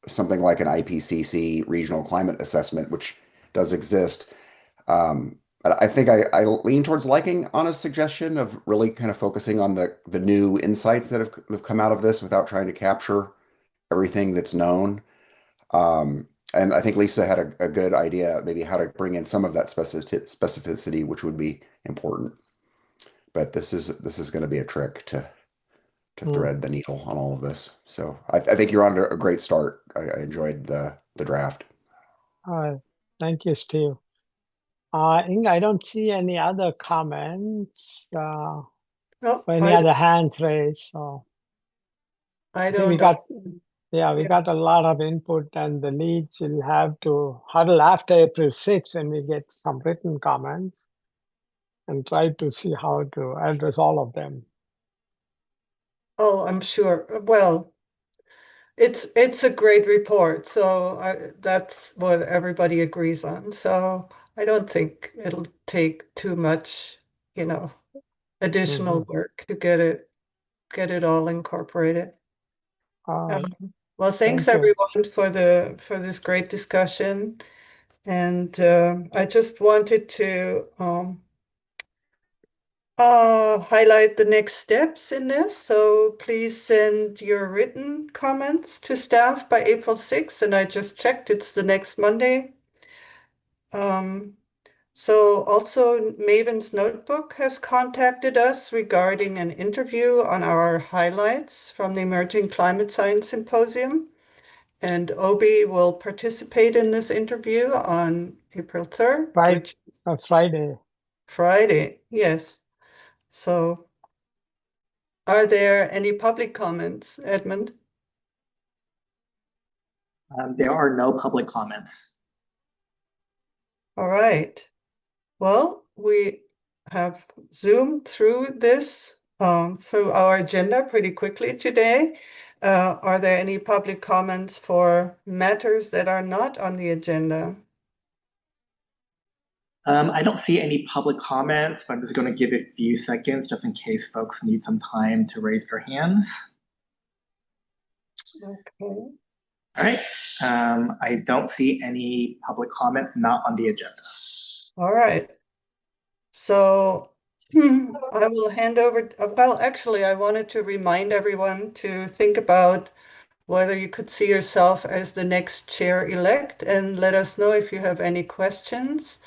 something like an IPCC regional climate assessment, which does exist. I think I lean towards liking Anna's suggestion of really kind of focusing on the new insights that have come out of this without trying to capture everything that's known. And I think Lisa had a good idea, maybe how to bring in some of that specificity, which would be important. But this is going to be a trick to thread the needle on all of this. So I think you're on a great start. I enjoyed the draft. All right. Thank you, Steve. Inge, I don't see any other comments or any other hands raised. So I think don't we got a lot of input, and the leads will have to huddle after April 6th when we get some written comments and try to see how to address all of them. Oh, I'm sure. Well, it's a great report, so that's what everybody agrees on. So I don't think it'll take too much, additional work to get it all incorporated. Well, thanks everyone for this great discussion, and I just wanted to highlight the next steps in this. So please send your written comments to staff by April 6th, and I just checked, it's the next Monday. So also Maven's Notebook has contacted us regarding an interview on our highlights from the Emerging Climate Science Symposium. And Obi will participate in this interview on April 3rd. Friday. Friday, yes. So are there any public comments, Edmund? There are no public comments. All right. Well, we have zoomed through this through our agenda pretty quickly today. Are there any public comments for matters that are not on the agenda? I don't see any public comments, but I'm just going to give it a few seconds just in case folks need some time to raise their hands. Okay. All right. I don't see any public comments not on the agenda. All right. So I will hand over. Well, actually, I wanted to remind everyone to think about whether you could see yourself as the next chair-elect and let us know if you have any questions.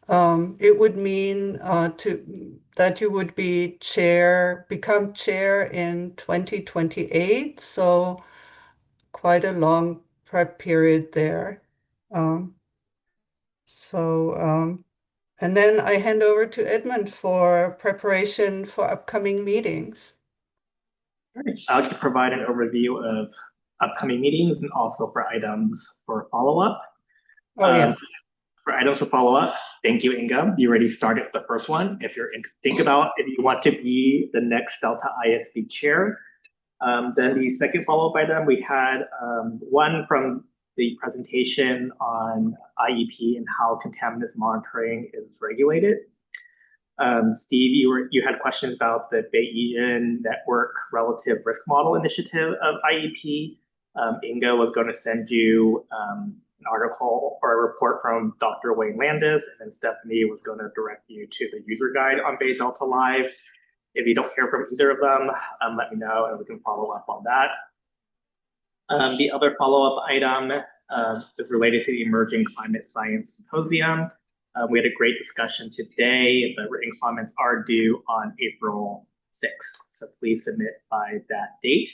It would mean that you would become chair in 2028, so quite a long prep period there. And then I hand over to Edmund for preparation for upcoming meetings. All right. I'll just provide an overview of upcoming meetings and also for items for follow-up. Oh, yeah. For items for follow-up, thank you, Inge. You already started with the first one. If you want to be the next Delta ISB chair. Then the second follow-up item, we had one from the presentation on IEP and how contaminants monitoring is regulated. Steve, you had questions about the Bayesian Network Relative Risk Model Initiative of IEP. Inge was going to send you an article or a report from Dr. Wayne Landis, and then Stephanie was going to direct you to the user guide on Bay Delta Live. If you don't hear from either of them, let me know and we can follow up on that. The other follow-up item is related to the Emerging Climate Science Symposium. We had a great discussion today. The written comments are due on April 6th, so please submit by that date.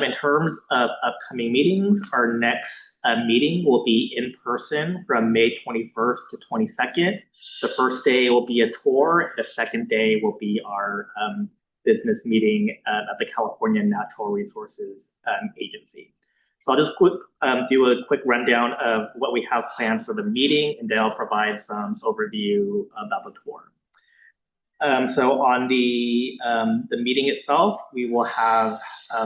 In terms of upcoming meetings, our next meeting will be in person from May 21st to 22nd. The first day will be a tour. The second day will be our business meeting at the California Natural Resources Agency. So I'll just do a quick rundown of what we have planned for the meeting, and then I'll provide some overview about the tour. So on the meeting itself, we will have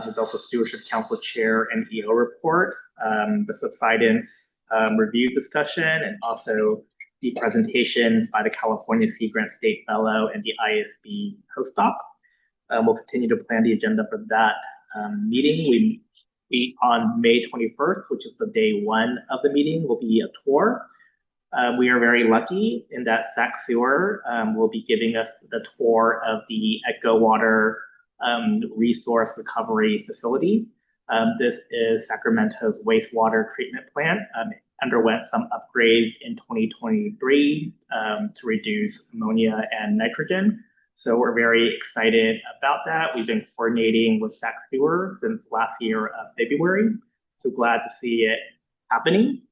the Delta Stewardship Council Chair and EO report, the subsidence review discussion, and also the presentations by the California Sea Grant State Fellow and the ISB postdoc. We'll continue to plan the agenda for that meeting. On May 21st, which is the day one of the meeting, will be a tour. We are very lucky in that Sac Sewer will be giving us the tour of the Echo Water Resource Recovery Facility. This is Sacramento's wastewater treatment plant. It underwent some upgrades in 2023 to reduce ammonia and nitrogen. So we're very excited about that. We've been coordinating with Sac Sewer since last year of February. So glad to see it happening.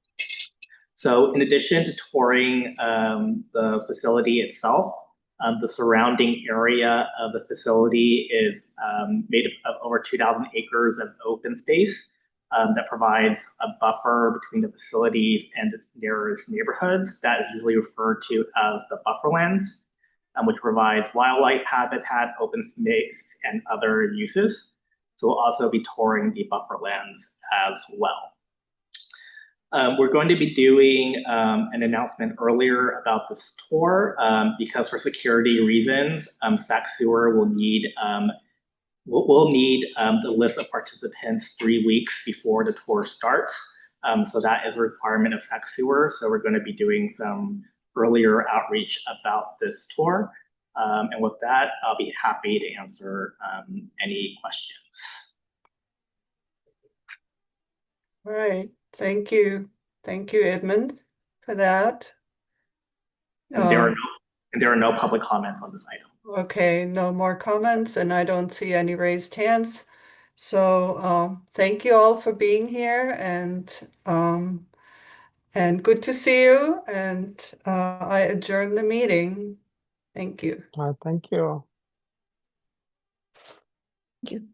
So in addition to touring the facility itself, the surrounding area of the facility is made of over 2,000 acres of open space that provides a buffer between the facilities and its nearest neighborhoods. That is usually referred to as the bufferlands, which provides wildlife habitat, open space, and other uses. So we'll also be touring the bufferlands as well. We're going to be doing an announcement earlier about this tour because for security reasons, Sac Sewer will need the list of participants 3 weeks before the tour starts. So that is a requirement of Sac Sewer. So we're going to be doing some earlier outreach about this tour. And with that, I'll be happy to answer any questions. All right. Thank you. Thank you, Edmund, for that. And there are no public comments on this item. Okay, no more comments, and I don't see any raised hands. So thank you all for being here, and good to see you. And I adjourn the meeting. Thank you. Thank you. Thank you.